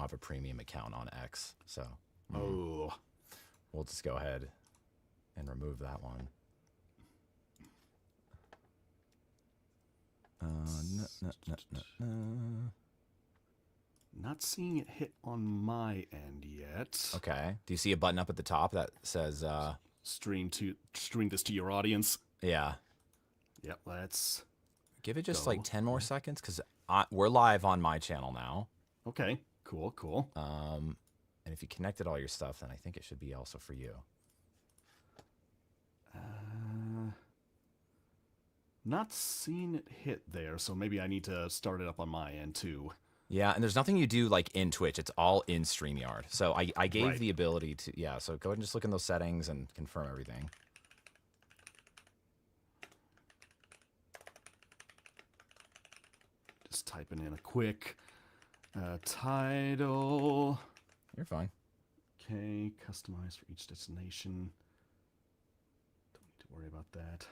have a premium account on X. So Oh. we'll just go ahead and remove that one. Not seeing it hit on my end yet. Okay. Do you see a button up at the top that says Stream this to your audience? yeah. Yep, let's Give it just go. like 10 more seconds because we're live on my channel now. Okay, cool. And if you connected all your stuff, then I think it should be also for you. Not seeing it hit there, so maybe I need to start it up on my end too. Yeah, and there's nothing you do like in Twitch. It's all in StreamYard. So I gave Right. the ability to, yeah, so go ahead and just look in those settings and confirm everything. Just typing in a quick title. You're fine. Okay, customized for each destination. Don't need to worry about that.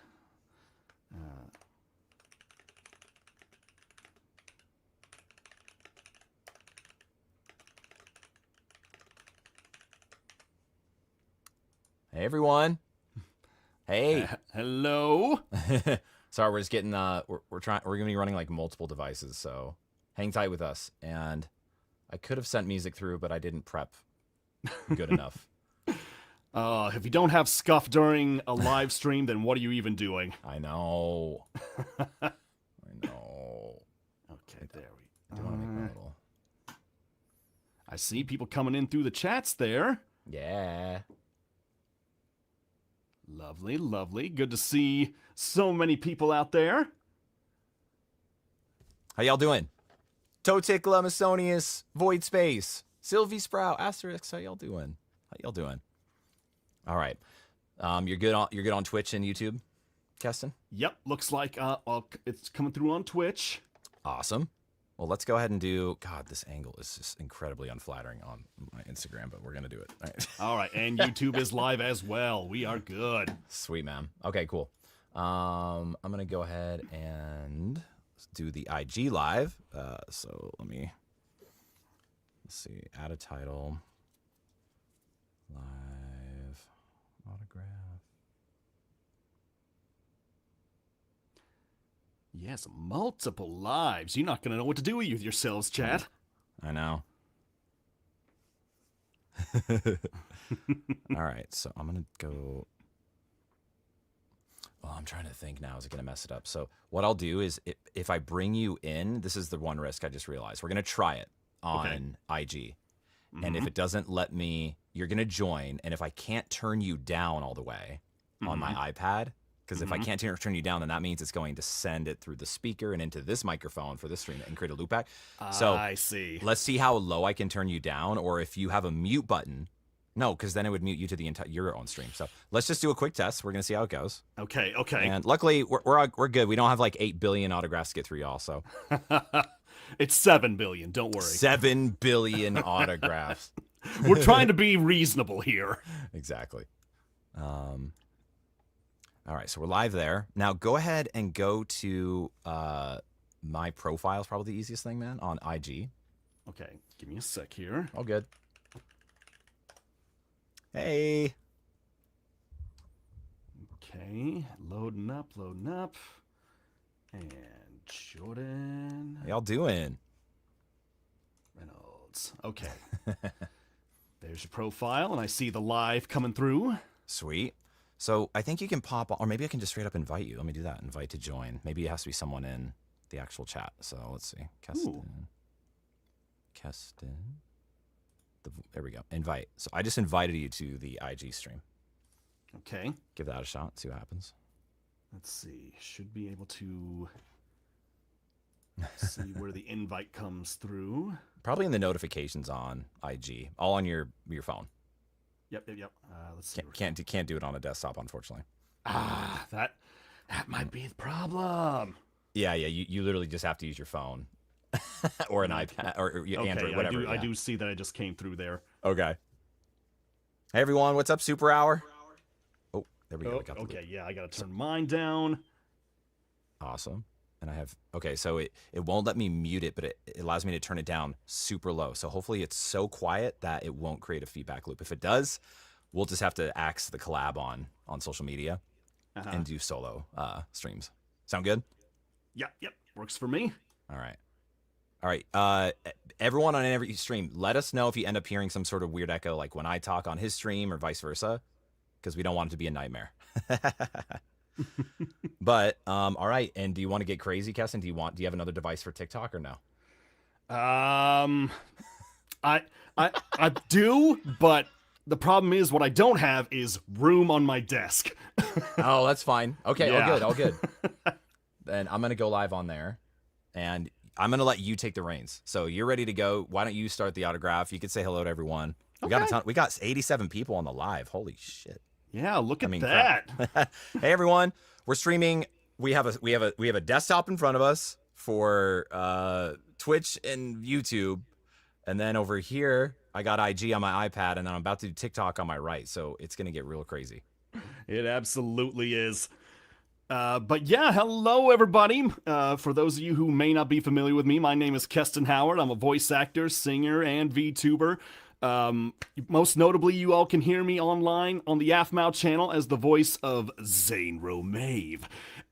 Hey, everyone. Hey. Hello. Sorry, we're just getting, we're going to be running like multiple devices, so hang tight with us. And I could have sent music through, but I didn't prep good enough. If you don't have scuff during a live stream, then what are you even doing? I know. I know. Okay, there we I do want to make my little... I see people coming in through the chats there. Yeah. Lovely. Good to see so many people out there. How y'all doing? Totikla, Masonius, Void Space, Sylvie Sprout, Asterisk. How y'all doing? All right. You're good on Twitch and YouTube, Keston? Yep, looks like it's coming through on Twitch. Awesome. Well, let's go ahead and do... God, this angle is just incredibly unflattering on my Instagram, but we're going to do it. All right. All right, and YouTube is live as well. We are good. Sweet, man. Okay, cool. I'm going to go ahead and do the IG live. So let's see, add a title. Live autograph. Yes, multiple lives. You're not going to know what to do with yourselves, chat. I know. All right, so I'm going to go... Well, I'm trying to think now. Is it going to mess it up? So what I'll do is if I bring you in, this is the one risk I just realized. We're going to try it on IG. And if it doesn't let me, you're going to join. And if I can't turn you down all the way on my iPad, because if I can't turn you down, then that means it's going to send it through the speaker and into this microphone for this stream and create a loopback. So I see. Let's see how low I can turn you down, or if you have a mute button. No, because then it would mute you to the entire your own stream. So let's just do a quick test. We're gonna see how it goes. Okay. And luckily, we're good. We don't have like 8 billion autographs to get through, y'all. So It's 7 billion. Don't worry. 7 billion autographs. We're trying to be reasonable here. Exactly. All right, so we're live there. Now go ahead and go to my profile. Is probably the easiest thing, man, on IG. Okay, give me a sec here. All good. Hey. Okay, loading up. And Jordan How y'all doing? Reynolds. Okay. There's your profile, and I see the live coming through. Sweet. So I think you can pop on, or maybe I can just straight up invite you. Let me do that. Invite to join. Maybe it has to be someone in the actual chat. So let's see. Keston. There we go. Invite. So I just invited you to the IG stream. Okay. Give that a shot. See what happens. Let's see. Should be able to see where the invite comes through. Probably in the notifications on IG. All on your phone. Yep. Let's see. Can't do it on a desktop, unfortunately. That might be the problem. Yeah. You literally just have to use your phone. Or an iPad or Android, whatever. I do see that I just came through there. Okay. Hey everyone, what's up, Super Hour? Oh, there we go. Okay, yeah, I gotta turn mine down. Awesome. And I have, okay, so it won't let me mute it, but it allows me to turn it down super low. So hopefully it's so quiet that it won't create a feedback loop. If it does, we'll just have to axe the collab on social media and do solo streams. Sound good? Yep. Works for me. All right. Everyone on every stream, let us know if you end up hearing some sort of weird echo, like when I talk on his stream or vice versa, because we don't want it to be a nightmare. But all right. And do you want to get crazy, Keston? Do you have another device for TikTok or no? I do, but the problem is what I don't have is room on my desk. Oh, that's fine. Okay, Yeah. all good. Then I'm gonna go live on there, and I'm gonna let you take the reins. So you're ready to go. Why don't you start the autograph? You could say hello to everyone. We got a ton. We got 87 people on the live. Holy shit. Yeah, look at that. Hey everyone, we're streaming. We have a desktop in front of us for Twitch and YouTube, and then over here I got IG on my iPad, and then I'm about to do TikTok on my right. So it's gonna get real crazy. It absolutely is. But yeah, hello everybody. For those of you who may not be familiar with me, my name is Keston Howard. I'm a voice actor, singer, and VTuber. Most notably, you all can hear me online on the AFMAO channel as the voice of Zane Romave.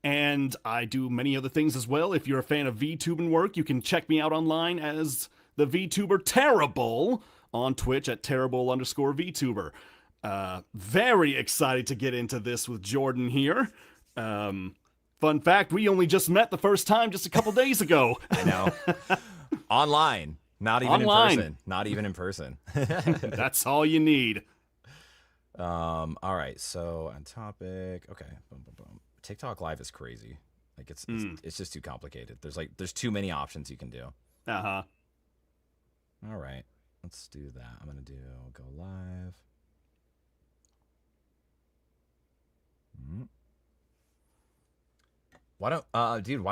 And I do many other things as well. If you're a fan of VTubing work, you can check me out online as the VTuber Terrible on Twitch at Terrible_VTuber. Very excited to get into this with Jordan here. Fun fact, we only just met the first time just a couple days ago. I know. Online. Not even Online. in person. Not even in person. That's all you need. All right. So on topic. Okay. Boom, boom, boom. TikTok Live is crazy. Like it's just too complicated. There's too many options you can do. Uh-huh. All right. Let's do that. I'm gonna go live. Why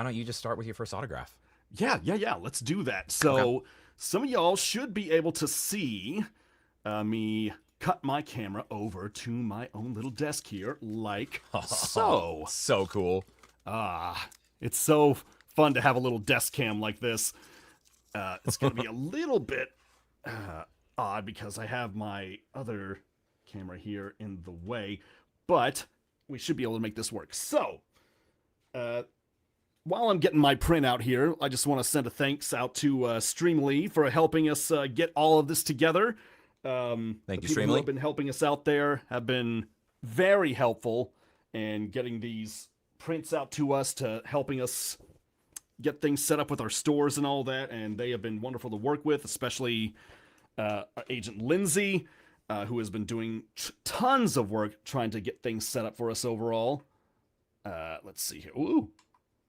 don't you just start with your first autograph? Yeah. Let's do that. So some of y'all should be able to see me cut my camera over to my own little desk here, like so. So cool. It's so fun to have a little desk cam like this. It's going to be a little bit odd because I have my other camera here in the way, but we should be able to make this work. So, while I'm getting my print out here, I just want to send a thanks out to Streamly for helping us get all of this together. Thank you, people Streamly. who have been helping us out there have been very helpful in getting these prints out to us, to helping us get things set up with our stores and all that, and they have been wonderful to work with, especially our agent Lindsay, who has been doing tons of work trying to get things set up for us overall. Let's see here. Ooh,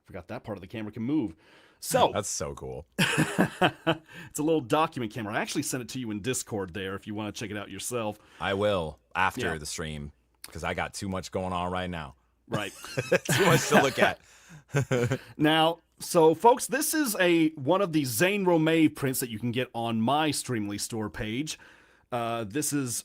forgot that part of the camera can move. So that's so cool. It's a little document camera. I actually sent it to you in Discord there if you want to check it out yourself. I will after the stream because I got too much going on right now. Right. Too much to look at. Now, so folks, this is one of the Zane Romave prints that you can get on my Streamly store page. This is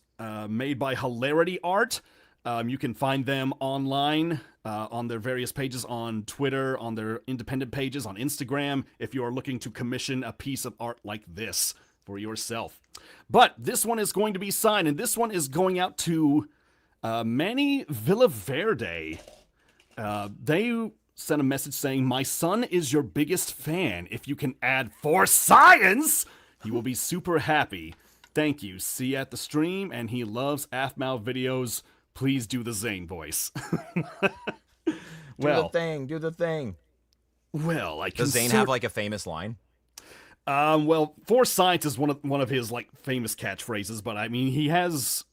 made by Hilarity Art. You can find them online on their various pages on Twitter, on their independent pages, on Instagram, if you are looking to commission a piece of art like this for yourself. But this one is going to be signed, and this one is going out to Manny Villaverde. They sent a message saying, "My son is your biggest fan. If you can add 4 science, he will be super happy. Thank you. See you at the stream, and he loves AFMAO videos. Please do the Zane voice." Do the thing. Well, I can. Does Zane have like a famous line? Well, 4 science is one of his like famous catchphrases, but I mean he's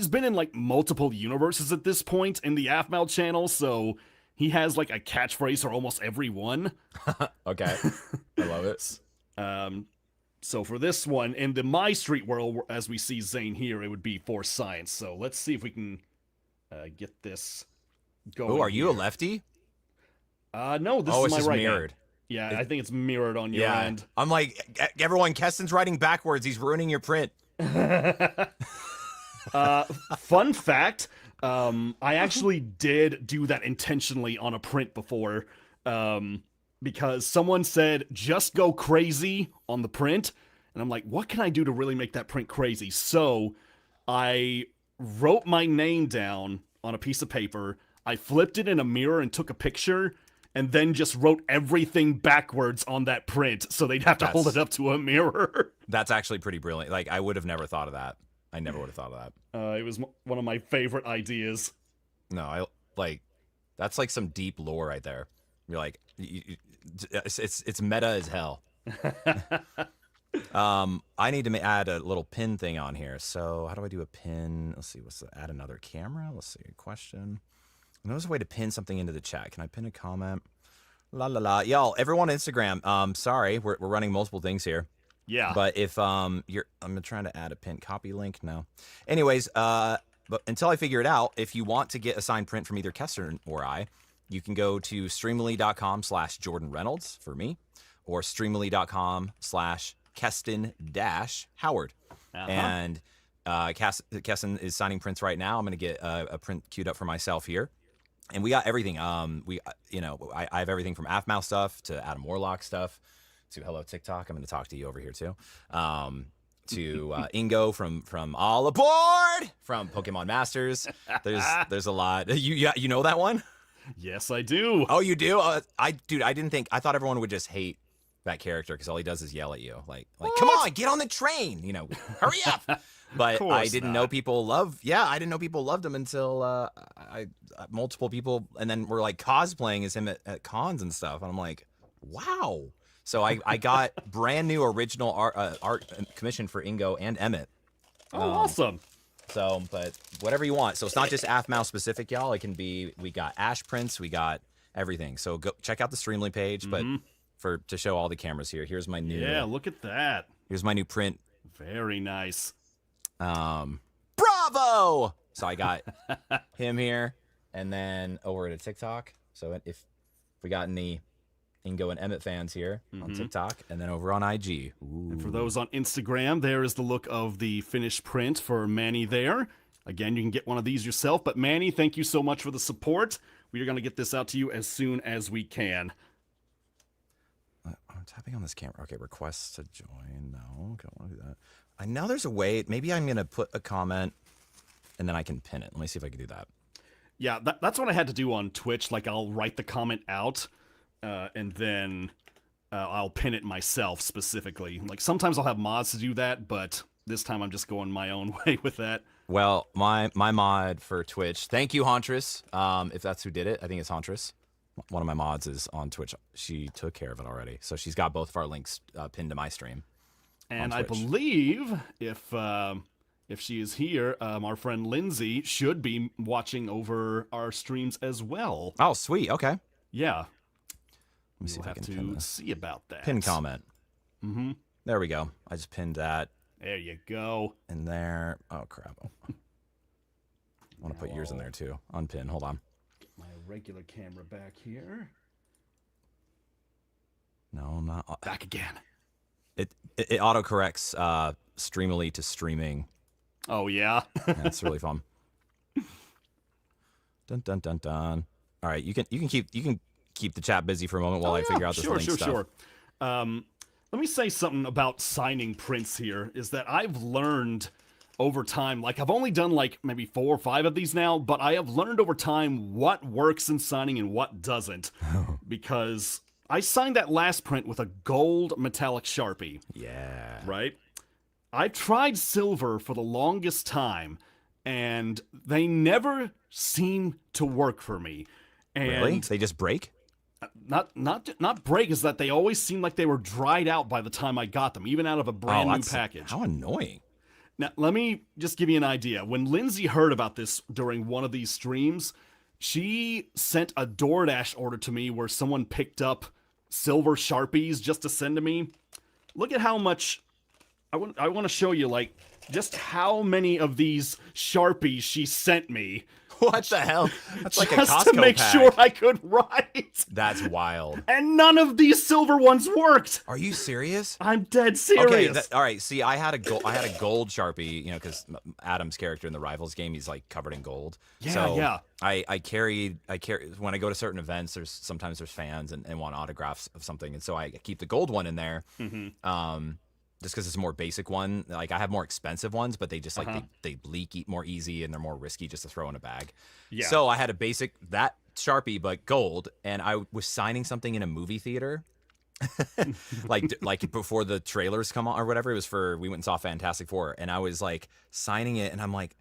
been in like multiple universes at this point in the AFMAO channel, so he has like a catchphrase for almost every one. Okay. I love it. So for this one, in the My Street world, as we see Zane here, it would be 4 science. So let's see if we can get this going. Oh, are you a lefty? No, this it's is my just right mirrored. hand. Yeah, I think it's mirrored on your end. I'm like, everyone, Keston's writing backwards. He's ruining your print. Fun fact, I actually did do that intentionally on a print before. because someone said, just go crazy on the print. And I'm like, what can I do to really make that print crazy? So I wrote my name down on a piece of paper. I flipped it in a mirror and took a picture, and then just wrote everything backwards on that print so they'd have to hold it up to a mirror. That's actually pretty brilliant. Like, I would have never thought of that. I never would have thought of that. It was one of my favorite ideas. No, that's like some deep lore right there. You're like, it's meta as hell. I need to add a little pin thing on here. So how do I do a pin? Let's see. Add another camera? Let's see. Question. There's a way to pin something into the chat. Can I pin a comment? La la la. Y'all, everyone on Instagram. Sorry, we're running multiple things here. Yeah. But if I'm trying to add a pin copy link. No. Anyways, but until I figure it out, if you want to get a signed print from either Kester or I, you can go to streamily.com/Jordan Reynolds for me, or streamily.com/Keston-Howard. And Keston is signing prints right now. I'm going to get a print queued up for myself here. And we got everything. I have everything from AFMAU stuff to Adam Warlock stuff to Hello TikTok. I'm going to talk to you over here too. To Ingo from All Aboard from Pokemon Masters. There's a lot. You know that one? Yes, I do. Oh, you do? I thought everyone would just hate that character because all he does is yell at you. Like, come on, get on the train. Hurry up. But I didn't know people loved him until multiple people, and then were like cosplaying as him at cons and stuff. And I'm like, wow. So I got brand new original art commissioned for Ingo and Emmett. Oh, awesome. So, but whatever you want. So it's not just AFMAU specific, y'all. It can be, we got Asch prints, we got everything. So go check out the Streamly page. But to show all the cameras here, here's my new. Yeah, look at that. Here's my new print. Very nice. Bravo! So I got him here, and then over to TikTok. So if we got any Ingo and Emmett fans here on TikTok, and then over on IG. Ooh. And for those on Instagram, there is the look of the finished print for Manny there. Again, you can get one of these yourself. But Manny, thank you so much for the support. We are going to get this out to you as soon as we can. I'm tapping on this camera. Okay, requests to join. No, don't want to do that. I know there's a way. Maybe I'm going to put a comment, and then I can pin it. Let me see if I can do that. Yeah, that's what I had to do on Twitch. Like, I'll write the comment out, and then I'll pin it myself specifically. Like, sometimes I'll have mods to do that, but this time I'm just going my own way with that. Well, my mod for Twitch, thank you, Hauntress, if that's who did it. I think it's Hauntress. One of my mods is on Twitch. She took care of it already. So she's got both of our links pinned to my stream. And I believe if she is here, our friend Lindsay should be watching over our streams as well. Oh, sweet. Okay. Yeah. Let me see if I can pin this. See about that. Pin comment. Mm-hmm. There we go. I just pinned that. There you go. In there. Oh, crap. I want to put yours in there, too. Unpin. Hold on. Get my regular camera back here. No, not. Back again. It autocorrects Streamily to streaming. Oh, yeah? That's really fun. Dun, dun, dun, dun. All right, you can keep the chat busy for a moment while I figure out this link stuff. Sure. Let me say something about signing prints here, is that I've learned over time, like I've only done like maybe 4 or 5 of these now, but I have learned over time what works in signing and what doesn't. Because I signed that last print with a gold metallic Sharpie. Yeah. Right? I've tried silver for the longest time, and they never seem to work for me. And really? They just break? Not break, is that they always seem like they were dried out by the time I got them, even out of a brand new package. How annoying. Now, let me just give you an idea. When Lindsay heard about this during one of these streams, she sent a DoorDash order to me where someone picked up silver Sharpies just to send to me. Look at how much... I want to show you, like, just how many of these Sharpies she sent me. What the hell? That's like a just Costco to make pack. sure I could write. That's wild. And none of these silver ones worked. Are you serious? I'm dead serious. Okay, all right. See, I had a gold Sharpie, you know, because Adam's character in the Rivals game, he's like covered in gold. Yeah, so yeah. I carry when I go to certain events. Sometimes there's fans and want autographs of something, and so I keep the gold one in there. Just because it's a more basic one. Like I have more expensive ones, but they just like they leak more easy and they're more risky just to throw in a bag. Yeah. So I had a basic that Sharpie but gold, and I was signing something in a movie theater. like before the trailers come on or whatever. It was we went and saw Fantastic Four, and I was like signing it, and I'm like,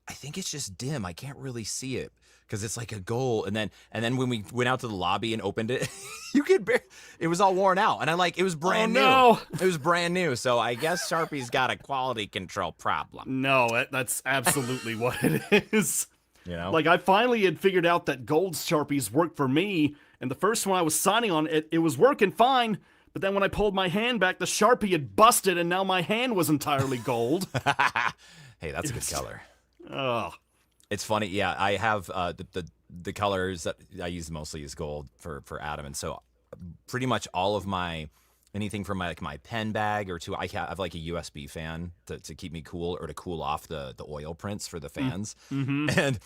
I think it's just dim. I can't really see it because it's like a gold. And then when we went out to the lobby and opened it, it was all worn out, and it was brand new. No. It was brand new. So I guess Sharpie's got a quality control problem. No, that's absolutely what it is. You know, like I finally had figured out that gold Sharpies worked for me, and the first one I was signing on, it was working fine. But then when I pulled my hand back, the Sharpie had busted, and now my hand was entirely gold. Hey, that's a good color. Oh, it's funny. Yeah, I have the colors that I use mostly is gold for Adam, and so pretty much all of anything from my pen bag I have like a USB fan to keep me cool or to cool off the oil prints for the fans, and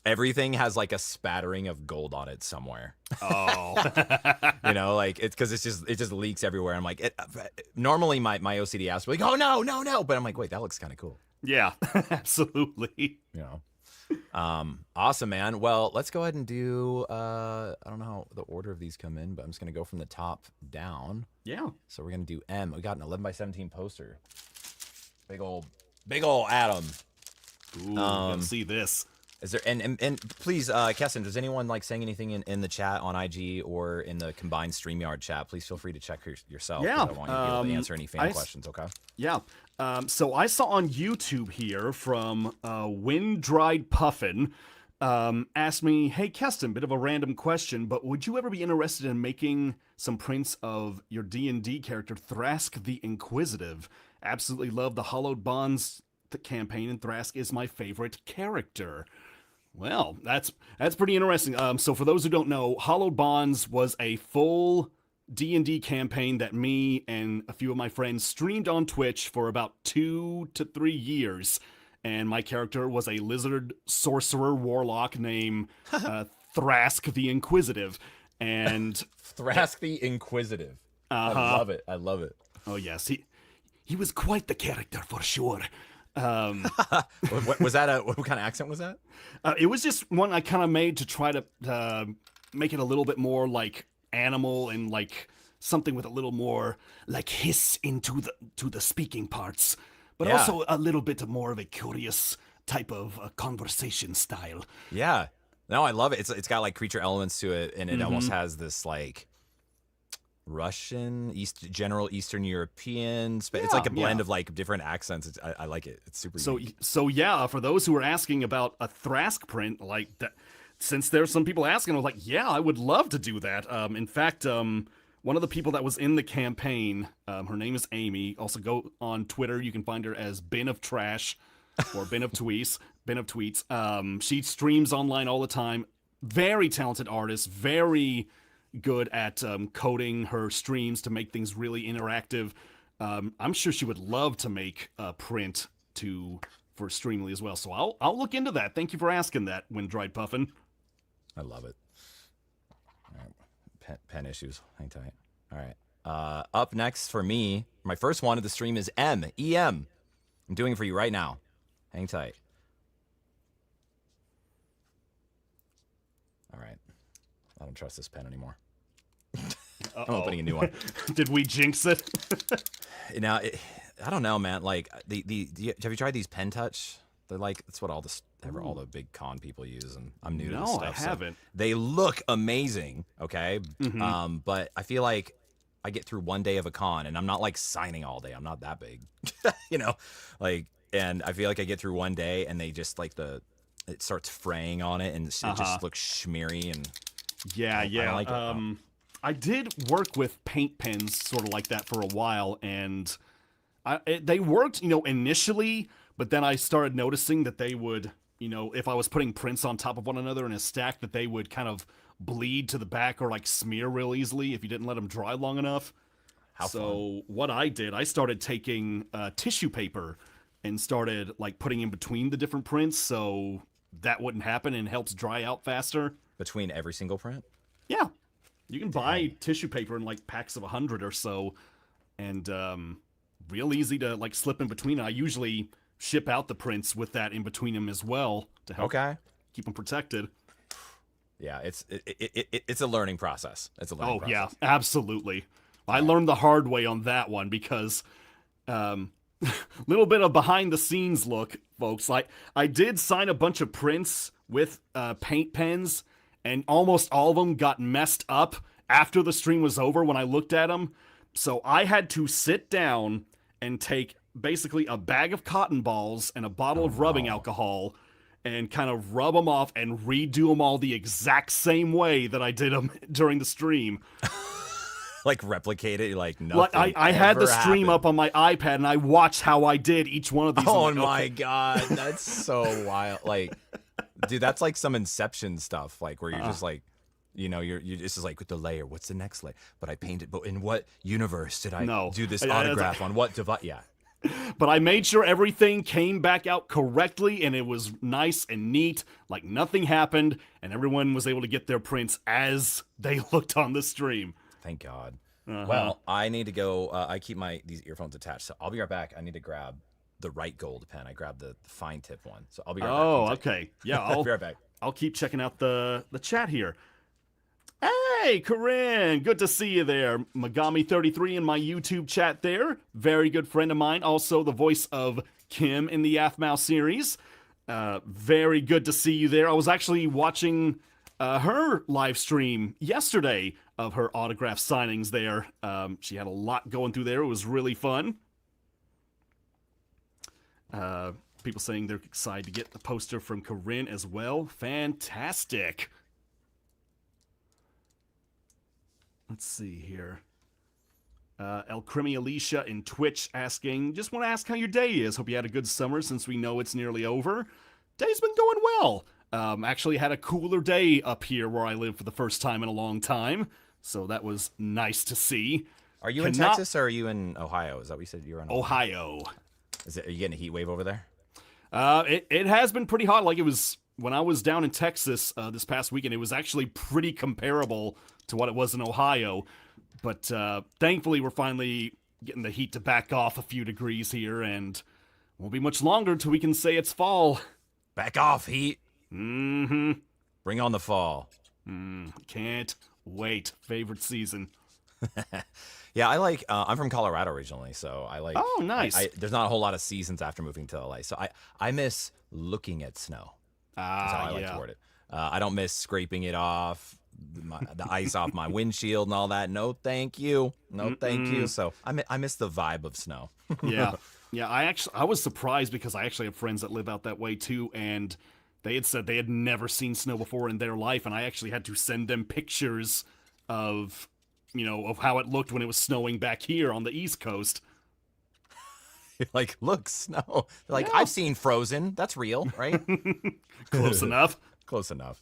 everything has like a spattering of gold on it somewhere. Oh, you know, like it's because it just leaks everywhere. I'm like, normally my OCD asks me like, oh no, but I'm like, wait, that looks kind of cool. Yeah, absolutely. You know. Awesome, man. Well, let's go ahead and do I don't know how the order of these come in, but I'm just gonna go from the top down. Yeah. So we're gonna do M. We got an 11x17 poster. Big old Adam. Ooh, let's see this. Is there and please, Keston, does anyone like saying anything in the chat on IG or in the combined StreamYard chat? Please feel free to check yourself. Yeah. I want you to be able to answer any fan questions, okay? Yeah. So I saw on YouTube here from Wind Dried Puffin asked me, hey, Keston, bit of a random question, but would you ever be interested in making some prints of your D&D character, Thrask the Inquisitive? Absolutely love the Hallowed Bonds campaign, and Thrask is my favorite character. Well, that's pretty interesting. So for those who don't know, Hallowed Bonds was a full D&D campaign that me and a few of my friends streamed on Twitch for about 2 to 3 years. And my character was a lizard sorcerer warlock named Thrask the Inquisitive. And Thrask the Inquisitive. I love it. Oh, yes. He was quite the character for sure. What was that? What kind of accent was that? It was just one I kind of made to try to make it a little bit more like animal and like something with a little more like hiss into the speaking parts, but also a little bit more of a curious type of conversation style. Yeah, no, I love it. It's got like creature elements to it, and it almost has this like Russian, general Eastern European. It's like a blend of like different accents. I like it. It's super. So yeah, for those who are asking about a Thrask print like that, since there's some people asking, I was like, yeah, I would love to do that. In fact, one of the people that was in the campaign, her name is Amy. Also go on Twitter. You can find her as Bin of Trash or Bin of Tweets. She streams online all the time. Very talented artist. Very good at coding her streams to make things really interactive. I'm sure she would love to make a print for Streamly as well. So I'll look into that. Thank you for asking that, Wind Dried Puffin. I love it. All right. Pen issues. Hang tight. All right. Up next for me, my first one of the stream is EM. I'm doing it for you right now. Hang tight. All right. I don't trust this pen anymore. I'm opening a new one. Did we jinx it? Now, I don't know, man. Like have you tried these Pen Touch? They're like, that's what all the big con people use, and I'm new to this stuff. No, I haven't. So they look amazing, okay? But I feel like I get through one day of a con, and I'm not like signing all day. I'm not that big, you know? Like, and I feel like I get through one day, and they just like it starts fraying on it, and it just looks schmeary, and yeah. I don't like it. I did work with paint pens sort of like that for a while, and they worked, initially, but then I started noticing that they would if I was putting prints on top of one another in a stack, that they would kind of bleed to the back or like smear real easily if you didn't let them dry long enough. How fun. What I did, I started taking tissue paper and started like putting in between the different prints so that wouldn't happen and helps dry out faster. Between every single print? Yeah, you can buy tissue paper in like packs of 100 or so, and real easy to like slip in between. I usually ship out the prints with that in between them as well to help keep them protected. Yeah, it's a learning process. It's a learning process. Yeah, absolutely. I learned the hard way on that one because little bit of behind the scenes look, folks. Like I did sign a bunch of prints with paint pens, and almost all of them got messed up after the stream was over when I looked at them. So I had to sit down and take basically a bag of cotton balls and a bottle of rubbing alcohol and kind of rub them off and redo them all the exact same way that I did them during the stream. Like replicate it, like nothing. I had the stream happened. up on my iPad and I watched how I did each one of these. Oh my god, that's so wild! Like, dude, that's like some Inception stuff. Like where you're just like, you're this is like with the layer. What's the next layer? But I painted. But in what universe did I do this autograph on? What device? Yeah. But I made sure everything came back out correctly and it was nice and neat, like nothing happened, and everyone was able to get their prints as they looked on the stream. Thank God. Well, I need to go. I keep these earphones attached, so I'll be right back. I need to grab the right gold pen. I grabbed the fine tip one, so I'll be right back. Oh, okay. Yeah, I'll be right back. I'll keep checking out the chat here. Hey, Corinne, good to see you there. Megami33 in my YouTube chat there. Very good friend of mine. Also the voice of Kim in the Aphmau series. Very good to see you there. I was actually watching her live stream yesterday of her autograph signings there. She had a lot going through there. It was really fun. People saying they're excited to get the poster from Corinne as well. Fantastic. Let's see here. El Crimi Alicia in Twitch asking, just want to ask how your day is. Hope you had a good summer since we know it's nearly over. Day's been going well. Actually had a cooler day up here where I live for the first time in a long time. So that was nice to see. Are you in Texas or are you in Ohio? Is that what you said you were in Ohio? Are you getting a heat wave over there? It has been pretty hot. Like it was when I was down in Texas this past weekend. It was actually pretty comparable to what it was in Ohio. But thankfully, we're finally getting the heat to back off a few degrees here, and won't be much longer till we can say it's fall. Back off, heat. Mm-hmm. Bring on the fall. Can't wait. Favorite season. Yeah, I like. I'm from Colorado originally, so I like. Oh, nice. There's not a whole lot of seasons after moving to LA, so I miss looking at snow. That's how I like to word it. I don't miss scraping it off, the ice off my windshield and all that. No, thank you. No, thank you. So I miss the vibe of snow. Yeah. I was surprised because I actually have friends that live out that way too, and they had said they had never seen snow before in their life, and I actually had to send them pictures of how it looked when it was snowing back here on the East Coast. You're like, look, snow. They're like, I've seen Frozen. That's real, right? Close enough. Close enough.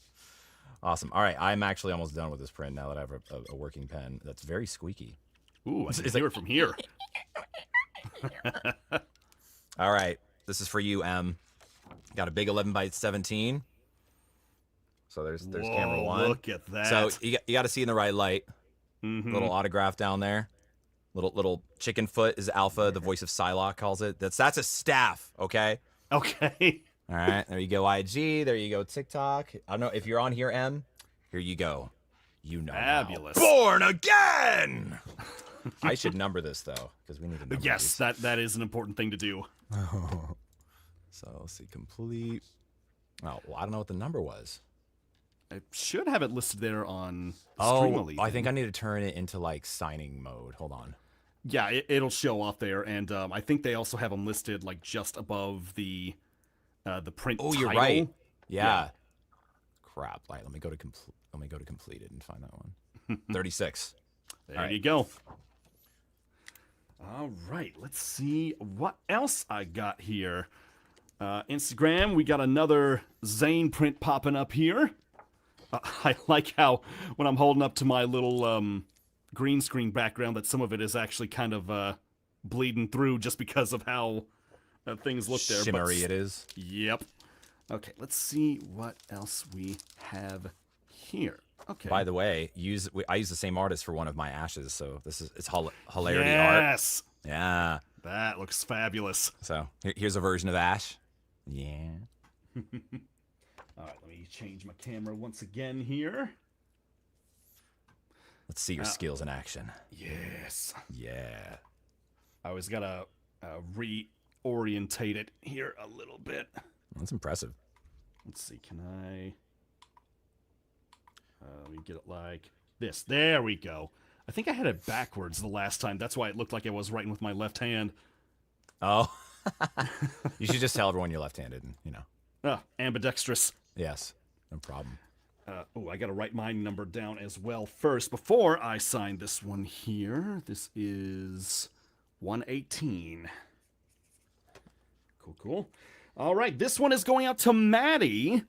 Awesome. All right, I'm actually almost done with this print now that I have a working pen that's very squeaky. Ooh, I can hear it from here. All right, this is for you, Em. Got a big 11x17. So there's camera one. Look at that. So you got to see in the right light. Little autograph down there. Little chicken foot is Alpha, the voice of Psylocke calls it. That's a staff, okay? Okay. All right, there you go, IG. There you go, TikTok. I don't know if you're on here, Em. Here you go. Fabulous. Now. Born again. I should number this though, because we need to number Yes, these. that is an important thing to do. So let's see, complete. Oh, well, I don't know what the number was. I should have it listed there on Streamily. I think I need to turn it into like signing mode. Hold on. Yeah, it'll show off there, and I think they also have them listed like just above the print. Oh, you're right. Yeah. Crap. Right, let me go to completed and find that one. 36. There you go. All right, let's see what else I got here. Instagram, we got another Zane print popping up here. I like how when I'm holding up to my little green screen background that some of it is actually kind of bleeding through just because of how things look there. Shimmery it is. Yep. Okay, let's see what else we have here. Okay. By the way, I use the same artist for one of my Ashes, so it's hilarity art. Yes. Yeah. That looks fabulous. So here's a version of Ash. Yeah. All right, let me change my camera once again here. Let's see your skills in action. Yes. Yeah. I always gotta reorientate it here a little bit. That's impressive. Let's see, can I... let me get it like this. There we go. I think I had it backwards the last time. That's why it looked like I was writing with my left hand. Oh. You should just tell everyone you're left-handed, and, you know. Ambidextrous. Yes, no problem. I got to write my number down as well first before I sign this one here. This is 118. Cool. All right, this one is going out to Maddie,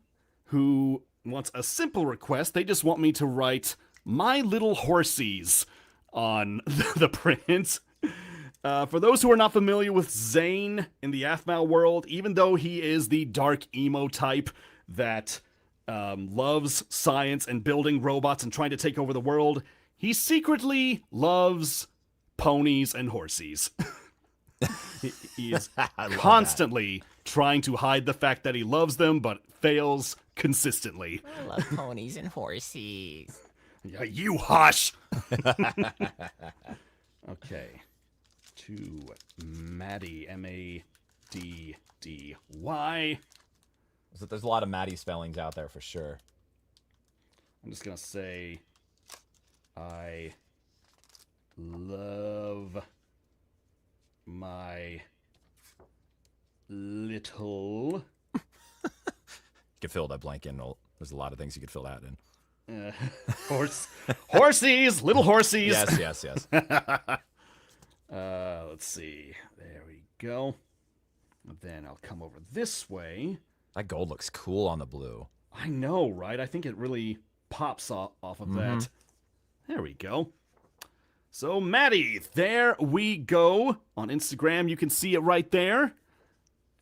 who wants a simple request. They just want me to write My Little Horsies on the print. For those who are not familiar with Zane in the Aphmau world, even though he is the dark emo type that loves science and building robots and trying to take over the world, he secretly loves ponies and horsies. He is constantly trying to hide the fact that he loves them, but fails consistently. I love ponies and horses. Yeah, you hush! Okay. To Maddie, M-A-D-D-Y. There's a lot of Maddie spellings out there for sure. I'm just gonna say, I love my little... You could fill that blank in. There's a lot of things you could fill that in. Horsies! Little horsies! Yes. Let's see. There we go. Then I'll come over this way. That gold looks cool on the blue. I know, right? I think it really pops off of that. There we go. So, Maddie, there we go. On Instagram, you can see it right there.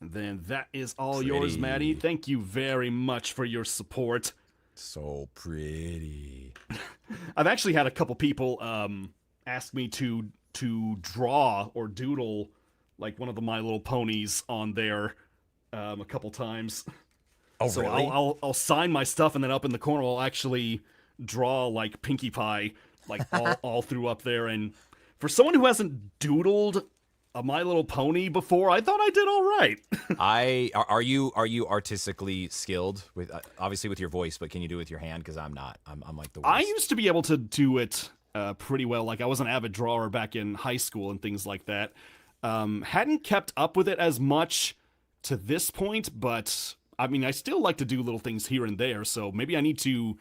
And then that is all yours, Maddie. Thank you very much for your support. So pretty. I've actually had a couple people ask me to draw or doodle like one of the My Little Ponies on there a couple times. Oh, so really? I'll sign my stuff, and then up in the corner I'll actually draw like Pinkie Pie, like all through up there. And for someone who hasn't doodled a My Little Pony before, I thought I did all right. Are you artistically skilled with obviously with your voice, but can you do it with your hand? Because I'm not. I'm like the worst. I used to be able to do it pretty well. Like I was an avid drawer back in high school and things like that. Hadn't kept up with it as much to this point, but I mean, I still like to do little things here and there. So maybe I need to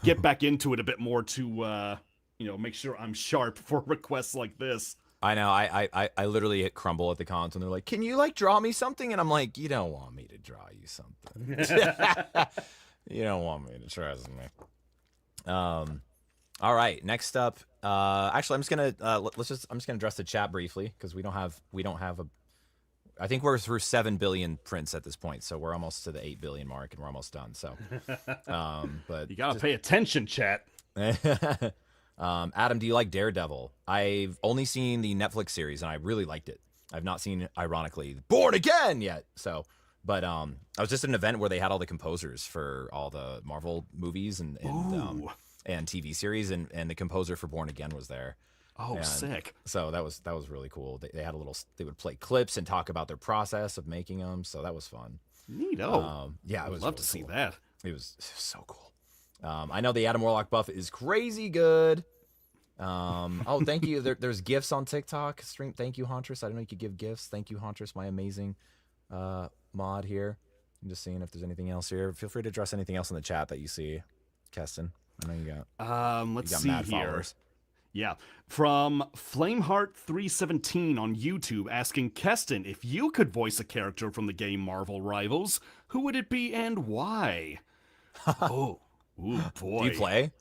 get back into it a bit more to make sure I'm sharp for requests like this. I know. I literally hit crumble at the cons, and they're like, "Can you like draw me something?" And I'm like, "You don't want me to draw you something. You don't want me to trust me." All right. Next up, actually, I'm just gonna address the chat briefly because we don't have a. I think we're through 7 billion prints at this point, so we're almost to the 8 billion mark, and we're almost done. So, but you gotta pay attention, chat. Adam, do you like Daredevil? I've only seen the Netflix series, and I really liked it. I've not seen, ironically, Born Again yet. So, but I was just at an event where they had all the composers for all the Marvel movies and TV series, and the composer for Born Again was there. Oh, and sick! So that was really cool. They had they would play clips and talk about their process of making them. So that was fun. Neato. Yeah, I would love to see that. It was so cool. I know the Adam Warlock buff is crazy good. Oh, thank you. There's gifts on TikTok. Thank you, Huntress. I didn't know you could give gifts. Thank you, Huntress, my amazing mod here. I'm just seeing if there's anything else here. Feel free to address anything else in the chat that you see, Keston. I know you got. Let's see here. Followers. Yeah. From Flameheart317 on YouTube asking Keston if you could voice a character from the game Marvel Rivals, who would it be and why? Oh, ooh, Do you boy. play?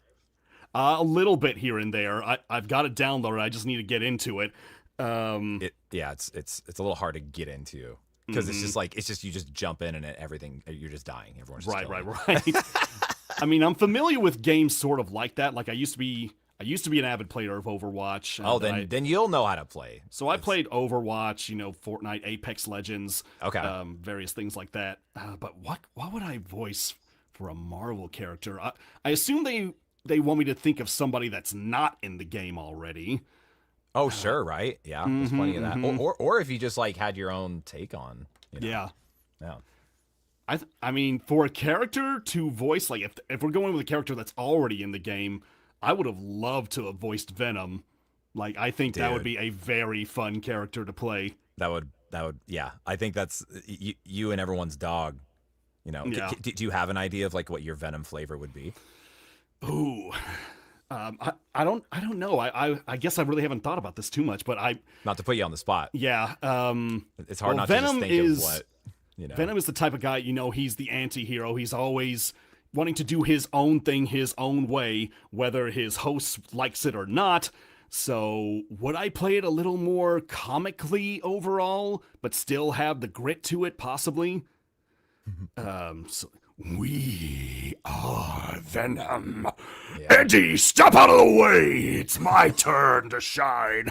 A little bit here and there. I've got it downloaded. I just need to get into it. It's a little hard to get into because it's just like you just jump in and everything you're just dying. Everyone's just Right. I mean, I'm familiar with games sort of like that. Like I used to be an avid player of Overwatch. Oh, then you'll know how to play. So I played Overwatch, Fortnite, Apex Legends, Okay. Various things like that. But what would I voice for a Marvel character? I assume they want me to think of somebody that's not in the game already. Oh, sure, right? Yeah, there's plenty of that. Or if you just like had your own take on, Yeah. yeah. I mean, for a character to voice, like if we're going with a character that's already in the game, I would have loved to have voiced Venom. Like I think that would Dude. be a very fun character to play. That would yeah. I think that's you and everyone's dog. Yeah. Do you have an idea of like what your Venom flavor would be? Ooh. I don't know. I guess I really haven't thought about this too much, but Not to put you on the spot. yeah. It's hard Well, not to just Venom think is- of what Venom is the type of guy, he's the anti-hero. He's always wanting to do his own thing his own way, whether his host likes it or not. So, would I play it a little more comically overall, but still have the grit to it, possibly? We are Venom. Yeah. Eddie, step out of the way. It's my turn to shine.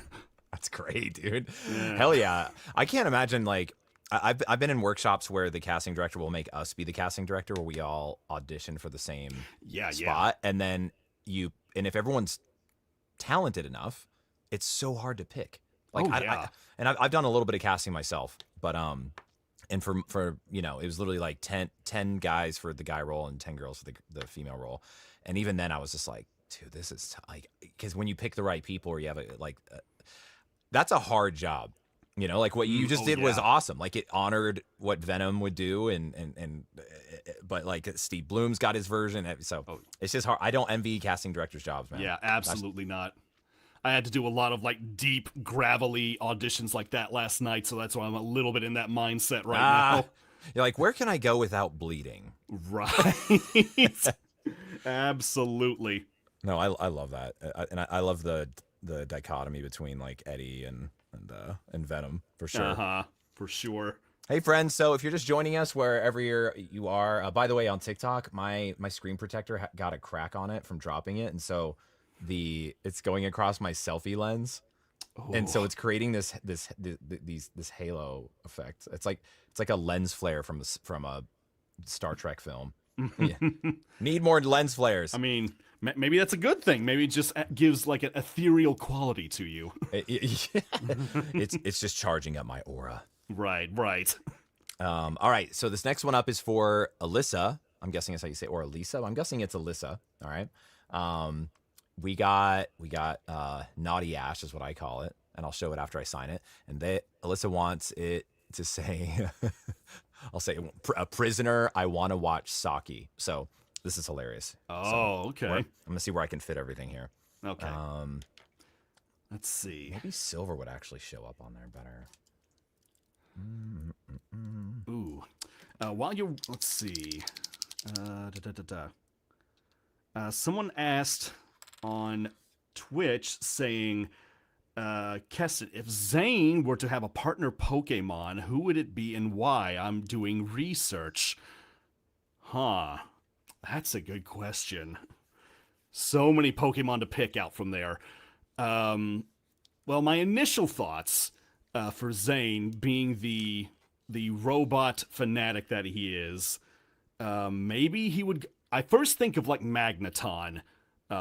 That's great, dude. Hell yeah. I can't imagine like I've been in workshops where the casting director will make us be the casting director where we all audition for the same spot. And then if everyone's talented enough, it's so hard to pick. Like I've done a little bit of casting myself, but and for it was literally like 10 guys for the guy role and 10 girls for the female role. And even then I was just like, dude, this is like, because when you pick the right people or you have that's a hard job. Like what you just did was awesome. Like it honored what Venom would do, but like Steve Bloom's got his version. So it's just hard. I don't envy casting directors' jobs, man. Yeah, absolutely not. I had to do a lot of like deep, gravelly auditions like that last night, so that's why I'm a little bit in that mindset right now. You're like, where can I go without bleeding? Right. Absolutely. No, I love that, and I love the dichotomy between like Eddie and Venom for sure. For sure. Hey friends, so if you're just joining us wherever you are, by the way, on TikTok, my screen protector got a crack on it from dropping it, and so it's going across my selfie lens, and so it's creating this halo effect. It's like a lens flare from a Star Trek film. Yeah. Need more lens flares. I mean, maybe that's a good thing. Maybe it just gives like an ethereal quality to you. It's just charging up my aura. Right. All right, so this next one up is for Alyssa. I'm guessing that's how you say it, or Elisa. I'm guessing it's Alyssa. All right. We got Naughty Ash is what I call it, and I'll show it after I sign it. And Alyssa wants it to say, I'll say, a prisoner. I want to watch Saki. So this is hilarious. Oh, okay. I'm gonna see where I can fit everything here. Okay. Let's see. Maybe silver would actually show up on there better. Ooh. Let's see. Someone asked on Twitch saying, Keston, if Zane were to have a partner Pokemon, who would it be and why? I'm doing research. That's a good question. So many Pokemon to pick out from there. Well, my initial thoughts for Zane being the robot fanatic that he is, maybe he would. I first think of like Magneton,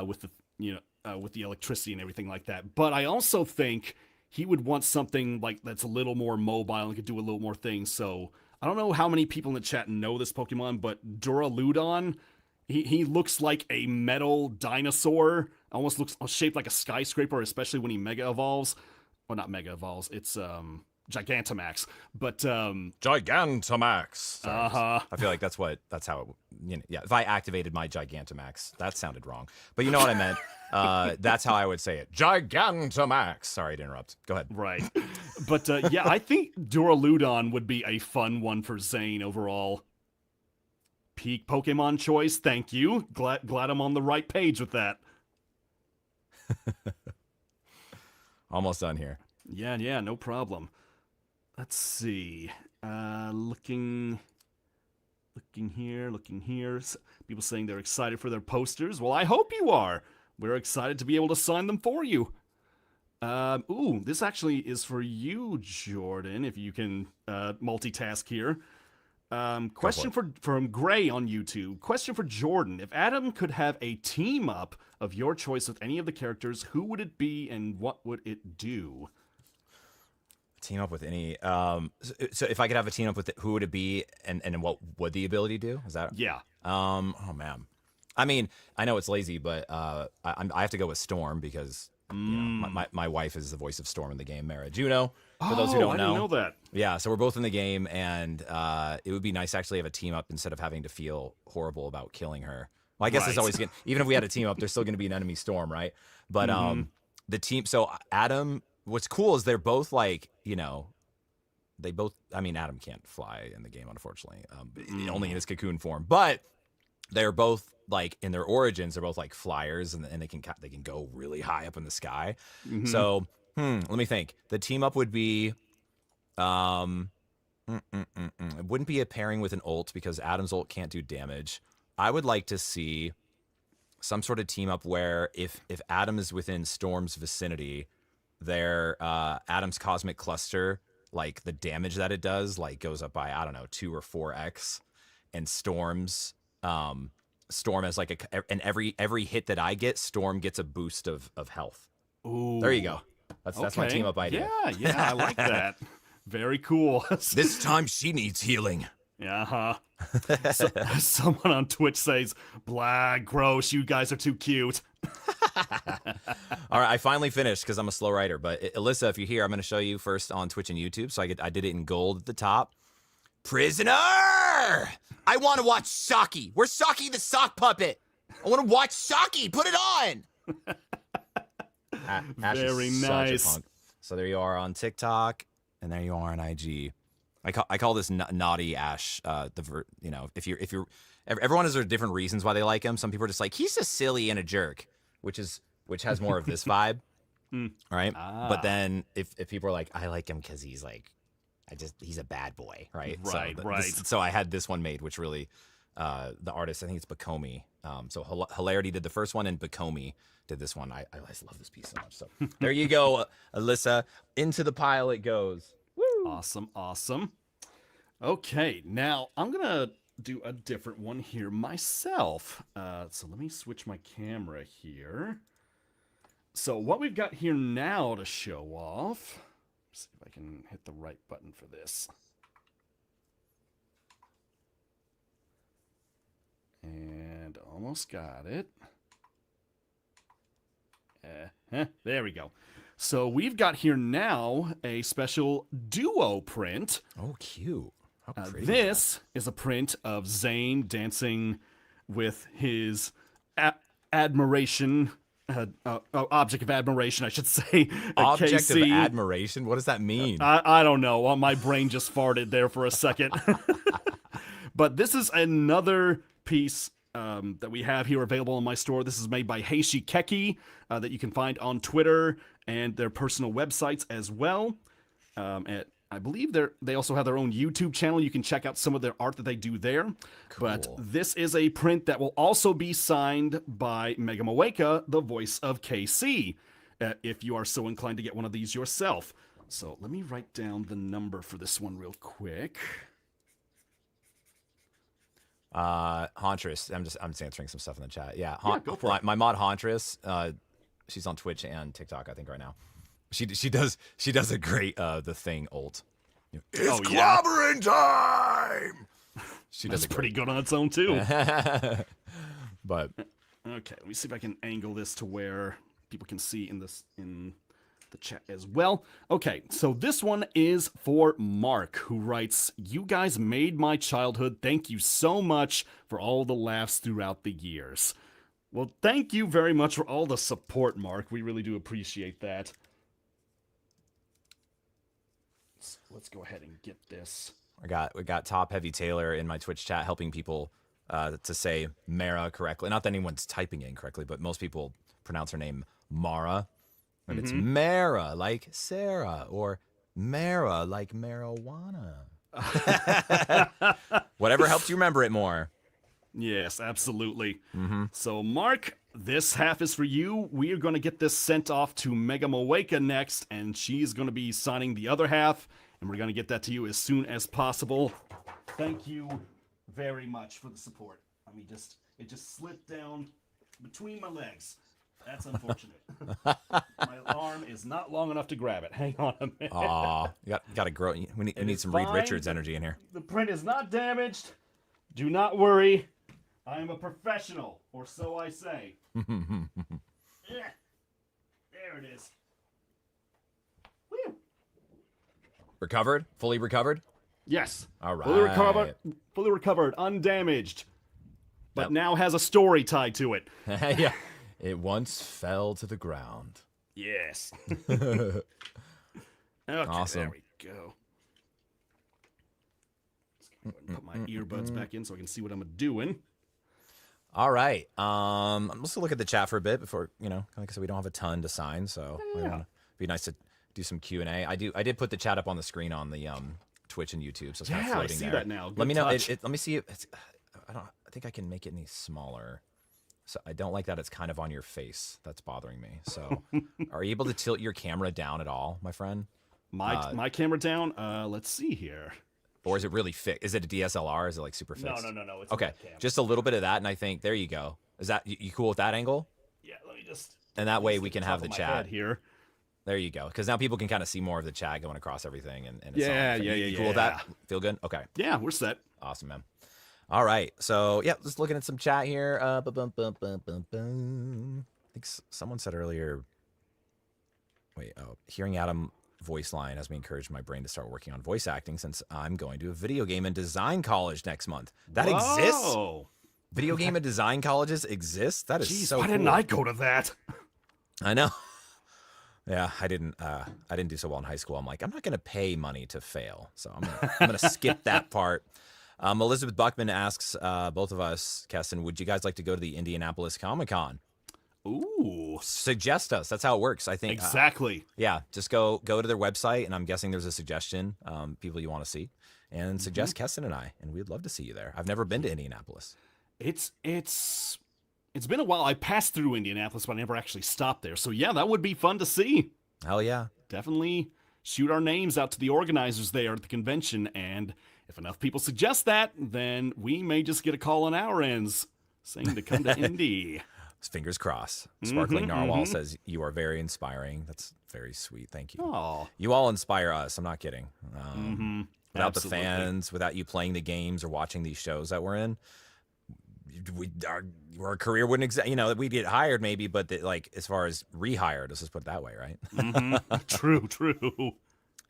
with the electricity and everything like that. But I also think he would want something like that's a little more mobile and could do a little more things. So I don't know how many people in the chat know this Pokemon, but Duraludon, he looks like a metal dinosaur. Almost looks shaped like a skyscraper, especially when he Mega Evolves. Well, not Mega Evolves. It's Gigantamax. But Gigantamax. Sorry, I feel like that's how it, yeah, if I activated my Gigantamax, that sounded wrong. But you know what I meant. That's how I would say it. Gigantamax. Sorry to interrupt. Go ahead. Right. But yeah, I think Duraludon would be a fun one for Zane overall. Peak Pokemon choice. Thank you. Glad I'm on the right page with that. Almost done here. Yeah, no problem. Let's see. Looking here. People saying they're excited for their posters. Well, I hope you are. We're excited to be able to sign them for you. Ooh, this actually is for you, Jordan, if you can multitask here. Question from Gray on YouTube. Question for Jordan. If Adam could have a team up of your choice with any of the characters, who would it be and what would it do? Team up with any. So if I could have a team up with it, who would it be, and what would the ability do? Is that? Yeah. Oh man. I mean, I know it's lazy, but I have to go with Storm because you know, my wife is the voice of Storm in the game, Mara Juno. For those who don't know. I didn't know that. Yeah, so we're both in the game, and it would be nice to actually have a team up instead of having to feel horrible about killing her. Well, I guess it's always going to, even if we had a team up, there's still going to be an enemy Storm, right? But the team, so Adam, what's cool is they're both like, you know, I mean, Adam can't fly in the game, unfortunately, only in his cocoon form, but they're both like in their origins, they're both like flyers, and they can go really high up in the sky. So let me think. The team up would be, it wouldn't be a pairing with an ult because Adam's ult can't do damage. I would like to see some sort of team up where if Adam is within Storm's vicinity, their Adam's Cosmic Cluster, like the damage that it does, like goes up by, I don't know, 2 or 4x, and Storm has like and every hit that I get, Storm gets a boost of health. Ooh. There you go. That's my team up idea. Yeah, I like that. Very cool. This time she needs healing. Yeah, someone on Twitch says, blah, gross, you guys are too cute. All right, I finally finished because I'm a slow writer. But Alyssa, if you're here, I'm going to show you first on Twitch and YouTube. So I did it in gold at the top. Prisoner! I want to watch Saki. Where's Saki the sock puppet? I want to watch Saki. Put it on. Asch Very is nice. Such a punk. So there you are on TikTok, and there you are on IG. I call this naughty Asch. If you're everyone has their different reasons why they like him. Some people are just like, he's just silly and a jerk, which has more of this vibe, right? But then if people are like, I like him because he's like, he's a bad boy, right? Right. So I had this one made, which really, the artist, I think it's Bakomi. So Hilarity did the first one, and Bakomi did this one. I just love this piece so much. So there you go, Alyssa. Into the pile it goes. Woo! Awesome. Okay, now I'm going to do a different one here myself. So let me switch my camera here. So what we've got here now to show off, let's see if I can hit the right button for this. And almost got it. There we go. So we've got here now a special duo print. Oh, cute. How pretty. This is a print of Zane dancing with his admiration, object of admiration, I should say. Object KC. of admiration? What does that mean? I don't know. My brain just farted there for a second. But this is another piece that we have here available in my store. This is made by Heishi Keki that you can find on Twitter and their personal websites as well. I believe they also have their own YouTube channel. You can check out some of their art that they do there. Cool. But this is a print that will also be signed by Mega Moeka, the voice of KC, if you are so inclined to get one of these yourself. So let me write down the number for this one real quick. Hauntress. I'm just answering some stuff in the chat. Yeah, go for it. My mod Hauntress. She's on Twitch and TikTok, I think, right now. She does a great the thing ult. It's clobbering time. She does That's pretty good on its own too. But okay, let me see if I can angle this to where people can see in the chat as well. Okay, so this one is for Mark, who writes, "You guys made my childhood. Thank you so much for all the laughs throughout the years." Well, thank you very much for all the support, Mark. We really do appreciate that. Let's go ahead and get this. We got Top Heavy Taylor in my Twitch chat helping people to say Mara correctly. Not that anyone's typing it incorrectly, but most people pronounce her name Mara. And it's Mara like Sarah, or Mara like marijuana. Whatever helps you remember it more. Yes, absolutely. So, Mark, this half is for you. We are going to get this sent off to Mega Moeka next, and she's going to be signing the other half, and we're going to get that to you as soon as possible. Thank you very much for the support. I mean, it just slipped down between my legs. That's unfortunate. My arm is not long enough to grab it. Hang on a minute. Aw, you got to grow. We need some Reed fine. Richards energy in here. The print is not damaged. Do not worry. I am a professional, or so I say. Yeah. There it is. Whew. Recovered? Fully recovered? Yes. All right. Fully recovered, undamaged. But now has a story tied to it. Yeah. It once fell to the ground. Yes. Okay, Awesome. there we go. Let's go ahead and put my earbuds back in so I can see what I'm doing. All right. Let's look at the chat for a bit before, like I said, we don't have a ton to sign, so it'd be nice to do some Q&A. I did put the chat up on the screen on the Twitch and YouTube, so it's kind of floating there. I see that now. Let me know. Touch. Let me see if it's. I think I can make it any smaller. So I don't like that it's kind of on your face. That's bothering me. So, are you able to tilt your camera down at all, my friend? My camera down. Let's see here. Or is it really fixed? Is it a DSLR? Is it like super fixed? No. It's okay. a webcam. Just a little bit of that, and I think there you go. Is that you cool with that angle? Yeah. Let me just. And that way we can have the top of my chat head here. There you go. Because now people can kind of see more of the chat going across everything, and it's Yeah. You cool with that? Feel good? Okay. Yeah, we're set. Awesome, man. All right. So yeah, just looking at some chat here. I think someone said earlier. Wait. Oh, hearing Adam voice line has me encouraged my brain to start working on voice acting since I'm going to a video game and design college next month. That exists. Video game and design colleges exist. That is so. Why cool. didn't I go to that? I know. Yeah, I didn't do so well in high school. I'm like, I'm not going to pay money to fail, so I'm gonna skip that part. Elizabeth Buckman asks both of us, Keston, would you guys like to go to the Indianapolis Comic-Con? Ooh. Suggest us. That's how it works, I think. Exactly. Yeah, just go to their website, and I'm guessing there's a suggestion, people you want to see, and suggest Keston and I, and we'd love to see you there. I've never been to Indianapolis. It's been a while. I passed through Indianapolis, but I never actually stopped there. So yeah, that would be fun to see. Hell yeah. Definitely shoot our names out to the organizers there at the convention, and if enough people suggest that, then we may just get a call on our ends saying to come to Indy. Fingers crossed. Sparkling Narwhal says, you are very inspiring. That's very sweet. Thank you. Aww. You all inspire us. I'm not kidding. Without Absolutely. the fans, without you playing the games or watching these shows that we're in, our career wouldn't exist. We'd get hired maybe, but as far as rehired, let's just put it that way, right? True.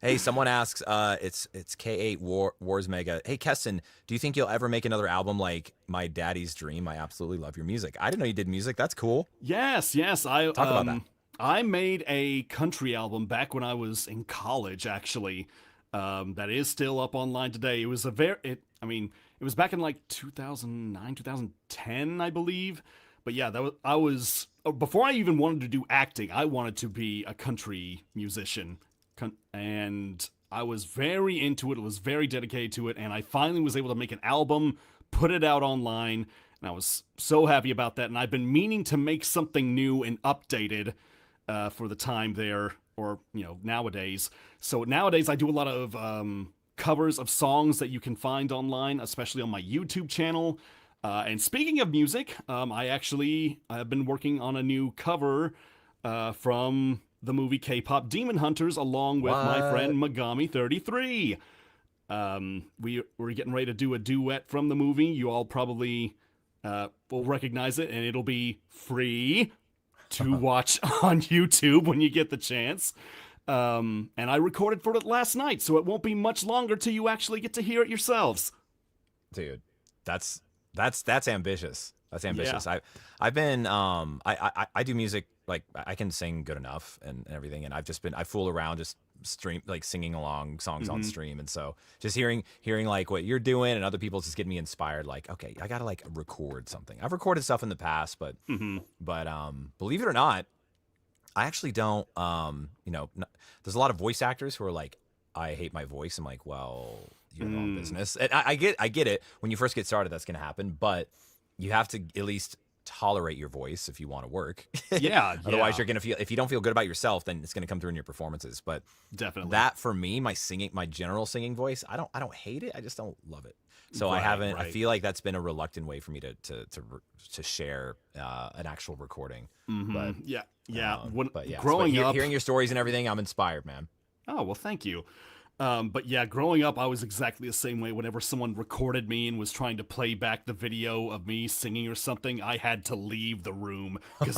Hey, someone asks, it's K8 Wars Mega. Hey, Keston, do you think you'll ever make another album like My Daddy's Dream? I absolutely love your music. I didn't know you did music. That's cool. Yes. Talk about that. I made a country album back when I was in college, actually. That is still up online today. It was it was back in like 2009, 2010, I believe. But yeah, before I even wanted to do acting, I wanted to be a country musician. And I was very into it. I was very dedicated to it. And I finally was able to make an album, put it out online. And I was so happy about that. And I've been meaning to make something new and updated for the time there, or, nowadays. So nowadays I do a lot of covers of songs that you can find online, especially on my YouTube channel. And speaking of music, I've been working on a new cover from the movie K-Pop Demon Hunters, along with my friend Megami33. We're getting ready to do a duet from the movie. You all probably will recognize it, and it'll be free. to watch on YouTube when you get the chance. And I recorded for it last night, so it won't be much longer till you actually get to hear it yourselves. Dude, that's ambitious. That's ambitious. Yeah. I've been I do music, like I can sing good enough and everything, and I fool around just singing along songs on stream, and so just hearing like what you're doing and other people just getting me inspired, like, okay, I gotta like record something. I've recorded stuff in the past, but believe it or not, I actually don't there's a lot of voice actors who are like, I hate my voice. I'm like, well, you have your own business. And I get it. When you first get started, that's gonna happen, but you have to at least tolerate your voice if you want to work. Yeah. Otherwise, you're gonna feel, if you don't feel good about yourself, then it's gonna come through in your performances. But definitely that for me, my general singing voice, I don't hate it. I just don't love it. So I feel like that's been a reluctant way for me to share an actual recording. But growing up, hearing your stories and everything, I'm inspired, man. Oh, well, thank you. But yeah, growing up, I was exactly the same way. Whenever someone recorded me and was trying to play back the video of me singing or something, I had to leave the room because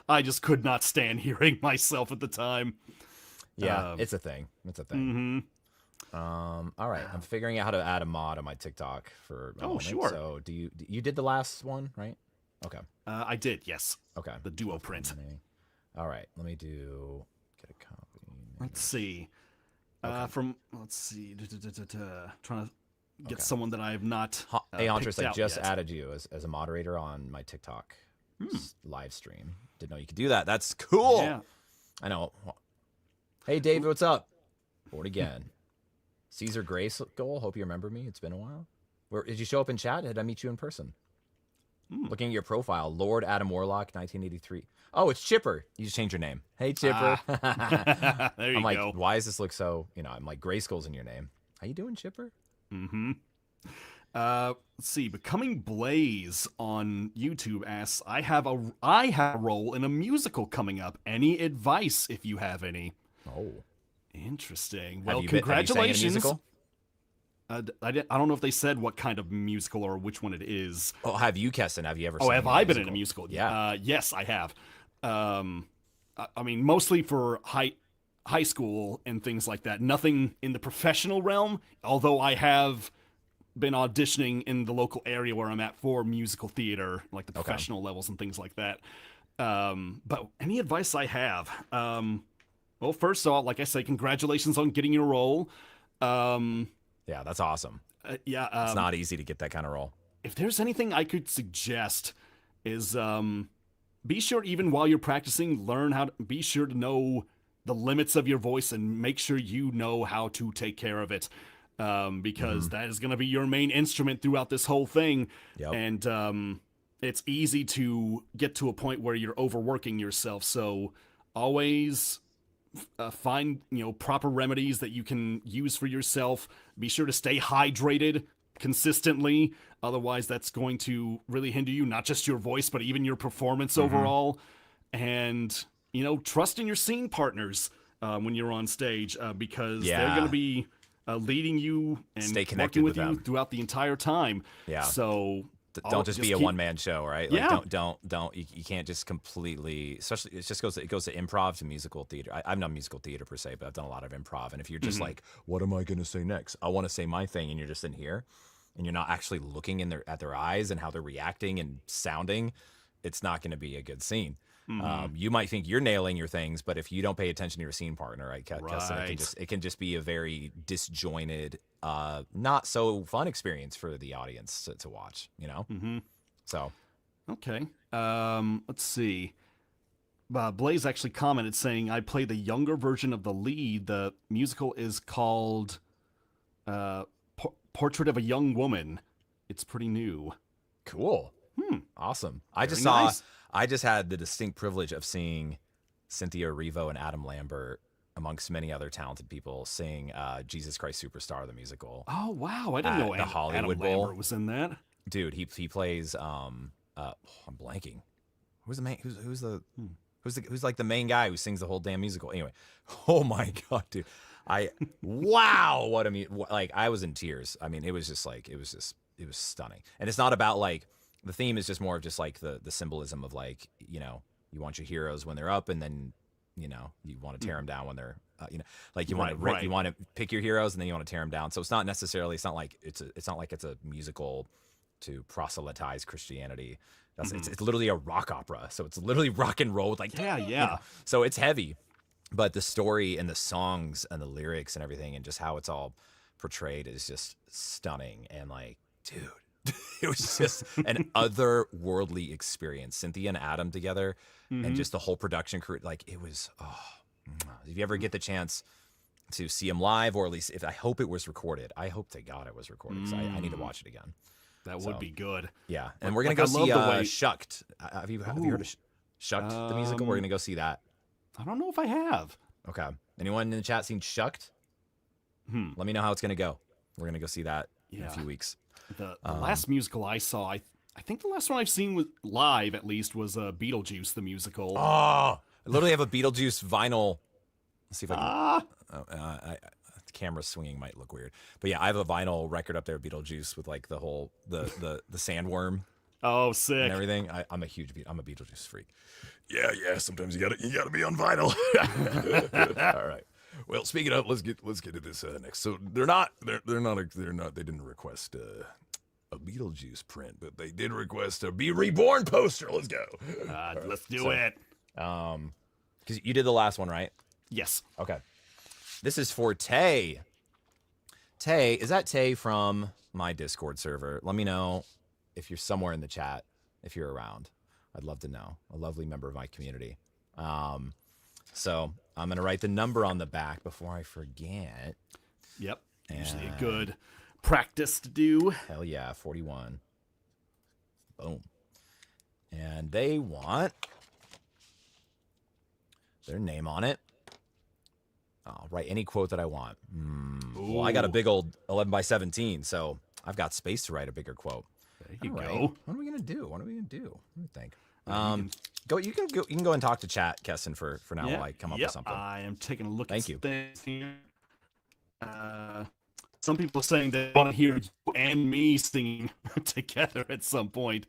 I just could not stand hearing myself at the time. Yeah, it's a thing. It's a thing. All right, I'm figuring out how to add a mod on my TikTok for a moment. Sure. So you did the last one, right? Okay. I did, yes. Okay. The duo print. All right, let me get a copy. Let's see. Trying to get someone that I have not. Hey, Huntress, I just yet. added you as a moderator on my TikTok live stream. Didn't know you could do that. That's cool. Yeah. I know. Hey, David, what's up? Bored again. Caesar Grace goal. Hope you remember me. It's been a while. Where did you show up in chat? Did I meet you in person? Looking at your profile, Lord Adam Warlock, 1983. Oh, it's Chipper. You just changed your name. Hey, Chipper. There you I'm like, go. why does this look so? I'm like, Grayskull's in your name. How you doing, Chipper? Let's see. Becoming Blaze on YouTube asks, I have a role in a musical coming up. Any advice if you have any? Oh, interesting. Have Well, you sang in a congratulations. musical? I don't know if they said what kind of musical or which one it is. Oh, have you, Keston? Have you ever? Oh, sang have in I a been in musical? a musical? Yeah. Yes, I have. I mean, mostly for high school and things like that. Nothing in the professional realm, although I have been auditioning in the local area where I'm at for musical theater, like the professional levels and things like that. But any advice I have? Well, first of all, like I say, congratulations on getting your role. Yeah, that's awesome. Yeah. It's not easy to get that kind of role. If there's anything I could suggest is be sure, even while you're practicing, be sure to know the limits of your voice and make sure you know how to take care of it. Because that is going to be your main instrument throughout this whole thing. Yep. And it's easy to get to a point where you're overworking yourself. So always find proper remedies that you can use for yourself. Be sure to stay hydrated consistently, otherwise that's going to really hinder you, not just your voice but even your performance overall. And trust in your scene partners when you're on stage, because they're going to be leading you and stay connected working with you them throughout the entire time. Yeah. So don't just be a one-man show, right? Like, Yeah. don't you can't just completely, especially it goes to improv, to musical theater. I've done musical theater per se, but I've done a lot of improv. And if you're just like, what am I going to say next? I want to say my thing, and you're just in here and you're not actually looking at their eyes and how they're reacting and sounding, it's not going to be a good scene. You might think you're nailing your things, but if you don't pay attention to your scene partner, right, Keston, it can just be a very disjointed, not so fun experience for the audience to watch, So, okay. Let's see. Blaze actually commented saying, I play the younger version of the lead. The musical is called Portrait of a Young Woman. It's pretty new. Cool. Awesome. I just had the distinct privilege of seeing Cynthia Erivo and Adam Lambert, amongst many other talented people, sing Jesus Christ Superstar, the musical. Oh, wow. I didn't know the Hollywood Adam Bowl Lambert was in that. Dude, he plays I'm blanking. Who's the main who's like the main guy who sings the whole damn musical? Anyway, oh my god, dude. Wow, what I was in tears. I mean, it was stunning. And it's not about like, the theme is just more of just like the symbolism of like, you you want your heroes when they're up, and then you want to tear them down when they're like you want to pick your heroes and then you want to tear them down. So it's not like it's a musical to proselytize Christianity. It's literally a rock opera, so it's literally rock and roll with like so it's heavy, but the story and the songs and the lyrics and everything and just how it's all portrayed is just stunning. And like, dude, it was just an otherworldly experience. Cynthia and Adam together, and just the whole production crew. Like, it was. If you ever get the chance to see them live, or at least I hope it was recorded. I hope to God it was recorded, because I need to watch it again. That would be good. Yeah, and we're gonna go see Shucked. Have you heard of Shucked, the musical? We're gonna go see that. I don't know if I have. Okay. Anyone in the chat seen Shucked? Let me know how it's gonna go. We're gonna go see that in a few weeks. The last musical I saw, I think the last one I've seen was live, at least, was Beetlejuice the musical. Oh, I literally have a Beetlejuice vinyl. Let's see if I can. The camera swinging might look weird, but yeah, I have a vinyl record up there, Beetlejuice, with like the whole the sandworm. Oh, sick! And everything. I'm a Beetlejuice freak. Yeah. Sometimes you gotta be on vinyl. All right. Well, speaking of, let's get to this next. So they didn't request a Beetlejuice print, but they did request a Be Reborn poster. Let's go. Let's do it. Because you did the last one, right? Yes. Okay. This is for Tay. Tay, is that Tay from my Discord server? Let me know if you're somewhere in the chat, if you're around. I'd love to know. A lovely member of my community. So I'm going to write the number on the back before I forget. Yep. Usually a good practice to do. Hell yeah, 41. Boom. And they want their name on it. I'll write any quote that I want. Well, I got a big old 11 by 17, so I've got space to write a bigger quote. There you go. Right. What are we gonna do? Let me think. You can go and talk to chat, Kesson, for now while I come up with something. I am taking a look Thank at you. things here. Some people are saying they want to hear you and me singing together at some point.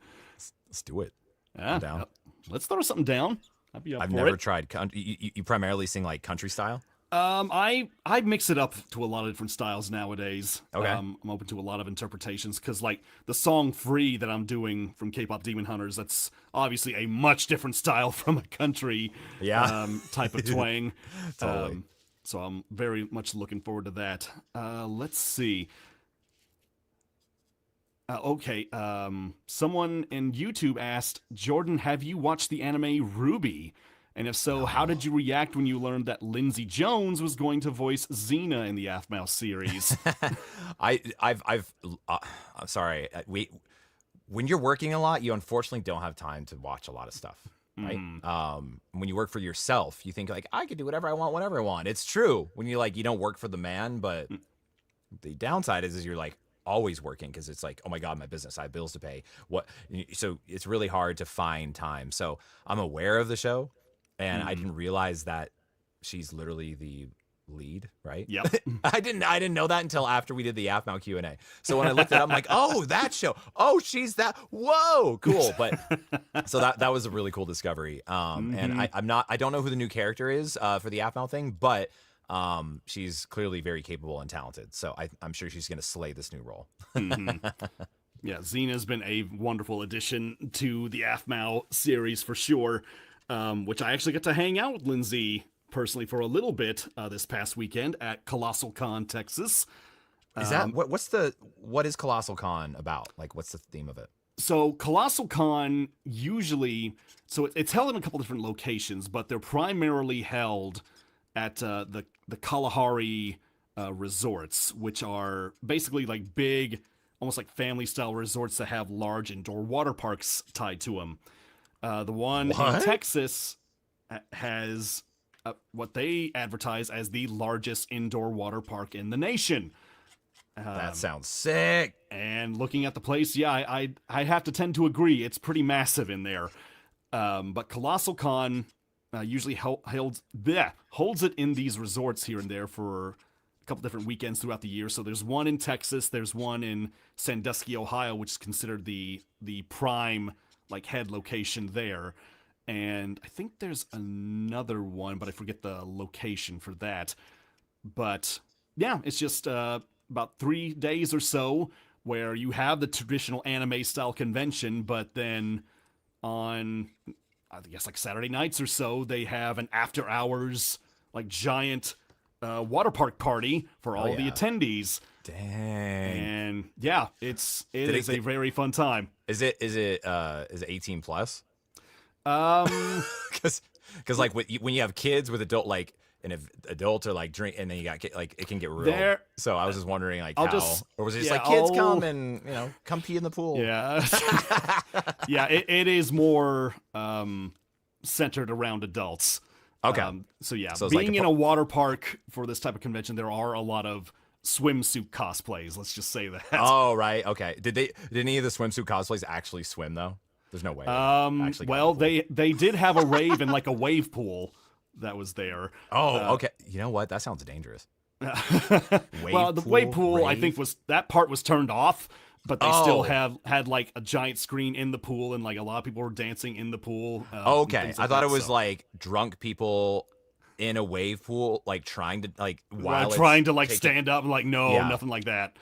Let's do it. I'm down. Let's throw something down. I'd be up I've for never it. tried. You primarily sing like country style? I mix it up to a lot of different styles nowadays. Okay. I'm open to a lot of interpretations, because like the song "Free" that I'm doing from K-pop Demon Hunters, that's obviously a much different style from a country type of twang. Totally. So I'm very much looking forward to that. Let's see. Okay. Someone in YouTube asked, Jordan, have you watched the anime Ruby? And if so, how did you react when you learned that Lindsay Jones was going to voice Xena in the Aphmau series? I'm sorry. When you're working a lot, you unfortunately don't have time to watch a lot of stuff, right? When you work for yourself, you think like, I could do whatever I want, whenever I want. It's true when you don't work for the man, but the downside is you're like always working, because it's like, oh my God, my business, I have bills to pay. So it's really hard to find time. So I'm aware of the show. And I didn't realize that she's literally the lead, right? Yep. I didn't know that until after we did the Aphmau Q&A. So when I looked it up, I'm like, oh, that show. Oh, she's that. Whoa, cool. But so that was a really cool discovery. And I don't know who the new character is for the Aphmau thing, but she's clearly very capable and talented. So I'm sure she's going to slay this new role. Yeah, Xena's been a wonderful addition to the Aphmau series for sure. Which I actually got to hang out with Lindsay personally for a little bit this past weekend at Colossal Con, Texas. Is that what is Colossal Con about? Like, what's the theme of it? So Colossal Con usually, it's held in a couple different locations, but they're primarily held at the Kalahari resorts, which are basically like big, almost like family style resorts that have large indoor water parks tied to them. The one in Texas has what they advertise as the largest indoor water park in the nation. That sounds sick. And looking at the place, I have to tend to agree. It's pretty massive in there. But Colossal Con usually holds it in these resorts here and there for a couple different weekends throughout the year. So there's one in Texas. There's one in Sandusky, Ohio, which is considered the prime head location there. and I think there's another one, but I forget the location for that. But yeah, it's just about 3 days or so where you have the traditional anime style convention, but then on, I guess, like Saturday nights or so, they have an after hours, like giant water park party for all the attendees. Dang. And yeah, it is a very fun time. Is it 18 plus? Because like when you have kids with adult, like an adult or like drink, and then you got like it can get real. So I was just wondering like or was it just like kids come and come pee in the pool? Yeah, yeah. It is more centered around adults. Okay. So yeah, so being in a water park for this type of convention, there are a lot of swimsuit cosplays. Let's just say that. Oh right, okay. Did any of the swimsuit cosplays actually swim though? There's no way. Well, they did have a rave in like a wave pool that was there. Oh, okay. You know what? That sounds dangerous. Well, the wave pool, rave? I think that part was turned off, but they still had like a giant screen in the pool, and like a lot of people were dancing in the pool. Okay, I thought it was like drunk people in a wave pool, like trying to like stand up and like nothing like that.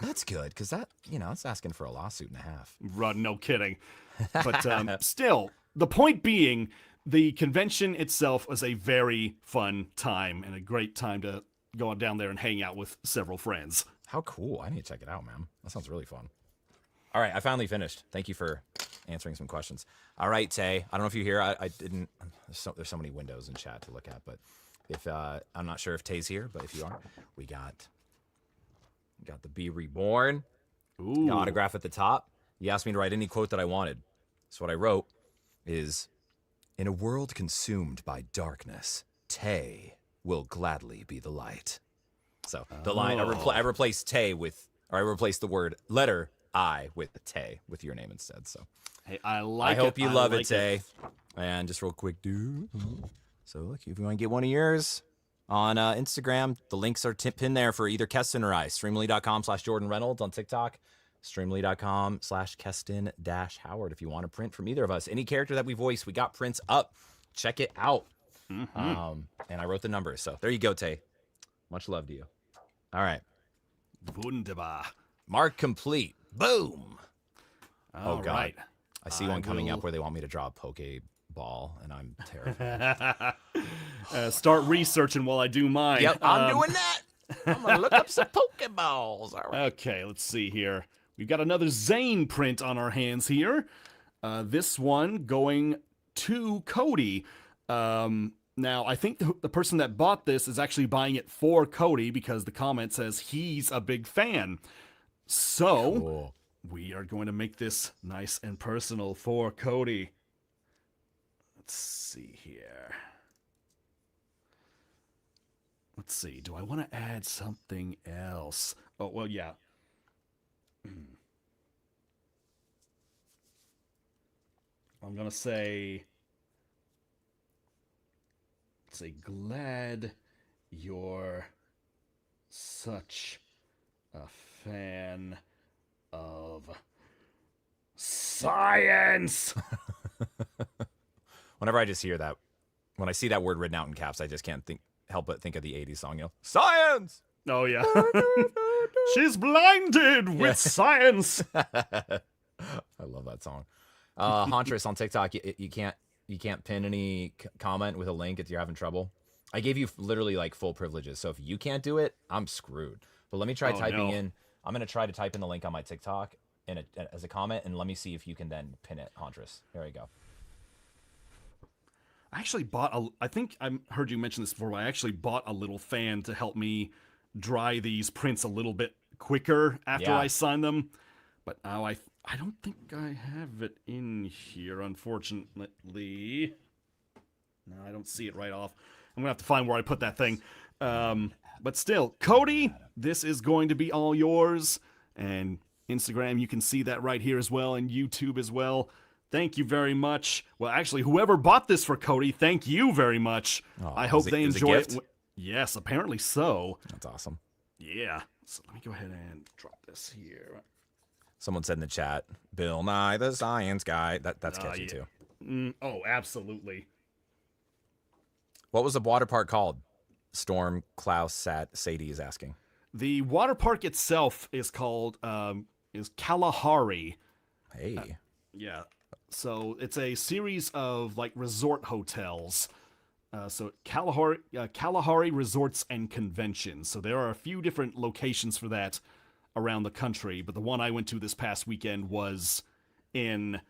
That's good because that it's asking for a lawsuit and a half. No kidding. But still, the point being, the convention itself was a very fun time and a great time to go down there and hang out with several friends. How cool. I need to check it out, man. That sounds really fun. All right, I finally finished. Thank you for answering some questions. All right, Tay. I don't know if you hear. I didn't. There's so many windows in chat to look at, but if I'm not sure if Tay's here, but if you are, we got the Be Reborn. Ooh. The autograph at the top. You asked me to write any quote that I wanted. So what I wrote is, in a world consumed by darkness, Tay will gladly be the light. So the line, I replaced Tay I replaced the word letter I with Tay with your name instead. So hey, I hope you love it, Tay. And just real quick, dude. So look, if you want to get one of yours on Instagram, the links are pinned there for either Keston or I. Streamly.com/Jordan Reynolds on TikTok. Streamly.com/Keston-Howard if you want to print from either of us. Any character that we voice, we got prints up. Check it out. And I wrote the numbers. So there you go, Tay. Much love to you. All right. Wunderbar. Mark complete. Boom. All God. right. I see one coming up where they want me to draw a Pokeball, and I'm terrified. Start researching while I do mine. Yep, I'm doing that. I'm going to look up some Pokeballs. All right. Okay, let's see here. We've got another Zane print on our hands here. This one going to Cody. Now, I think the person that bought this is actually buying it for Cody because the comment says he's a big fan. So, Cool. We are going to make this nice and personal for Cody. Let's see here. Let's see. Do I want to add something else? Oh, well, yeah. I'm going to say... Let's say, glad you're such a fan of science. Whenever I just hear that, when I see that word written out in caps, I just can't help but think of the 80s song, Science! Oh, yeah. She's blinded with science. I love that song. Huntress on TikTok, you can't pin any comment with a link if you're having trouble. I gave you literally like full privileges, so if you can't do it, I'm screwed. But let me try typing in. I'm gonna try to type in the link on my TikTok as a comment, and let me see if you can then pin it, Huntress. Here we go. I actually bought I think I heard you mention this before, but I actually bought a little fan to help me dry these prints a little bit quicker after I sign them. But now I don't think I have it in here, unfortunately. No, I don't see it right off. I'm going to have to find where I put that thing. But still, Cody, this is going to be all yours. And Instagram, you can see that right here as well, and YouTube as well. Thank you very much. Well, actually, whoever bought this for Cody, thank you very much. Oh, I hope they enjoy it. Yes, apparently so. That's awesome. Yeah. So let me go ahead and drop this here. Someone said in the chat, Bill Nye the Science Guy. That's catchy too. Oh, absolutely. What was the water park called? Storm Klaus Sadie is asking. The water park itself is called is Kalahari. Hey. Yeah. So it's a series of like resort hotels. So Kalahari Resorts and Conventions. So there are a few different locations for that around the country, but the one I went to this past weekend was in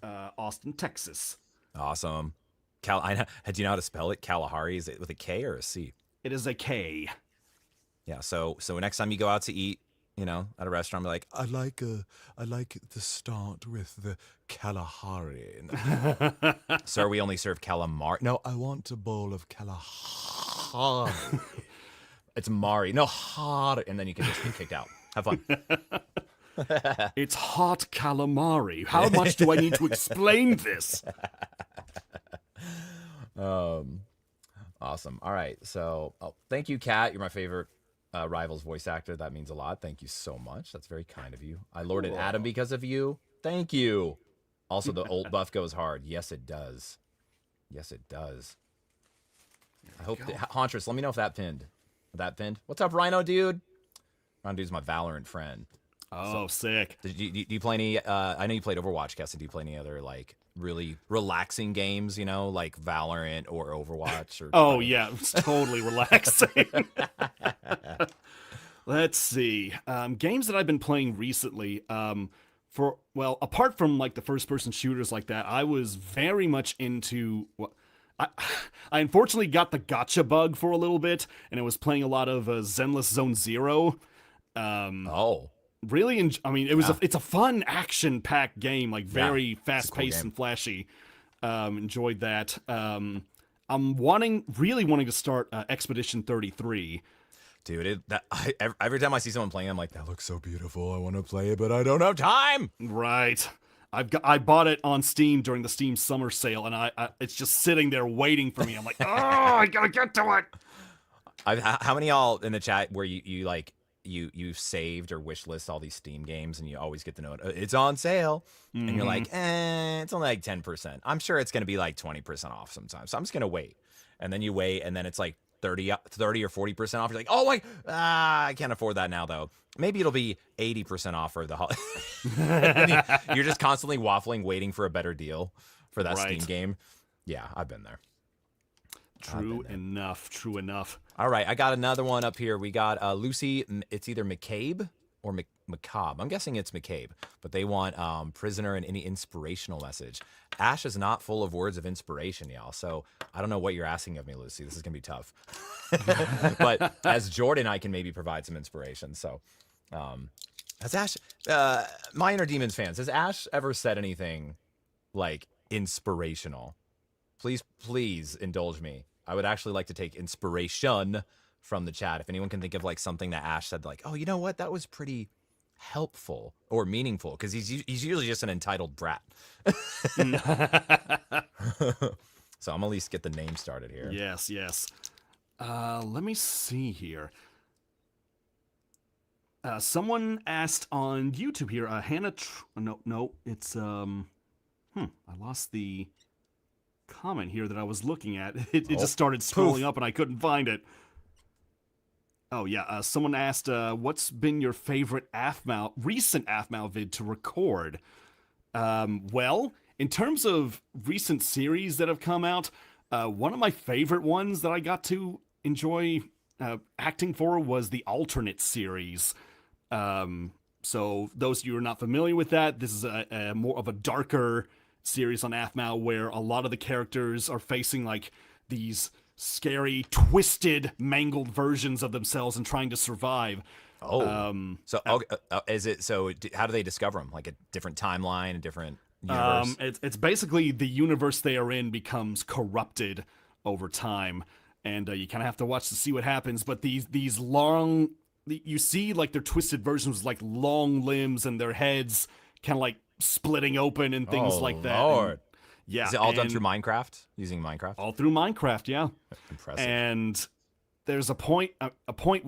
Austin, Texas. Awesome. Do you know how to spell it? Kalahari, is it with a K or a C? It is a K. Yeah. So next time you go out to eat, at a restaurant, be like, I like the start with the Kalahari. Sir, we only serve calamari. No, I want a bowl of Kalahari. It's Mari. No, hard. And then you can just get kicked out. Have fun. It's hot calamari. How much do I need to explain this? Awesome. All right. So, thank you, Kat. You're my favorite Rivals voice actor. That means a lot. Thank you so much. That's very kind of you. I lorded Adam because of you. Thank you. Also, the old buff goes hard. Yes, it does. Yes, it does. I hope Hauntress, let me know if that pinned. What's up, Rhino dude? Rhino dude's my Valorant friend. Oh, sick. Do you play any? I know you played Overwatch, Kessie. Do you play any other like really relaxing games? Like Valorant or Overwatch? Or yeah, it's totally relaxing. Let's see. Games that I've been playing recently. Apart from like the first-person shooters like that, I was very much into. I unfortunately got the gotcha bug for a little bit, and I was playing a lot of Zenless Zone Zero. Really, it's a fun action-packed game, like very fast-paced and flashy. Enjoyed that. I'm really wanting to start Expedition 33. Dude, every time I see someone playing, I'm like, that looks so beautiful. I want to play it, but I don't have time. Right. I bought it on Steam during the Steam summer sale, and it's just sitting there waiting for me. I'm like, I gotta get to it. How many y'all in the chat where you saved or wish list all these Steam games and you always get the note, it's on sale, and you're like, it's only like 10%. I'm sure it's gonna be like 20% off sometimes, so I'm just gonna wait. And then you wait, and then it's like 30 or 40% off. You're like, oh my, I can't afford that now though. Maybe it'll be 80% off for the holiday. You're just constantly waffling, waiting for a better deal for that Steam game. Yeah, I've been there. True enough. All right, I got another one up here. We got Lucy. It's either McCabe or McCabe. I'm guessing it's McCabe, but they want Prisoner and any inspirational message. Asch is not full of words of inspiration, y'all. So I don't know what you're asking of me, Lucy. This is gonna be tough. But as Jordan, I can maybe provide some inspiration. So, has Asch, my Inner Demons fans, has Asch ever said anything like inspirational? Please indulge me. I would actually like to take inspiration from the chat. If anyone can think of like something that Asch said, like, oh, you know what, that was pretty helpful or meaningful, because he's usually just an entitled brat. So I'm gonna at least get the name started here. Yes. Let me see here. Someone asked on YouTube here. Hannah. It's I lost the comment here that I was looking at. It just started scrolling up and I couldn't find it. Oh yeah, someone asked, what's been your favorite recent AFMAO vid to record? Well, in terms of recent series that have come out, one of my favorite ones that I got to enjoy acting for was the Alternate series. So those of you who are not familiar with that, this is a more of a darker series on AFMAO where a lot of the characters are facing like these scary, twisted, mangled versions of themselves and trying to survive. Is it so? How do they discover them? Like a different timeline, a different universe? It's basically the universe they are in becomes corrupted over time, and you kind of have to watch to see what happens. But these long, you see like their twisted versions with like long limbs and their heads kind of like splitting open and things like that. Lord. Yeah, is it all done through Minecraft? Using Minecraft? All through Minecraft, yeah. Impressive. And there's a point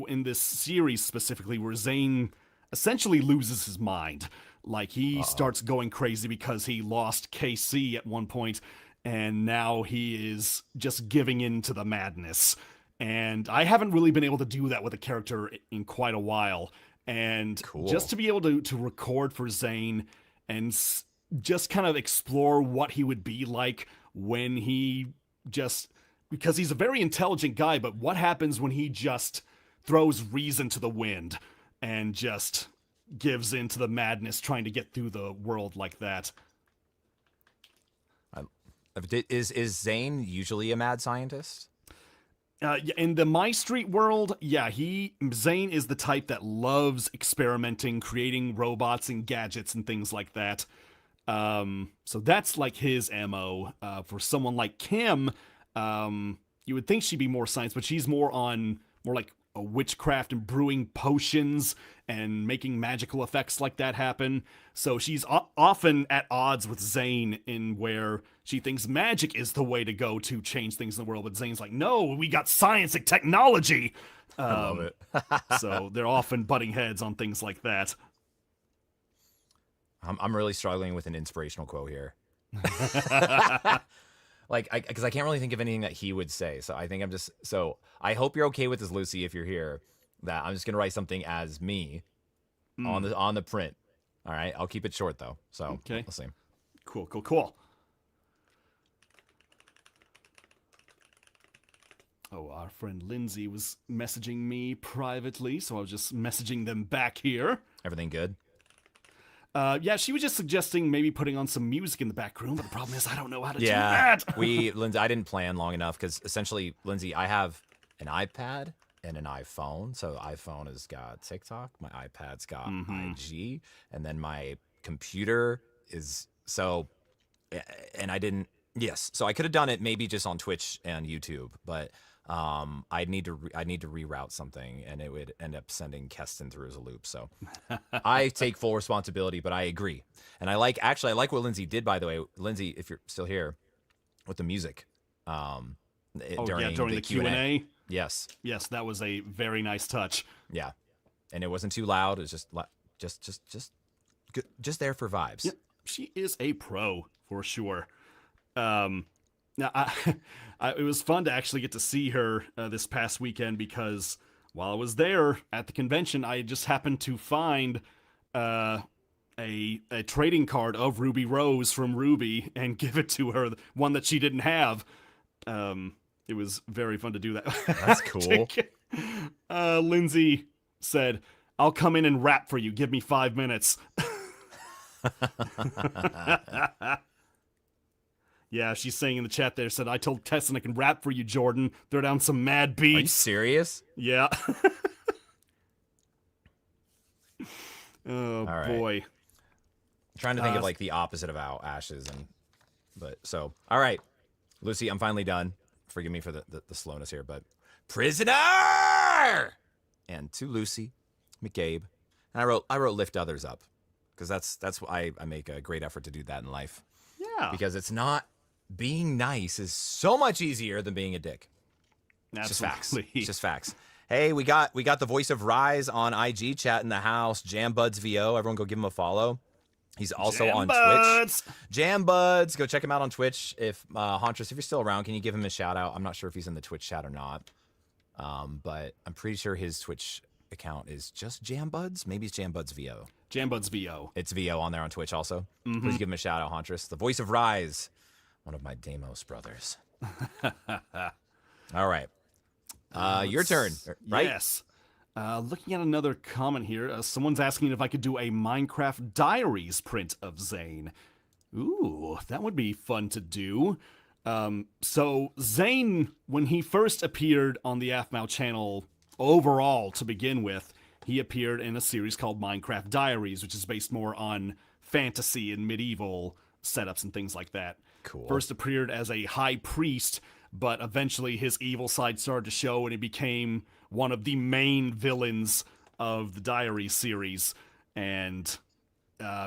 in this series specifically where Zane essentially loses his mind. Like, he starts going crazy because he lost KC at one point, and now he is just giving in to the madness. And I haven't really been able to do that with a character in quite a while. And Cool. just to be able to record for Zane and just kind of explore what he would be like when he just... Because he's a very intelligent guy, but what happens when he just throws reason to the wind and just gives into the madness trying to get through the world like that? Is Zane usually a mad scientist? In the My Street world, yeah, Zane is the type that loves experimenting, creating robots and gadgets and things like that. So that's like his MO. For someone like Kim, you would think she'd be more science, but she's more like a witchcraft and brewing potions and making magical effects like that happen. So she's often at odds with Zane in where she thinks magic is the way to go to change things in the world, but Zane's like, no, we got science and technology. I love it. So they're often butting heads on things like that. I'm really struggling with an inspirational quote here. Because I can't really think of anything that he would say. So I think I hope you're okay with this, Lucy, if you're here, that I'm just going to write something as me on the print. All right. I'll keep it short though. So okay. We'll see. Cool. Oh, our friend Lindsay was messaging me privately, so I was just messaging them back here. Everything good? Yeah, she was just suggesting maybe putting on some music in the background, but the problem is I don't know how to do Yeah, that. Lindsay, I didn't plan long enough because essentially, Lindsay, I have an iPad and an iPhone. So the iPhone has got TikTok, my iPad's got IG, and then my computer is and I didn't. Yes, so I could have done it maybe just on Twitch and YouTube, but I'd need to reroute something, and it would end up sending Keston through as a loop. So I take full responsibility, but I agree, and I like what Lindsay did. By the way, Lindsay, if you're still here, with the music, during the Q&A. Yes, that was a very nice touch. Yeah, and it wasn't too loud. It was just good, just there for vibes. Yep. She is a pro for sure. Now, it was fun to actually get to see her this past weekend because while I was there at the convention, I just happened to find a trading card of Ruby Rose from Ruby and give it to her, one that she didn't have. It was very fun to do that. That's cool. Lindsay said, "I'll come in and rap for you. Give me 5 minutes." Yeah, she's saying in the chat there, said, "I told Tesson I can rap for you, Jordan. Throw down some mad beats." Are you serious? Yeah. Oh, right. boy. I'm trying to think of like the opposite of Ashes, all right, Lucy, I'm finally done. Forgive me for the slowness here, but prisoner, and to Lucy, McCabe, and I wrote lift others up because that's why I make a great effort to do that in life. Yeah, because it's not being nice is so much easier than being a dick. Absolutely. It's just facts. It's just facts. Hey, we got the voice of Rise on IG chat in the house. Jambuds VO. Everyone go give him a follow. He's also on Twitch. Jambuds. Go check him out on Twitch. If Huntress, if you're still around, can you give him a shout out? I'm not sure if he's in the Twitch chat or not. But I'm pretty sure his Twitch account is just Jambuds. Maybe it's Jambuds VO. Jambuds VO. It's VO on there on Twitch also. Please give him a shout out, Huntress. The voice of Rise. One of my Deimos brothers. All right. Your turn, right? Yes. Looking at another comment here, someone's asking if I could do a Minecraft Diaries print of Zane. Ooh, that would be fun to do. So Zane, when he first appeared on the AFMAO channel overall to begin with, he appeared in a series called Minecraft Diaries, which is based more on fantasy and medieval setups and things like that. Cool. First appeared as a high priest, but eventually his evil side started to show and he became one of the main villains of the Diaries series. And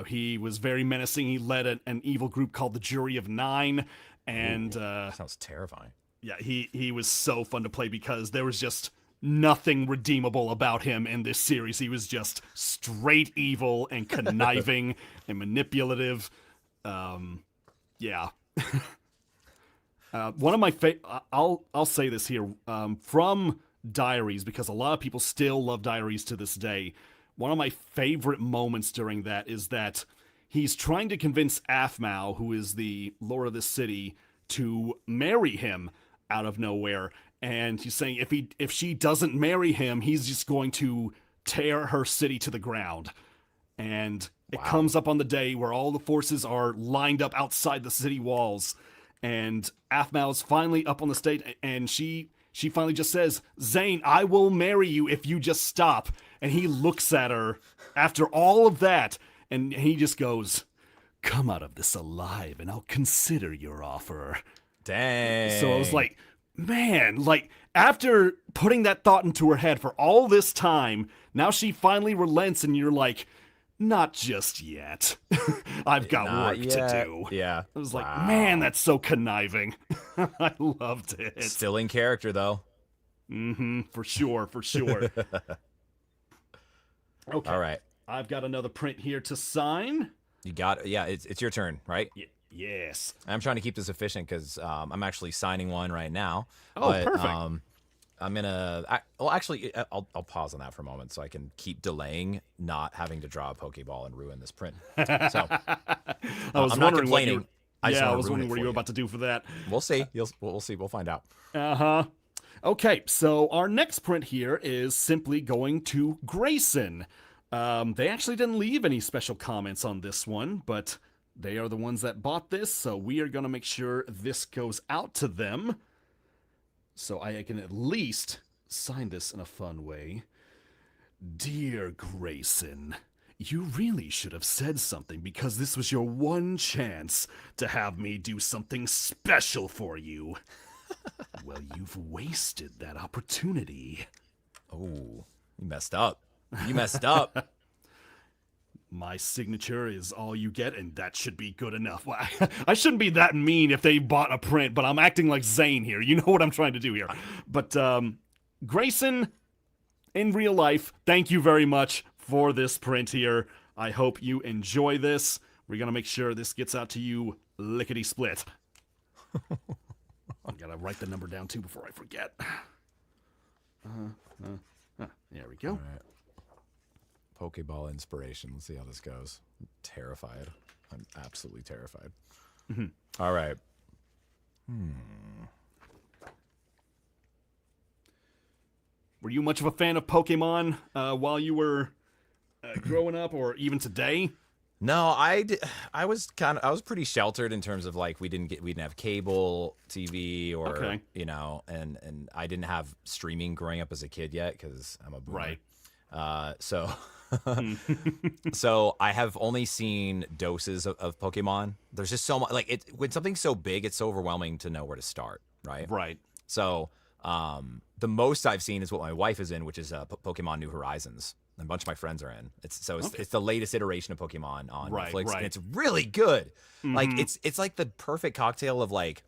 he was very menacing. He led an evil group called the Jury of Nine. And sounds terrifying. Yeah, he was so fun to play because there was just nothing redeemable about him in this series. He was just straight evil and conniving and manipulative. Yeah. One of my I'll say this here from Diaries, because a lot of people still love Diaries to this day. One of my favorite moments during that is that he's trying to convince Aphmau, who is the lord of this city, to marry him out of nowhere. And he's saying if she doesn't marry him, he's just going to tear her city to the ground. And it comes up on the day where all the forces are lined up outside the city walls. And Aphmau's finally up on the stage, and she finally just says, "Zane, I will marry you if you just stop." And he looks at her after all of that, and he just goes, "Come out of this alive, and I'll consider your offer." Dang. So I was like, man, like, after putting that thought into her head for all this time, now she finally relents, and you're like, not just yet. I've got Not work yet. to do. Yeah. I was like, man, that's so conniving. I loved it. Still in character, though. For sure. Okay. All right. I've got another print here to sign. You got it. Yeah, it's your turn, right? Yes. I'm trying to keep this efficient because I'm actually signing one right now. Oh, but, perfect. I'm gonna. I'll pause on that for a moment so I can keep delaying not having to draw a Pokeball and ruin this print. So I was I'm not wondering complaining. I was wondering what you were about to do for that. We'll see. We'll see. We'll find out. Okay, so our next print here is simply going to Grayson. They actually didn't leave any special comments on this one, but they are the ones that bought this, so we are going to make sure this goes out to them. So I can at least sign this in a fun way. Dear Grayson, you really should have said something, because this was your one chance to have me do something special for you. Well, you've wasted that opportunity. Oh, you messed up. You messed up. My signature is all you get, and that should be good enough. Well, I shouldn't be that mean if they bought a print, but I'm acting like Zane here. You know what I'm trying to do here. But Grayson, in real life, thank you very much for this print here. I hope you enjoy this. We're going to make sure this gets out to you lickety-split. I got to write the number down, too, before I forget. There we go. All right. Pokeball inspiration. Let's see how this goes. I'm terrified. I'm absolutely terrified. All right. Were you much of a fan of Pokemon while you were growing up, or even today? No, I was pretty sheltered in terms of, like, we didn't have cable TV or you know, and I didn't have streaming growing up as a kid yet because I'm a boomer. Right. So so I have only seen doses of Pokemon. There's just so much, like, when something's so big, it's so overwhelming to know where to start, right? Right. So the most I've seen is what my wife is in, which is Pokemon New Horizons. And a bunch of my friends are in. It's the latest iteration of Pokemon on Netflix, and it's really good. Like, it's like the perfect cocktail of, like,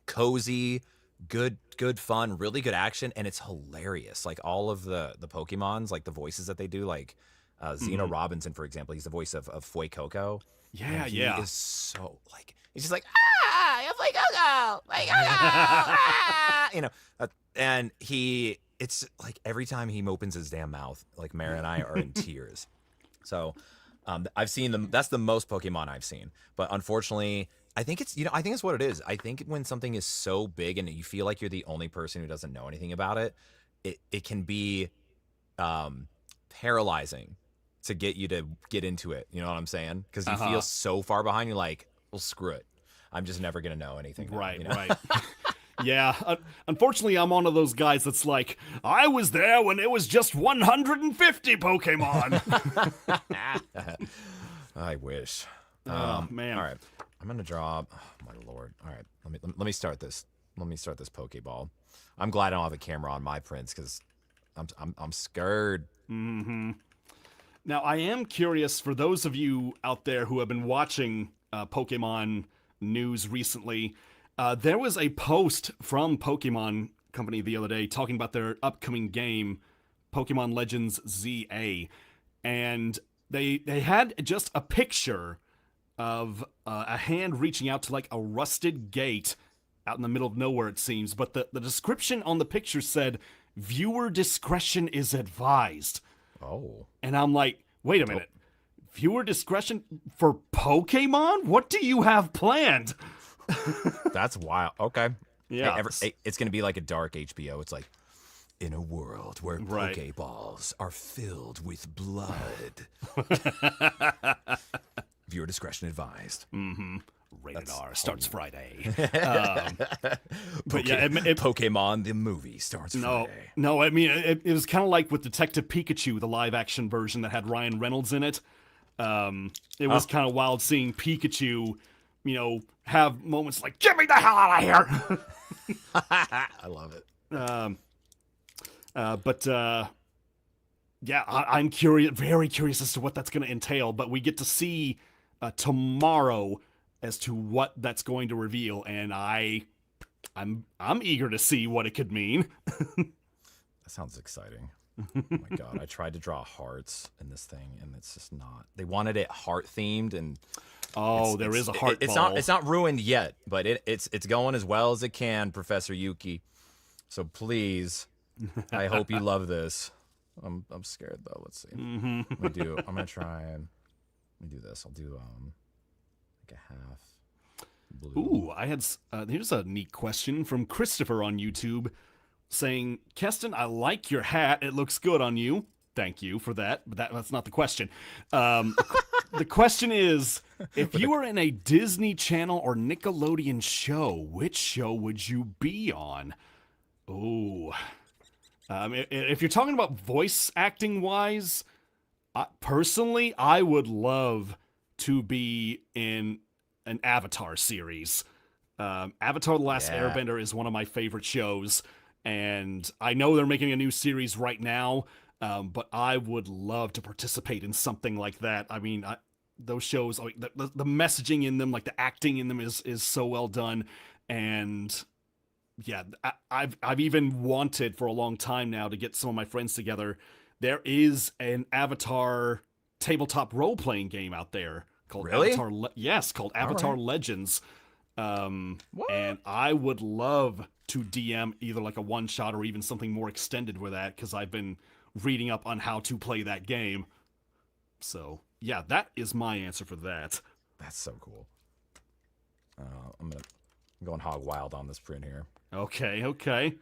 cozy, good fun, really good action, and it's hilarious. Like, all of the Pokemons, like the voices that they do, like Xeno Robinson, for example, he's the voice of Fuecoco. Yeah, and he is so, like, he's just like, Ah, Fuecoco! Fuecoco! you know, and it's like every time he opens his damn mouth, like, Mara and I are in tears. So I've seen them. That's the most Pokemon I've seen. But unfortunately, I think it's what it is. I think when something is so big and you feel like you're the only person who doesn't know anything about it, it can be paralyzing to get you to get into it. You know what I'm saying? Because you feel so far behind. You're like, well, screw it. I'm just never going to know anything. Right, now, you know? right. Yeah, unfortunately, I'm one of those guys that's like, I was there when it was just 150 Pokemon. I wish. Man. All right, I'm gonna draw. Oh, my lord. All right, let me start this. Let me start this Pokeball. I'm glad I don't have a camera on my prints because I'm scared. Now, I am curious, for those of you out there who have been watching Pokemon news recently, there was a post from Pokemon company the other day talking about their upcoming game, Pokemon Legends ZA, and they had just a picture of a hand reaching out to like a rusted gate out in the middle of nowhere, it seems. But the description on the picture said, "Viewer discretion is advised." Oh. And I'm like, wait a minute. Viewer discretion for Pokemon? What do you have planned? That's wild. Okay. Yeah. Hey, it's going to be like a dark HBO. It's like, in a world where Right. Pokeballs are filled with blood. Viewer discretion advised. Rated R starts Friday. Pokemon the movie starts Friday. No, I mean, it was kind of like with Detective Pikachu, the live-action version that had Ryan Reynolds in it. It was kind of wild seeing Pikachu, have moments like, "Get me the hell out of here!" I love it. Yeah, I'm curious, very curious as to what that's going to entail. But we get to see tomorrow as to what that's going to reveal, and I'm eager to see what it could mean. That sounds exciting. Oh my god, I tried to draw hearts in this thing, and it's just not. They wanted it heart themed, and there is a heart it's ball. It's not ruined yet, but it's going as well as it can, Professor Yuki. So please, I hope you love this. I'm scared though. Let's see. I'm gonna try and let me do this. I'll do like a half blue. Ooh, here's a neat question from Christopher on YouTube saying, "Keston, I like your hat. It looks good on you." Thank you for that. But that's not the question. The question is, if you were in a Disney Channel or Nickelodeon show, which show would you be on? Oh, if you're talking about voice acting wise, personally, I would love to be in an Avatar series. Avatar: The Last Airbender is one of my favorite shows, and I know they're making a new series right now, but I would love to participate in something like that. I mean, those shows, like the messaging in them, like the acting in them is so well done, and yeah, I've even wanted for a long time now to get some of my friends together. There is an Avatar tabletop role-playing game out there called Avatar. Called Avatar Legends. And I would love to DM either like a one-shot or even something more extended with that, because I've been reading up on how to play that game. So yeah, that is my answer for that. That's so cool. I'm going hog wild on this print here. Okay.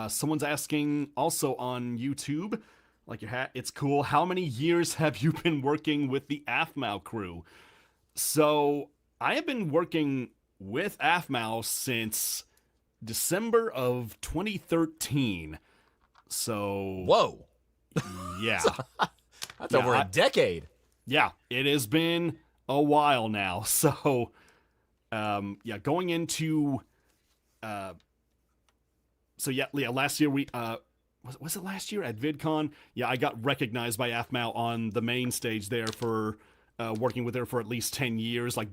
Someone's asking also on YouTube, like your hat, it's cool. How many years have you been working with the AFMAO crew? So I have been working with AFMAO since December of 2013. So whoa, yeah, that's over a decade. Yeah, it has been a while now. So going into last year we was it last year at VidCon? Yeah, I got recognized by AFMAO on the main stage there for working with her for at least 10 years. I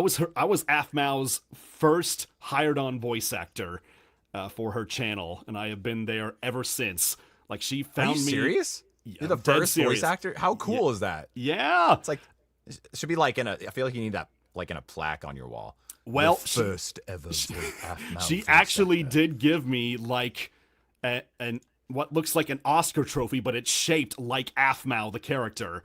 was AFMAO's first hired on voice actor for her channel, and I have been there ever since. Like, she found me. Are you serious? Yeah, you're the first voice actor? How cool is that? Yeah. It's like, it should be like I feel like you need that like in a plaque on your wall. Well, the first ever AFMAO she voice actually actor. did give me like an what looks like an Oscar trophy, but it's shaped like AFMAO, the character.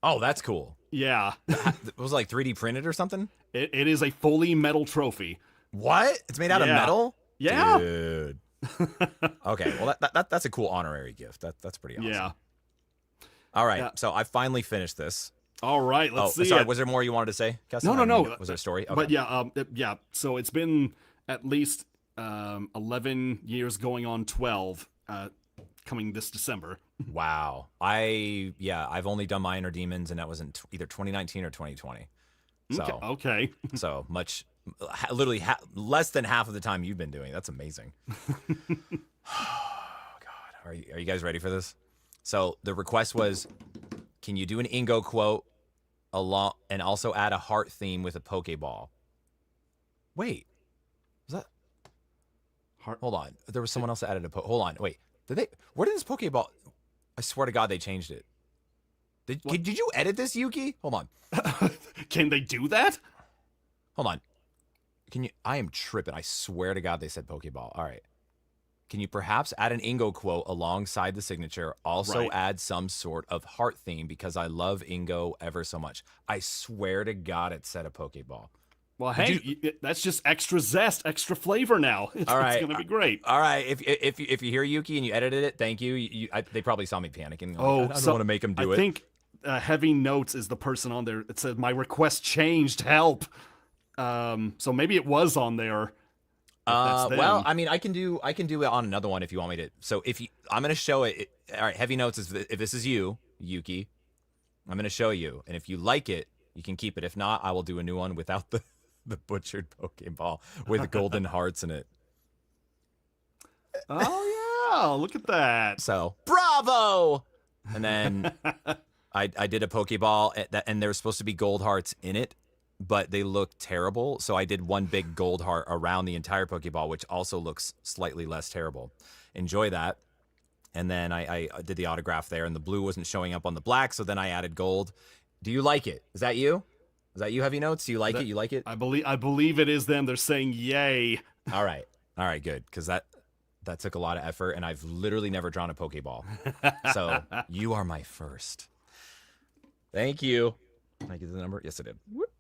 Oh, that's cool. Yeah. It was like 3D printed or something? It is a fully metal trophy. What? It's made out of metal? Yeah. Dude. Okay, well that's a cool honorary gift. That's pretty awesome. Yeah. All right, so I finally finished this. All right, let's see. Sorry, was there more you wanted to say, Keston? No. Was there a story? Okay. But yeah. So it's been at least 11 years, going on 12, coming this December. Wow. I've only done my Inner Demons, and that was in either 2019 or 2020. So okay. So much, literally less than half of the time you've been doing. That's amazing. Oh God, are you guys ready for this? So the request was, can you do an Ingo quote along and also add a heart theme with a Pokeball? Wait, was that? Hold on. There was someone else that added a hold on. Wait. Where did this Pokeball? I swear to God, they changed it. Did you edit this, Yuki? Hold on. Can they do that? Hold on. I am tripping. I swear to God, they said Pokeball. All right. Can you perhaps add an Ingo quote alongside the signature? Also add some sort of heart theme because I love Ingo ever so much. I swear to God, it said a Pokeball. Well, hey, that's just extra zest, extra flavor now. It's going to be great. All right. If you hear Yuki and you edited it, thank you. They probably saw me panicking. Like, I don't want to make them do it. I think Heavy Notes is the person on there. It says, my request changed, help. So maybe it was on there. Well, I mean, I can do it on another one if you want me to. So I'm going to show it. All right. Heavy Notes is if this is you, Yuki, I'm going to show you. And if you like it, you can keep it. If not, I will do a new one without the butchered Pokeball with golden hearts in it. Oh, yeah. Look at that. So, bravo! And then I did a Pokeball, and there was supposed to be gold hearts in it, but they looked terrible. So I did one big gold heart around the entire Pokeball, which also looks slightly less terrible. Enjoy that. And then I did the autograph there, and the blue wasn't showing up on the black, so then I added gold. Do you like it? Is that you? Is that you, Heavy Notes? Do you like it? You like it? I believe it is them. They're saying yay. All right, good, because that took a lot of effort, and I've literally never drawn a Pokeball. So you are my first. Thank you. Can I get the number? Yes, I did. Whoop.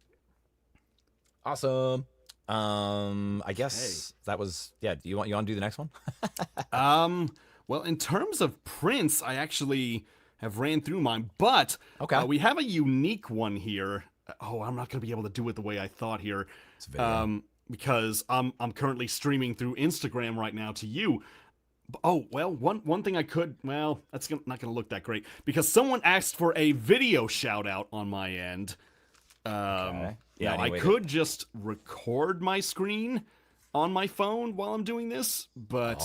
Awesome. I guess that was Do you want to do the next one? Well, in terms of prints, I actually have ran through mine, but we have a unique one here. Oh, I'm not going to be able to do it the way I thought here, because I'm currently streaming through Instagram right now to you. Oh, well, one thing I could, well, that's not going to look that great, because someone asked for a video shout out on my end. Yeah, I could just record my screen on my phone while I'm doing this, but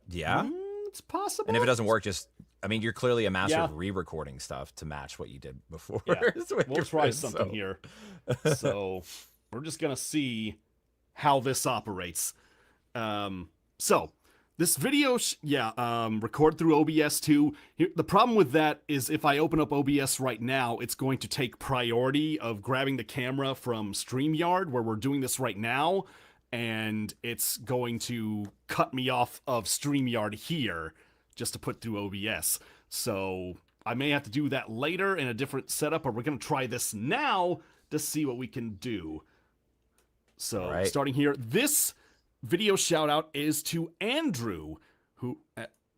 it's possible. And if it doesn't work, you're clearly a master of re-recording stuff to match what you did before. Yeah. We'll try something here. So we're just gonna see how this operates. So this video, record through OBS too. The problem with that is if I open up OBS right now, it's going to take priority of grabbing the camera from StreamYard, where we're doing this right now, and it's going to cut me off of StreamYard here just to put through OBS. So I may have to do that later in a different setup, or we're going to try this now to see what we can do. So starting here, this video shout out is to Andrew,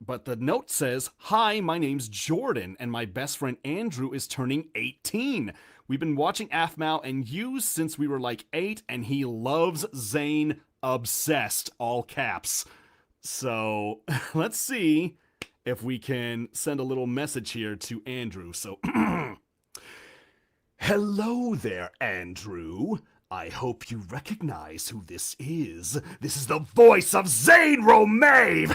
but the note says, "Hi, my name's Jordan, and my best friend Andrew is turning 18. We've been watching AFMAO and you since we were like 8, and he loves Zane obsessed, all caps." So let's see if we can send a little message here to Andrew. So, hello there, Andrew. I hope you recognize who this is. This is the voice of Zane Romave!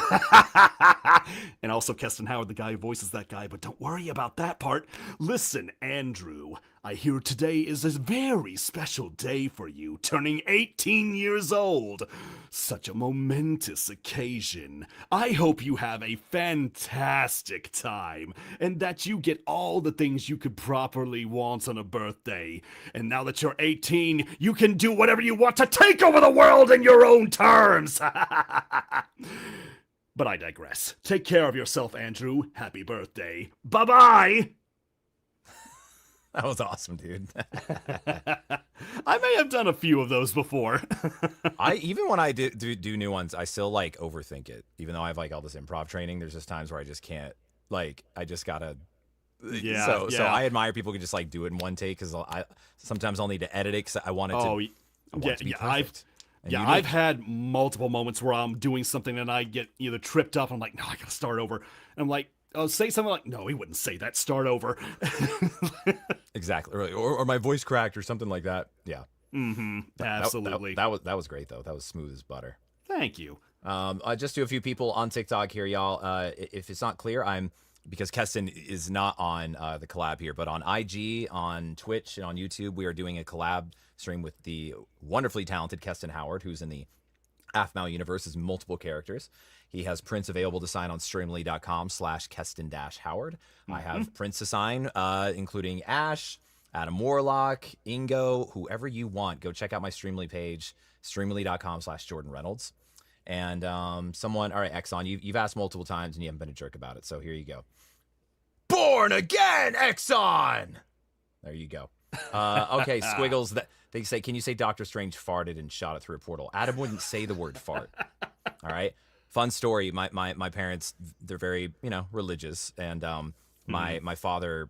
And also Keston Howard, the guy who voices that guy, but don't worry about that part. Listen, Andrew, I hear today is a very special day for you, turning 18 years old. Such a momentous occasion. I hope you have a fantastic time, and that you get all the things you could properly want on a birthday. And now that you're 18, you can do whatever you want to take over the world in your own terms. But I digress. Take care of yourself, Andrew. Happy birthday. Bye-bye! That was awesome, dude. I may have done a few of those before. Even when I do new ones, I still overthink it. Even though I have all this improv training, there's just times where I just can't. I just gotta. So I admire people who just do it in one take, because sometimes I'll need to edit it because I want it to be perfect. I've had multiple moments where I'm doing something and I get either tripped up. I'm like, no, I gotta start over. And I'm like, I'll say something like, no, he wouldn't say that. Start over. Exactly. Or my voice cracked or something like that. Yeah. Mm-hmm. Absolutely. That was great, though. That was smooth as butter. Thank you. Just to a few people on TikTok here, y'all. If it's not clear, because Keston is not on the collab here, but on IG, on Twitch, and on YouTube, we are doing a collab stream with the wonderfully talented Keston Howard, who's in the Aphmau universe is multiple characters. He has prints available to sign on streamly.com/Keston-Howard. I have prints to sign, including Asch, Adam Warlock, Ingo, whoever you want. Go check out my Streamly page, streamly.com/Jordan Reynolds. And someone, all right, Exxon, you've asked multiple times and you haven't been a jerk about it. So here you go. Born again, Exxon! There you go. Okay, Squiggles, they say, can you say Doctor Strange farted and shot it through a portal? Adam wouldn't say the word fart. All right. Fun story. My parents, they're very, religious. And my father,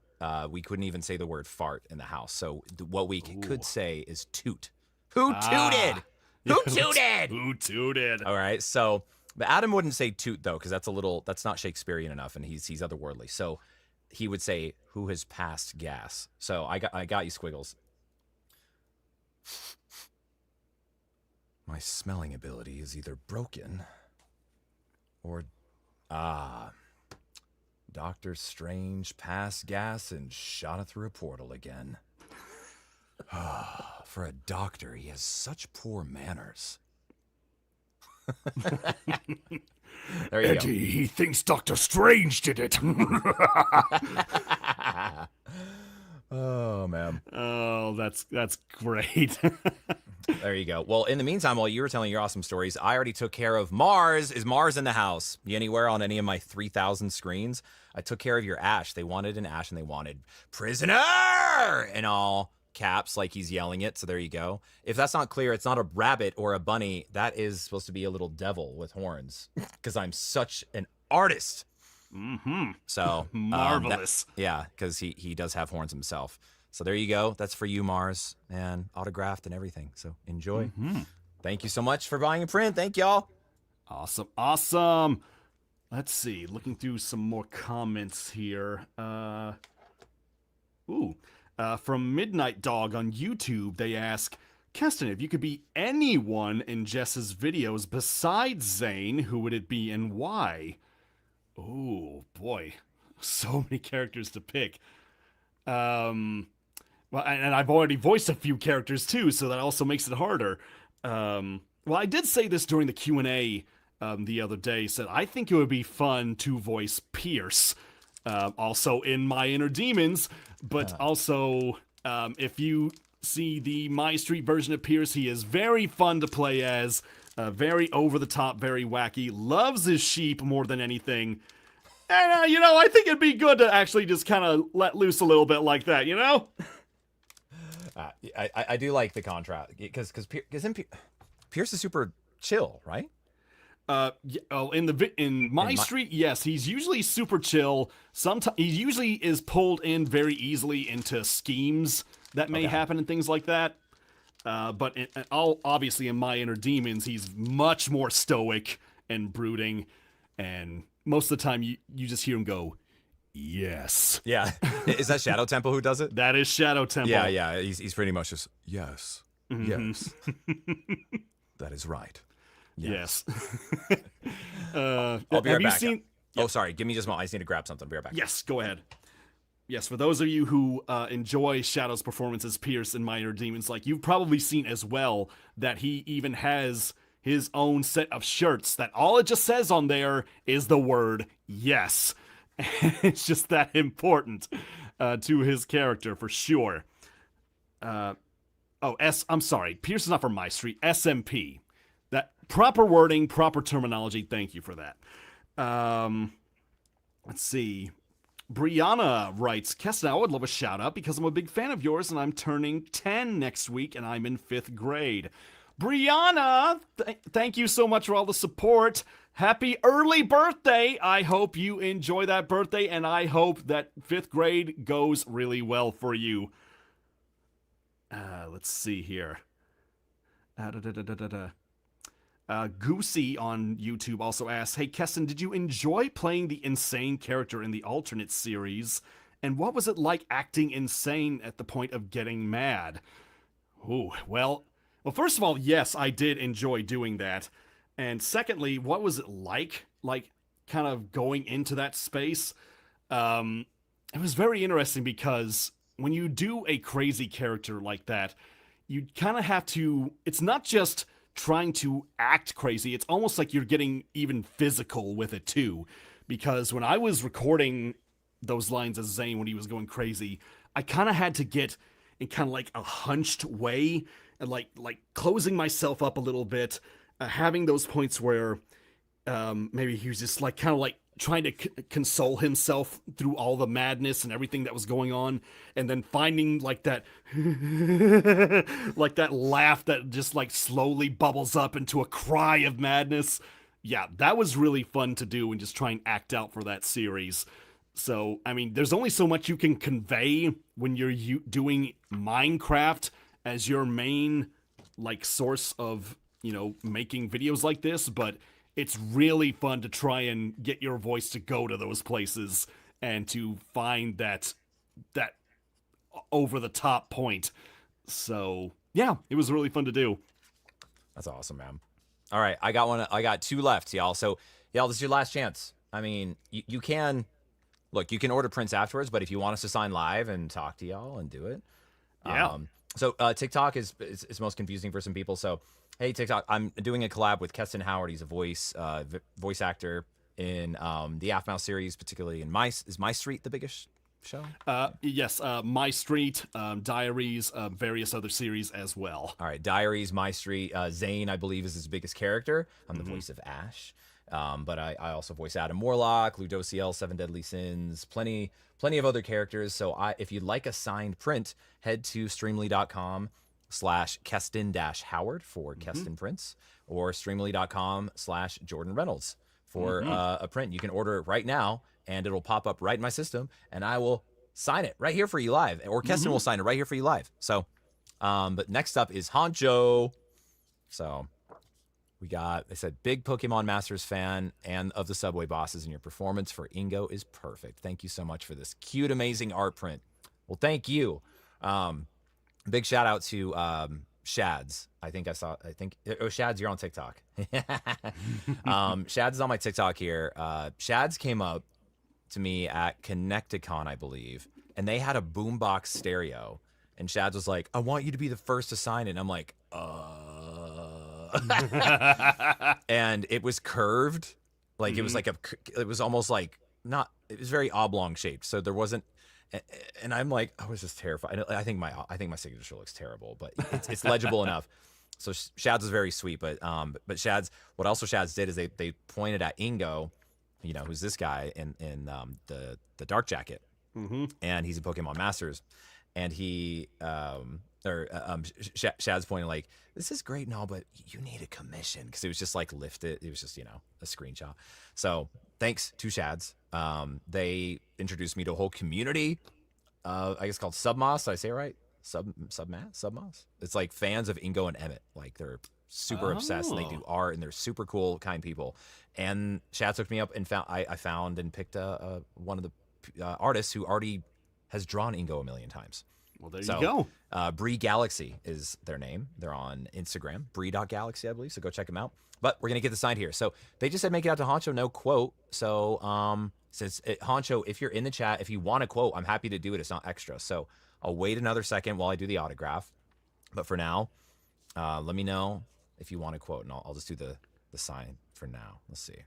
we couldn't even say the word fart in the house. So what we could say is toot. Who tooted? Who tooted? Who tooted? All right. So, but Adam wouldn't say toot though, because that's not Shakespearean enough, and he's otherworldly. So he would say, who has passed gas? So I got you, Squiggles. My smelling ability is either broken or Doctor Strange passed gas and shot it through a portal again. For a doctor, he has such poor manners. There you Eddie, he thinks Doctor Strange did it. Oh, man. Oh, that's great. There you go. Well, in the meantime, while you were telling your awesome stories, I already took care of Mars. Is Mars in the house? You anywhere on any of my 3,000 screens? I took care of your Asch. They wanted an Asch and they wanted prisoner in all caps, like he's yelling it. So there you go. If that's not clear, it's not a rabbit or a bunny. That is supposed to be a little devil with horns because I'm such an artist. Mm-hmm. So marvelous. Yeah, because he does have horns himself. So there you go. That's for you, Mars, and autographed and everything. So enjoy. Mm-hmm. Thank you so much for buying a print. Thank y'all. Awesome. Let's see. Looking through some more comments here. From Midnight Dog on YouTube, they ask, Keston, if you could be anyone in Jess's videos besides Zane, who would it be and why? Oh, boy. So many characters to pick. Well, and I've already voiced a few characters too, so that also makes it harder. Well, I did say this during the Q&A the other day, said I think it would be fun to voice Pierce, also in My Inner Demons, but also if you see the My Street version of Pierce, he is very fun to play as, very over-the-top, very wacky, loves his sheep more than anything. And, I think it'd be good to actually just kind of let loose a little bit like that, I do like the contrast because Pierce is super chill, right? In My Street, yes, he's usually super chill. Sometimes he usually is pulled in very easily into schemes that may happen and things like that. But obviously in My Inner Demons, he's much more stoic and brooding, and most of the time you just hear him go, yes. Yeah. Is that Shadow Temple who does it? That is Shadow Temple. Yeah. He's pretty much just, yes. Mm-hmm. Yes. That is right. Yes. I'll be right back. Oh, sorry. Give me just a moment. I just need to grab something. I'll be right back. Yes, go ahead. Yes, for those of you who enjoy Shadow's performance as Pierce in My Inner Demons, you've probably seen as well that he even has his own set of shirts that all it just says on there is the word yes. It's just that important to his character for sure. I'm sorry. Pierce is not from My Street. SMP. That proper wording, proper terminology. Thank you for that. Let's see. Brianna writes, Keston, I would love a shout out because I'm a big fan of yours and I'm turning 10 next week and I'm in 5th grade. Brianna, thank you so much for all the support. Happy early birthday. I hope you enjoy that birthday and I hope that 5th grade goes really well for you. Let's see here. Goosey on YouTube also asks, hey, Keston, did you enjoy playing the insane character in the alternate series? And what was it like acting insane at the point of getting mad? Ooh, well, first of all, yes, I did enjoy doing that. And secondly, what was it like kind of going into that space? It was very interesting because when you do a crazy character like that, you kind of have to, it's not just trying to act crazy. It's almost like you're getting even physical with it too. Because when I was recording those lines as Zane when he was going crazy, I kind of had to get in kind of like a hunched way and like closing myself up a little bit, having those points where maybe he was just like kind of like trying to console himself through all the madness and everything that was going on, and then finding like that like that laugh that just like slowly bubbles up into a cry of madness. Yeah, that was really fun to do and just try and act out for that series. So, I mean, there's only so much you can convey when you're doing Minecraft as your main like source of, you know, making videos like this, but it's really fun to try and get your voice to go to those places and to find that over the top point. So, yeah, it was really fun to do. That's awesome, man. All right, I got one. I got 2 left, y'all. So, y'all, this is your last chance. I mean, you can look. You can order prints afterwards, but if you want us to sign live and talk to y'all and do it, Yeah. So TikTok is most confusing for some people. So, hey, TikTok, I'm doing a collab with Keston Howard. He's a voice actor in the AFMAU series, particularly in Is My Street the biggest show? Yes, My Street, Diaries, various other series as well. All right, Diaries, My Street. Zane, I believe, is his biggest character. I'm the voice of Asch. But I also voice Adam Warlock, Ludociel, 7 Deadly Sins, plenty of other characters. So if you'd like a signed print, head to streamly.com/Keston-Howard for Keston prints, or streamly.com/Jordan Reynolds for a print. You can order it right now, and it'll pop up right in my system, and I will sign it right here for you live, or Keston will sign it right here for you live. So, but next up is Honcho. So they said, big Pokemon Masters fan and of the Subway Bosses, and your performance for Ingo is perfect. Thank you so much for this cute, amazing art print. Well, thank you. Big shout out to Shads. Shads, you're on TikTok. Shads is on my TikTok here. Shads came up to me at Connecticon, I believe, and they had a boombox stereo. And Shads was like, I want you to be the first to sign it. And I'm like, and it was curved, like it was like it was almost like it was very oblong shaped, so there wasn't, and I'm like, I was just terrified. I think my signature looks terrible, but it's legible enough. So Shads is very sweet, but Shads, what also Shads did is they pointed at Ingo, you know, who's this guy in the dark jacket, and he's a Pokemon Masters, and he Shad's pointing like, this is great and all, but you need a commission, because it was just like lifted. It was just, you know, a screenshot. So thanks to Shads. They introduced me to a whole community. I guess called Submoss. Did I say it right? Submoss. It's like fans of Ingo and Emmett. Like they're super obsessed, and they do art, and they're super cool, kind people. And Shads hooked me up and found and picked one of the artists who already has drawn Ingo a million times. Well, there you go. Bree Galaxy is their name. They're on Instagram, Bree.Galaxy, I believe. So go check them out. But we're going to get the sign here. So they just said make it out to Honcho, no quote. So says Honcho, if you're in the chat, if you want a quote, I'm happy to do it. It's not extra. So I'll wait another second while I do the autograph. But for now, let me know if you want a quote, and I'll just do the sign for now. Let's see.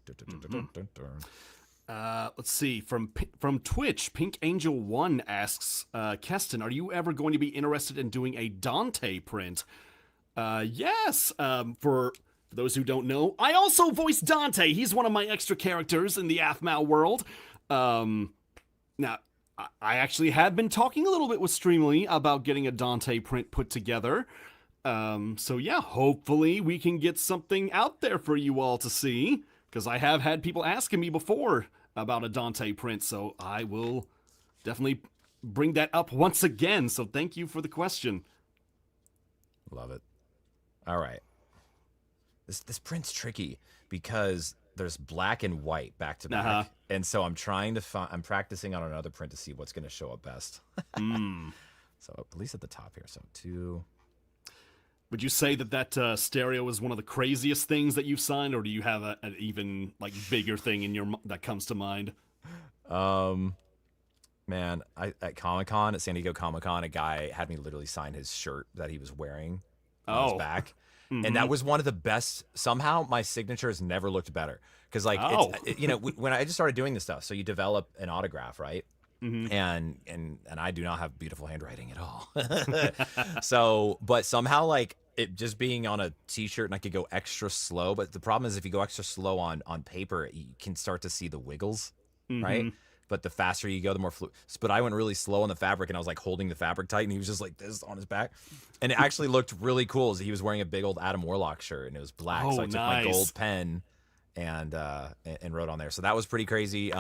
Let's see. From Twitch, Pink Angel 1 asks, Keston, are you ever going to be interested in doing a Dante print? Yes. For those who don't know, I also voice Dante. He's one of my extra characters in the AFMAU world. Now, I actually have been talking a little bit with Streamly about getting a Dante print put together. So yeah, hopefully we can get something out there for you all to see, because I have had people asking me before about a Dante print, so I will definitely bring that up once again. So thank you for the question. Love it. All right. This print's tricky because there's black and white back to back, and so I'm trying to I'm practicing on another print to see what's going to show up best. So at least at the top here. So 2. Would you say that stereo is one of the craziest things that you've signed, or do you have an even like bigger thing in your that comes to mind? Man, at Comic-Con, at San Diego Comic-Con, a guy had me literally sign his shirt that he was wearing on his back. And that was one of the best. Somehow my signature has never looked better. Because like, when I just started doing this stuff, so you develop an autograph, right? And I do not have beautiful handwriting at all. So, but somehow like it just being on a t-shirt and I could go extra slow. But the problem is if you go extra slow on paper, you can start to see the wiggles, right? But the faster you go, the more but I went really slow on the fabric and I was like holding the fabric tight and he was just like this on his back. And it actually looked really cool. He was wearing a big old Adam Warlock shirt and it was black. So I took my gold pen and wrote on there. So that was pretty crazy.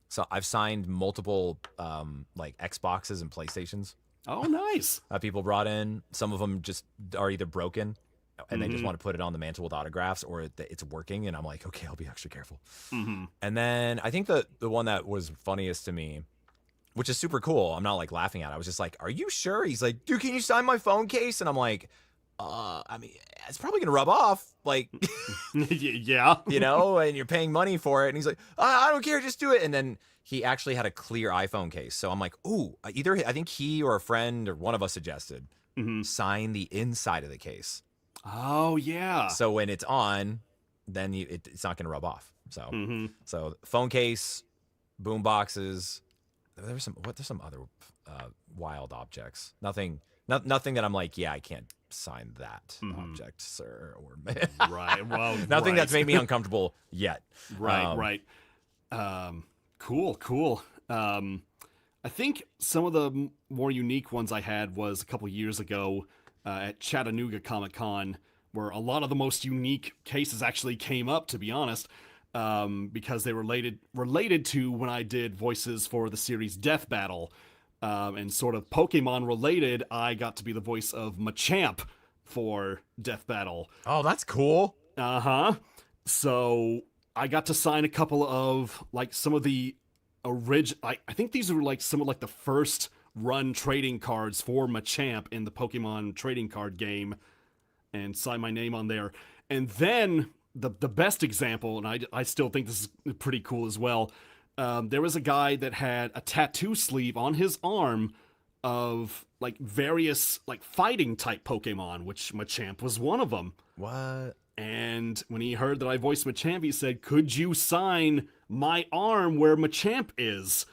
So I've signed multiple like Xboxes and PlayStations. Oh, nice. People brought in. Some of them just are either broken and they just want to put it on the mantle with autographs, or it's working. And I'm like, okay, I'll be extra careful. And then I think the one that was funniest to me, which is super cool, I'm not like laughing at it. I was just like, are you sure? He's like, dude, can you sign my phone case? And I'm like, I mean, it's probably going to rub off. Like, yeah, you know, and you're paying money for it. And he's like, I don't care, just do it. And then he actually had a clear iPhone case. So I'm like, ooh, I think he or a friend or one of us suggested sign the inside of the case. Oh, yeah. So when it's on, then it's not going to rub off. So, so phone case, boom boxes. There's some other wild objects. Nothing that I'm like, yeah, I can't sign that object, sir, or right. Well, nothing that's made me uncomfortable yet. Right. Cool. I think some of the more unique ones I had was a couple years ago at Chattanooga Comic-Con, where a lot of the most unique cases actually came up, to be honest, because they related to when I did voices for the series Death Battle. And sort of Pokemon related, I got to be the voice of Machamp for Death Battle. Oh, that's cool. So I got to sign a couple of like some of the original. I think these are like some of like the first run trading cards for Machamp in the Pokemon trading card game, and sign my name on there. And then the best example, and I still think this is pretty cool as well. There was a guy that had a tattoo sleeve on his arm of like various like fighting type Pokemon, which Machamp was one of them. What? And when he heard that I voiced Machamp, he said, "Could you sign my arm where Machamp is?"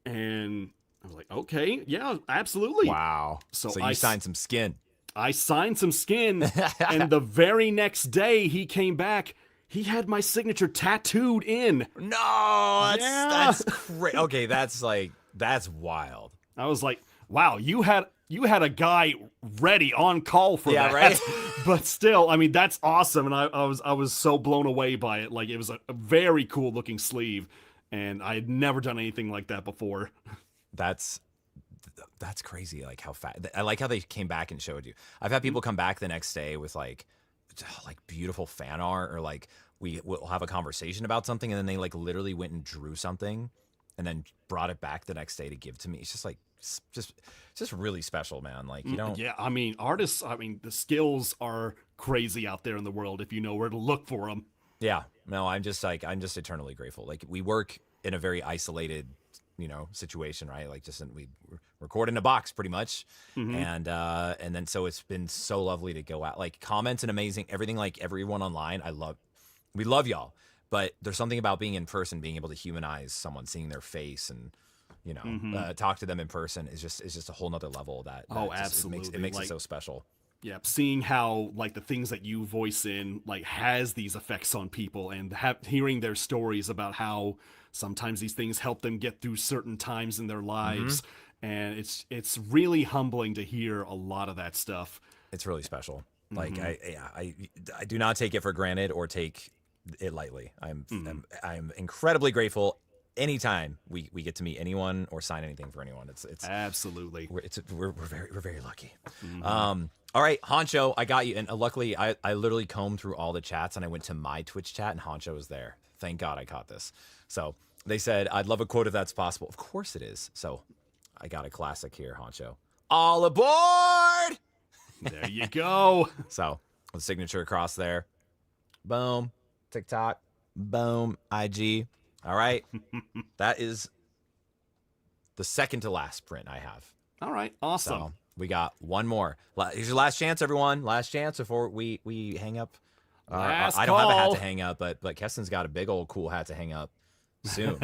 And I was like, "Okay, yeah, absolutely." Wow. So you signed some skin. I signed some skin, and the very next day he came back. He had my signature tattooed in. No, that's crazy. Okay, that's wild. I was like, wow, you had a guy ready on call for that. Right? But still, I mean, that's awesome, and I was so blown away by it. Like, it was a very cool looking sleeve, and I had never done anything like that before. That's crazy. Like how fast. I like how they came back and showed you. I've had people come back the next day with like beautiful fan art, or like we'll have a conversation about something and then they like literally went and drew something and then brought it back the next day to give to me. It's just like just really special, man. Like, you don't. Yeah, I mean, artists, I mean, the skills are crazy out there in the world if you know where to look for them. Yeah, no, I'm just eternally grateful. Like, we work in a very isolated, situation, right? Like, we record in a box pretty much. And then so it's been so lovely to go out, like, comments and amazing everything, like everyone online. We love y'all, but there's something about being in person, being able to humanize someone, seeing their face and talk to them in person is just a whole nother level that absolutely. It makes it so special. Yeah, seeing how like the things that you voice in like has these effects on people, and hearing their stories about how sometimes these things help them get through certain times in their lives, and it's really humbling to hear a lot of that stuff. It's really special. Like I do not take it for granted or take it lightly. I'm incredibly grateful anytime we get to meet anyone or sign anything for anyone. It's absolutely we're very lucky. All right, Honcho, I got you. And luckily I literally combed through all the chats and I went to my Twitch chat and Honcho was there. Thank God I caught this. So they said, "I'd love a quote if that's possible." Of course it is. So I got a classic here, Honcho. All aboard! There you go. So with signature across there. Boom. TikTok. Boom. IG. All right. That is the second to last print I have. All right. Awesome. So We got one more. Here's your last chance, everyone. Last chance before we hang up. Last I don't have a hat call. to hang up, but Keston's got a big old cool hat to hang up soon.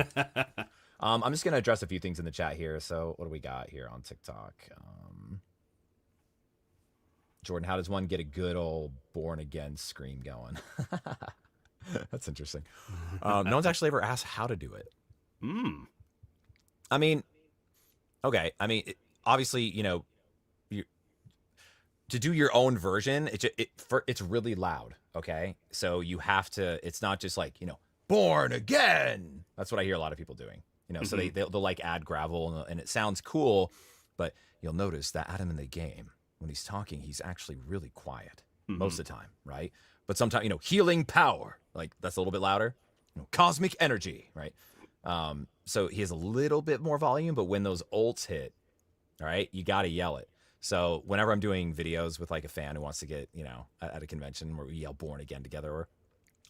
I'm just gonna address a few things in the chat here. So what do we got here on TikTok? Jordan, how does one get a good old born again scream going? That's interesting. No one's actually ever asked how to do it. I mean, okay. I mean, obviously, to do your own version, it's really loud. Okay, so you have to. It's not just like born again. That's what I hear a lot of people doing. So they'll like add gravel and it sounds cool, but you'll notice that Adam in the game, when he's talking, he's actually really quiet most of the time, right? But sometimes, healing power, like that's a little bit louder. Cosmic energy, right? So he has a little bit more volume, but when those ults hit, all right, you got to yell it. So whenever I'm doing videos with like a fan who wants to get, at a convention where we yell born again together, or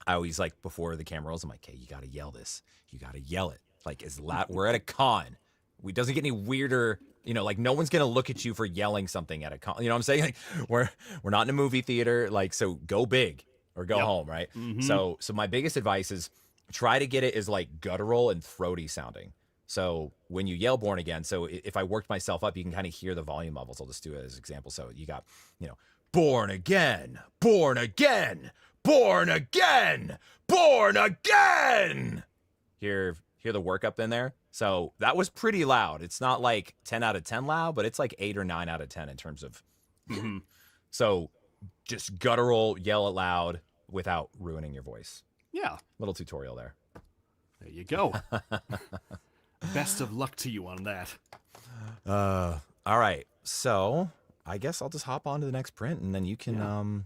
I always like before the camera rolls, I'm like, hey, you got to yell this. You got to yell it. Like as loud. We're at a con. We doesn't get any weirder. Like no one's gonna look at you for yelling something at a con. You know what I'm saying? Like we're not in a movie theater. Like so, go big or go home, right? So my biggest advice is try to get it as like guttural and throaty sounding. So when you yell born again, so if I worked myself up, you can kind of hear the volume levels. I'll just do it as an example. So you got born again, born again, born again, born again. Hear the work up in there. So that was pretty loud. It's not like 10 out of 10 loud, but it's like 8 or 9 out of 10 in terms of. So just guttural, yell it loud without ruining your voice. Yeah. Little tutorial there. There you go. Best of luck to you on that. All right. So I guess I'll just hop on to the next print and then you can,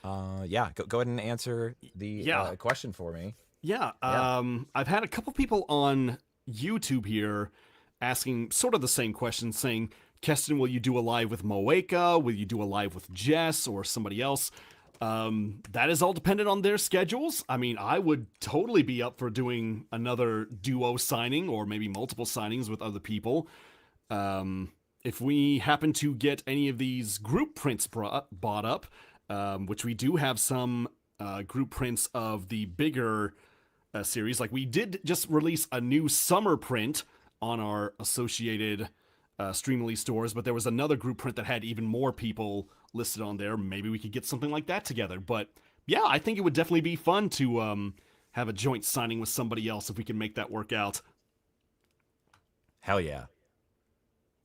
go ahead and answer the question for me. Yeah, I've had a couple people on YouTube here asking sort of the same question, saying, Keston, will you do a live with Moeka? Will you do a live with Jess or somebody else? That is all dependent on their schedules. I mean, I would totally be up for doing another duo signing or maybe multiple signings with other people. If we happen to get any of these group prints bought up, which we do have some group prints of the bigger series. Like we did just release a new summer print on our associated Streamily stores, but there was another group print that had even more people listed on there. Maybe we could get something like that together. But yeah, I think it would definitely be fun to have a joint signing with somebody else if we can make that work out. Hell yeah.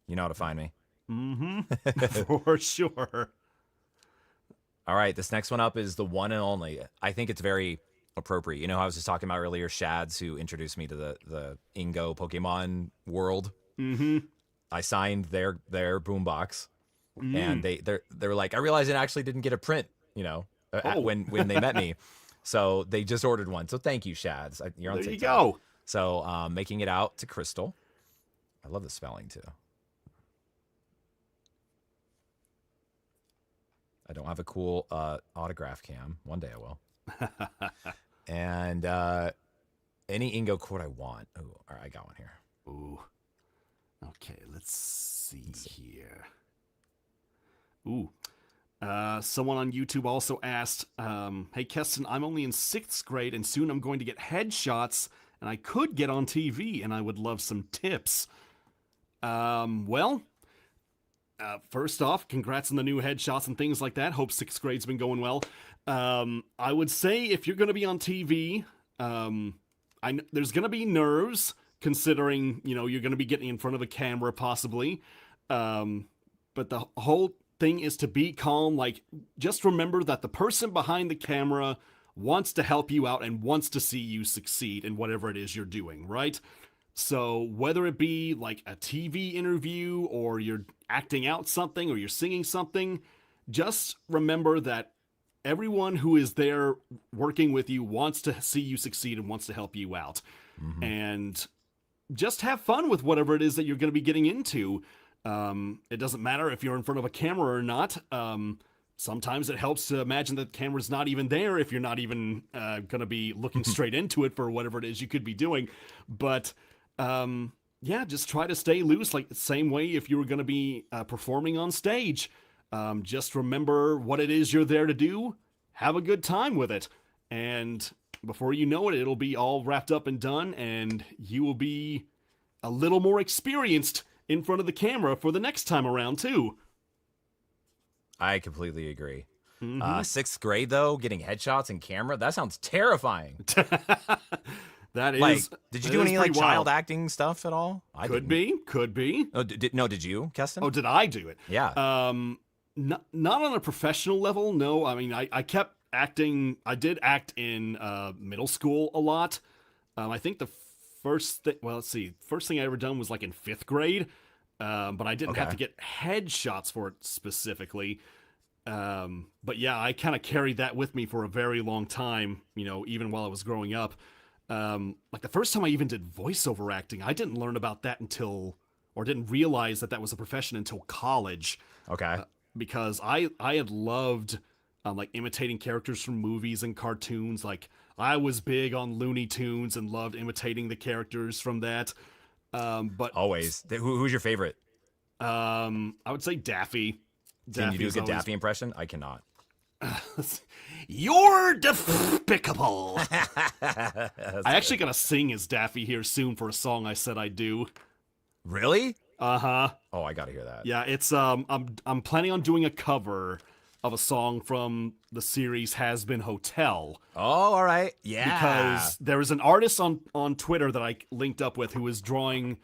You know how to find me. For sure. All right, this next one up is the one and only. I think it's very appropriate. I was just talking about earlier Shads, who introduced me to the Ingo Pokemon world. I signed their boombox, and they were like, I realized it actually didn't get a print, when they met me. So they just ordered one. So thank you, Shads. You're on TikTok. There you go. So making it out to Crystal. I love the spelling too. I don't have a cool autograph cam. One day I will. And any Ingo quote I want. Oh, all right, I got one here. Ooh. Okay, let's see here. Ooh. Someone on YouTube also asked, hey, Keston, I'm only in 6th grade and soon I'm going to get headshots and I could get on TV and I would love some tips. First off, congrats on the new headshots and things like that. Hope 6th grade's been going well. I would say if you're going to be on TV, there's going to be nerves considering, you're going to be getting in front of a camera possibly. But the whole thing is to be calm. Like, just remember that the person behind the camera wants to help you out and wants to see you succeed in whatever it is you're doing, right? So whether it be like a TV interview or you're acting out something or you're singing something, just remember that everyone who is there working with you wants to see you succeed and wants to help you out. And just have fun with whatever it is that you're going to be getting into. It doesn't matter if you're in front of a camera or not. Sometimes it helps to imagine that the camera's not even there if you're not even going to be looking straight into it for whatever it is you could be doing. But yeah, just try to stay loose. Like the same way if you were going to be performing on stage. Just remember what it is you're there to do. Have a good time with it. And before you know it, it'll be all wrapped up and done, and you will be a little more experienced in front of the camera for the next time around, too. I completely agree. Sixth grade, though, getting headshots in camera, that sounds terrifying. That is. Like, did you do any like child wild. acting stuff at all? I Could didn't. be. Oh, did you, Keston? Oh, did I do it? Yeah. Not on a professional level, no. I mean, I kept acting. I did act in middle school a lot. I think the first thing, well, let's see, first thing I ever done was like in 5th grade, but I didn't have to get headshots for it specifically. But yeah, I kind of carried that with me for a very long time, you know, even while I was growing up. Like the first time I even did voiceover acting, I didn't learn about that until, or didn't realize that that was a profession until college. Okay. Because I had loved like imitating characters from movies and cartoons. Like I was big on Looney Tunes and loved imitating the characters from that. But Always. Who's your favorite? I would say Daffy. Can you do a Daffy's good always- Daffy impression? I cannot. You're despicable. That's I actually gotta sing as Daffy here soon for a song I said I'd do. Really? Uh-huh. Oh, I gotta hear that. Yeah, it's I'm planning on doing a cover of a song from the series Has Been Hotel. Oh, all right. Yeah. Because there is an artist on Twitter that I linked up with who was drawing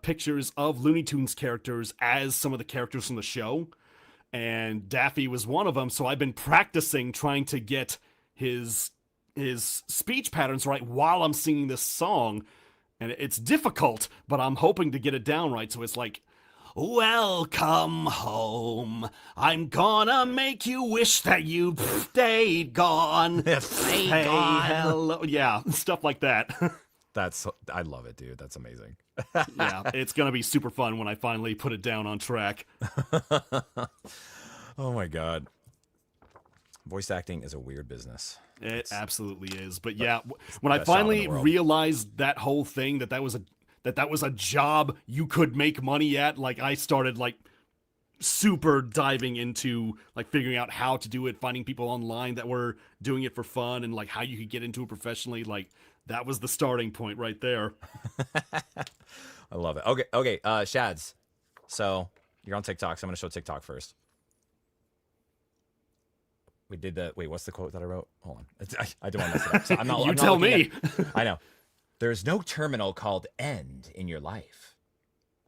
pictures of Looney Tunes characters as some of the characters from the show. And Daffy was one of them, so I've been practicing trying to get his speech patterns right while I'm singing this song. And it's difficult, but I'm hoping to get it down right. So it's like, welcome home. I'm gonna make you wish that you'd stayed gone. Stayed Hey, gone. hello. Yeah, stuff like that. I love it, dude. That's amazing. Yeah, it's gonna be super fun when I finally put it down on track. Oh my god. Voice acting is a weird business. It absolutely is. But yeah, when I best job in finally the world. realized that whole thing, that was a job you could make money at, like I started like super diving into like figuring out how to do it, finding people online that were doing it for fun and like how you could get into it professionally. Like that was the starting point right there. I love it. Okay, Shads. So you're on TikTok, so I'm gonna show TikTok first. We did the wait. What's the quote that I wrote? Hold on. I don't want to mess it up. So I'm not. You I'm not tell looking me. I know. There's no terminal called end in your life.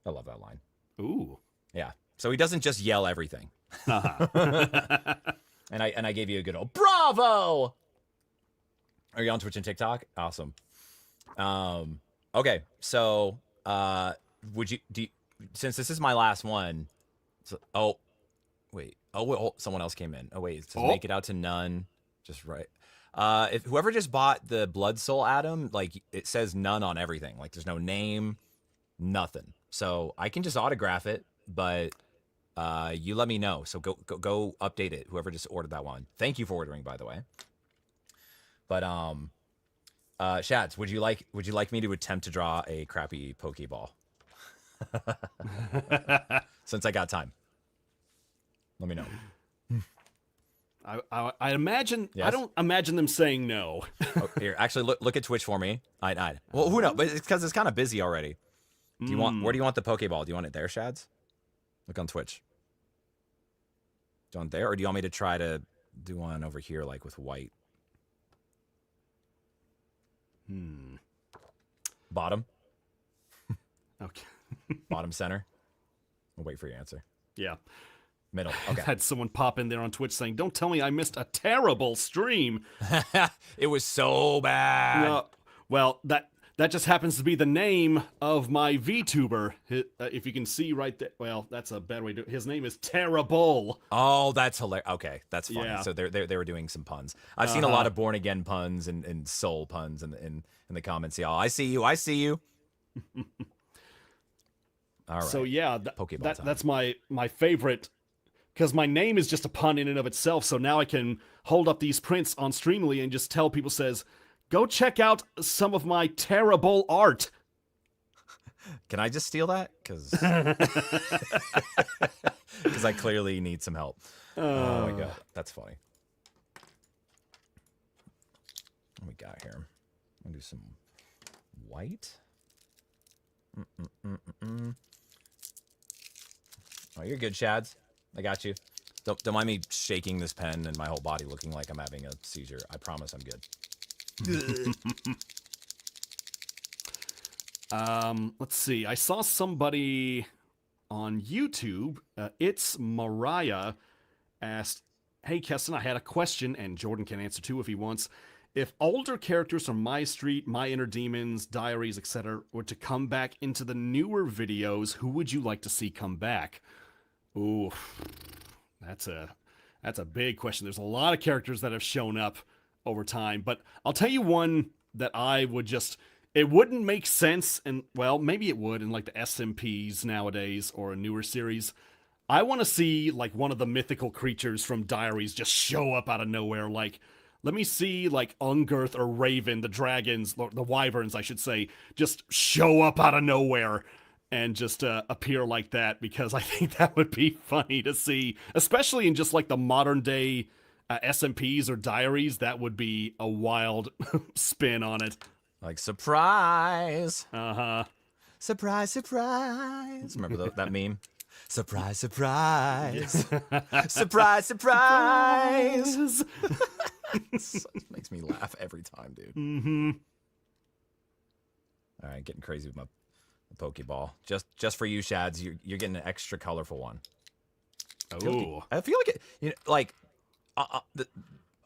I love that line. Ooh. Yeah. So he doesn't just yell everything. Uh-huh. And I gave you a good old bravo. Are you on Twitch and TikTok? Awesome. Okay. So since this is my last one. So, wait. Someone else came in. Oh wait, it says make it out to none. Just right. If whoever just bought the Blood Soul Atom, like it says none on everything. Like there's no name, nothing. So I can just autograph it, but you let me know. So go update it. Whoever just ordered that one. Thank you for ordering, by the way. But Shads, would you like me to attempt to draw a crappy Pokeball? Since I got time. Let me know. I imagine. Yes? I don't imagine them saying no. Oh, here, actually, look at Twitch for me. Well, who knows? But it's because it's kind of busy already. Where do you want the Pokeball? Do you want it there, Shads? Look on Twitch. Do you want it there, or do you want me to try to do one over here, like with white? Bottom. Okay. Bottom center. We'll wait for your answer. Yeah. Middle. I Okay. had someone pop in there on Twitch saying, "Don't tell me I missed a terrible stream." It was so bad. No, well, that just happens to be the name of my VTuber. If you can see right there, well, that's a bad way to. His name is Terrible. Oh, that's hilarious. Okay, that's funny. Yeah. So they were doing some puns. I've seen a lot of born again puns and soul puns in the comments. Y'all, I see you. I see you. All right. So yeah, Pokeball time. that's my favorite, because my name is just a pun in and of itself. So now I can hold up these prints on Streamly and just tell people, says, go check out some of my terrible art. Can I just steal that? Because I clearly need some help. Oh my god, that's funny. What we got here? I'm gonna do some white. Oh, you're good, Shads. I got you. Don't mind me shaking this pen and my whole body looking like I'm having a seizure. I promise I'm good. Let's see. I saw somebody on YouTube. It's Mariah asked, "Hey, Keston, I had a question," and Jordan can answer too if he wants. If older characters from My Street, My Inner Demons, Diaries, etc. were to come back into the newer videos, who would you like to see come back? Ooh, that's a big question. There's a lot of characters that have shown up over time, but I'll tell you one that I would just... It wouldn't make sense, and, well, maybe it would in, like, the SMPs nowadays, or a newer series. I want to see, like, one of the mythical creatures from Diaries just show up out of nowhere. Like, let me see, like, Ungirth or Raven, the dragons, the wyverns, I should say, just show up out of nowhere and just appear like that, because I think that would be funny to see, especially in just, like, the modern-day SMPs or Diaries. That would be a wild spin on it. Like, surprise. Uh-huh. Surprise, surprise. Remember that meme? Surprise, surprise. Surprise, surprise. It makes me laugh every time, dude. Mm-hmm. All right, getting crazy with my Pokeball. Just for you, Shads. You're getting an extra colorful one. Oh. I feel like it, you know, like, the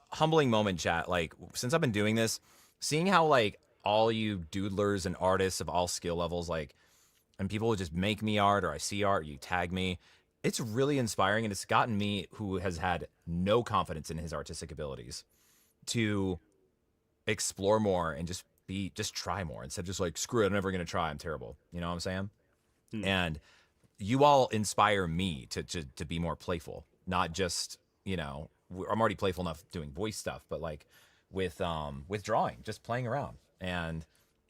humbling moment, chat. Like, since I've been doing this, seeing how, like, all you doodlers and artists of all skill levels, like, and people would just make me art, or I see art, you tag me. It's really inspiring, and it's gotten me, who has had no confidence in his artistic abilities, to explore more and just try more instead of just like, screw it, I'm never gonna try, I'm terrible. You know what I'm saying? And you all inspire me to be more playful, not just, you know, I'm already playful enough doing voice stuff, but like with drawing, just playing around. And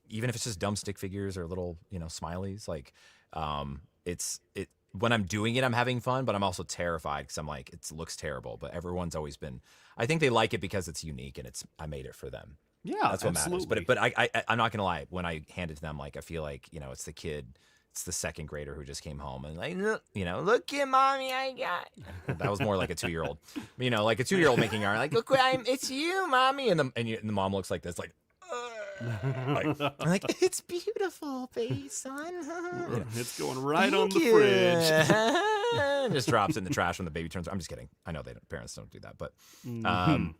even if it's just dumb stick figures or little, you know, smileys, like, when I'm doing it, I'm having fun, but I'm also terrified because I'm like, it looks terrible. But everyone's always been, I think they like it because it's unique and I made it for them. Yeah, that's what absolutely. matters. But I'm not gonna lie, when I hand it to them, like, I feel like, you know, it's the second grader who just came home and like, you know, look at mommy, I got. That was more like a 2-year-old, you know, like a 2-year-old making art, like, look, it's you, mommy, and the mom looks like this, like. I'm like, it's beautiful, baby son. You know, it's going right on the fridge. Just drops it in the trash when the baby turns. I'm just kidding. I know parents don't do that, but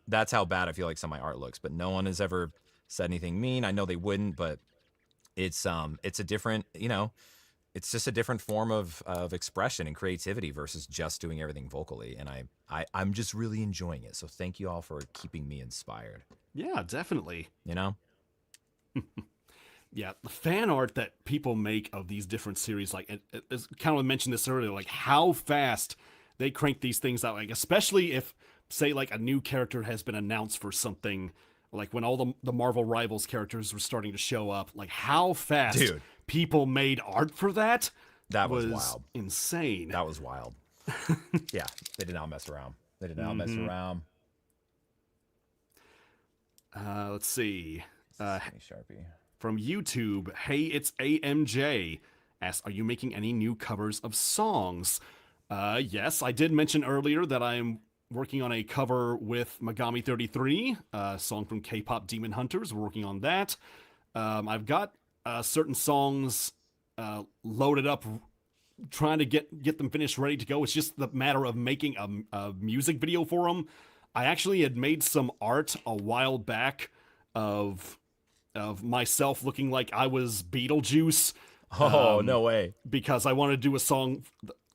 that's how bad I feel like some of my art looks. But no one has ever said anything mean. I know they wouldn't, but it's a different, you know, it's just a different form of expression and creativity versus just doing everything vocally. And I'm just really enjoying it. So thank you all for keeping me inspired. Yeah, definitely. You know? Yeah, the fan art that people make of these different series, like, kind of mentioned this earlier, like how fast they crank these things out, like, especially if, say, like, a new character has been announced for something, like when all the Marvel Rivals characters were starting to show up, like how fast people made art for that. That was wild. Insane. That was wild. Yeah, they did not mess around. They did not mess around. Let's see. Sharpie. From YouTube, hey, it's AMJ. Asks, are you making any new covers of songs? Yes, I did mention earlier that I'm working on a cover with Megami33, a song from K-pop Demon Hunters. We're working on that. I've got certain songs loaded up, trying to get them finished, ready to go. It's just the matter of making a music video for them. I actually had made some art a while back of myself looking like I was Beetlejuice. Oh, no way. Because I wanted to do a song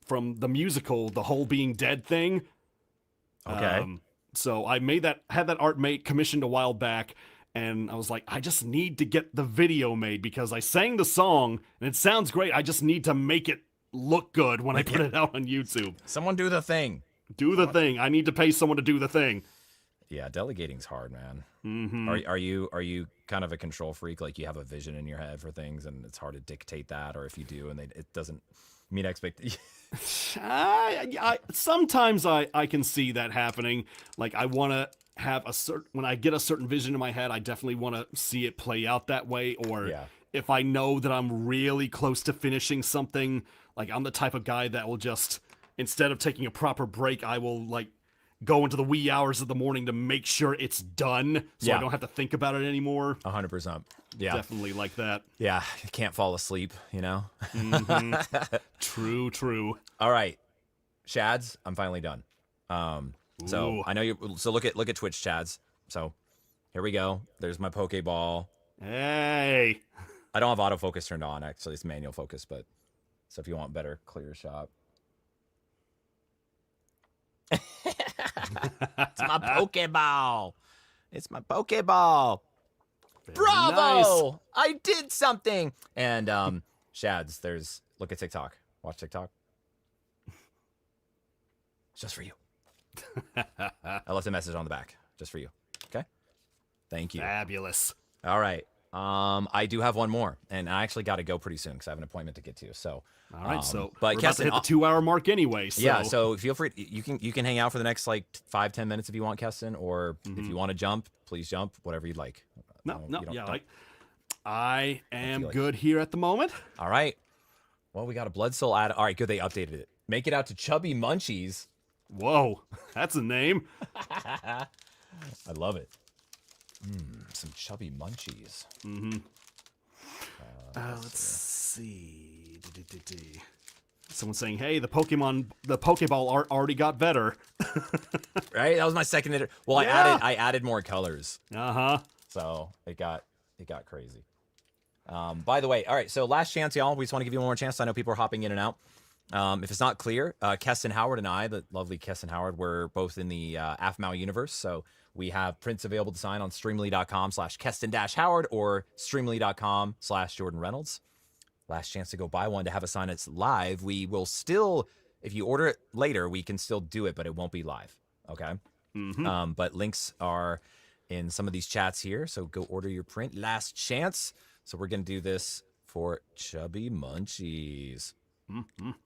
from the musical, The Whole Being Dead thing. Okay. So I had that art commissioned a while back, and I was like, I just need to get the video made because I sang the song, and it sounds great. I just need to make it look good when I put it out on YouTube. Someone do the thing. Do the thing. I need to pay someone to do the thing. Yeah, delegating's hard, man. Are you kind of a control freak? Like you have a vision in your head for things, and it's hard to dictate that, or if you do, and it doesn't meet expectations. Sometimes I can see that happening. Like I want to have when I get a certain vision in my head, I definitely want to see it play out that way. Or Yeah. if I know that I'm really close to finishing something, like I'm the type of guy that will just, instead of taking a proper break, I will like go into the wee hours of the morning to make sure it's done, so I don't have to think about it anymore. 100%. Yeah. Definitely like that. Yeah, you can't fall asleep, you know? True. All right. Shads, I'm finally done. So Ooh. I know so look at Twitch, Chads. So here we go. There's my Pokeball. Hey. I don't have autofocus turned on, actually. It's manual focus, but so if you want better, clear shot. It's my Pokeball. It's my Pokeball. Bravo! Nice. I did something. And Shads, look at TikTok. Watch TikTok. It's just for you. I left a message on the back. Just for you. Okay? Thank you. Fabulous. All right. I do have one more, and I actually got to go pretty soon because I have an appointment to get to. So, all right. So, but we're about to Keston, hit the 2-hour mark anyway. So. Yeah. So feel free. You can hang out for the next like 5-10 minutes if you want, Keston, or if you want to jump, please jump. Whatever you'd like. I am good here at the moment. All right. Well, we got a Blood Soul ad. All right, good. They updated it. Make it out to Chubby Munchies. Whoa, that's a name. I love it. Some Chubby Munchies. Let's see. Someone's saying, "Hey, the Pokeball art already got better." Right? That was my second. Well, Yeah. I added more colors. Uh-huh. So it got crazy. By the way, all right. So last chance, y'all. We just want to give you one more chance. I know people are hopping in and out. If it's not clear, Keston Howard and I, the lovely Keston Howard, we're both in the AFMAO universe. So we have prints available to sign on streamly.com/Keston-Howard or streamly.com/Jordan Reynolds. Last chance to go buy one to have a sign that's live. We will still, if you order it later, we can still do it, but it won't be live. Okay. But links are in some of these chats here. So go order your print. Last chance. So we're going to do this for Chubby Munchies.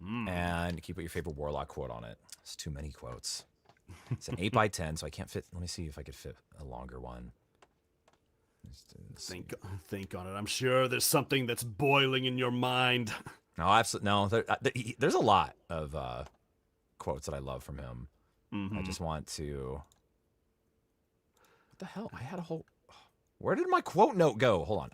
And keep your favorite Warlock quote on it. It's too many quotes. It's an 8x10, so I can't fit. Let me see if I could fit a longer one. Think on it. I'm sure there's something that's boiling in your mind. No, absolutely no. There's a lot of quotes that I love from him. I just want to. What the hell? I had a whole. Where did my quote note go? Hold on.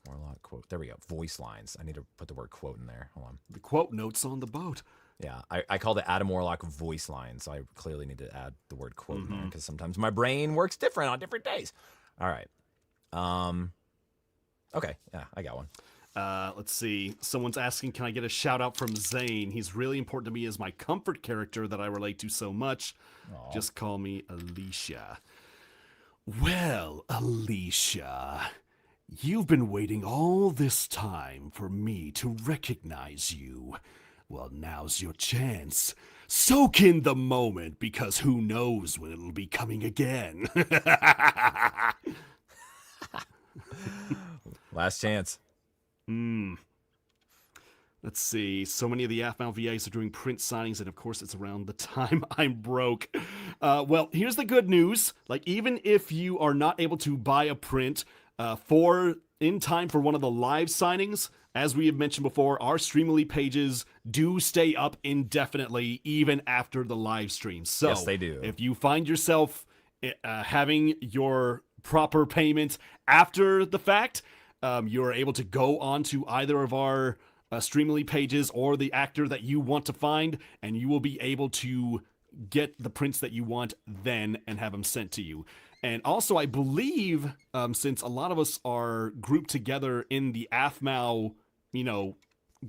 Warlock quote. There we go. Voice lines. I need to put the word quote in there. Hold on. The quote note's on the boat. Yeah, I called it Adam Warlock voice lines. So I clearly need to add the word quote in there because sometimes my brain works different on different days. All right. Okay. Yeah, I got one. Let's see. Someone's asking, can I get a shout out from Zane? He's really important to me as my comfort character that I relate to so much. Aww. Just call me Alicia. Well, Alicia, you've been waiting all this time for me to recognize you. Well, now's your chance. Soak in the moment, because who knows when it'll be coming again. Last chance. Let's see. So many of the AFMAO VAs are doing print signings, and of course it's around the time I'm broke. Well, here's the good news. Like, even if you are not able to buy a print in time for one of the live signings, as we have mentioned before, our Streamily pages do stay up indefinitely, even after the live stream. So, yes, they do. If you find yourself having your proper payment after the fact, you're able to go onto either of our Streamily pages or the actor that you want to find, and you will be able to get the prints that you want then and have them sent to you. And also, I believe, since a lot of us are grouped together in the AFMAO,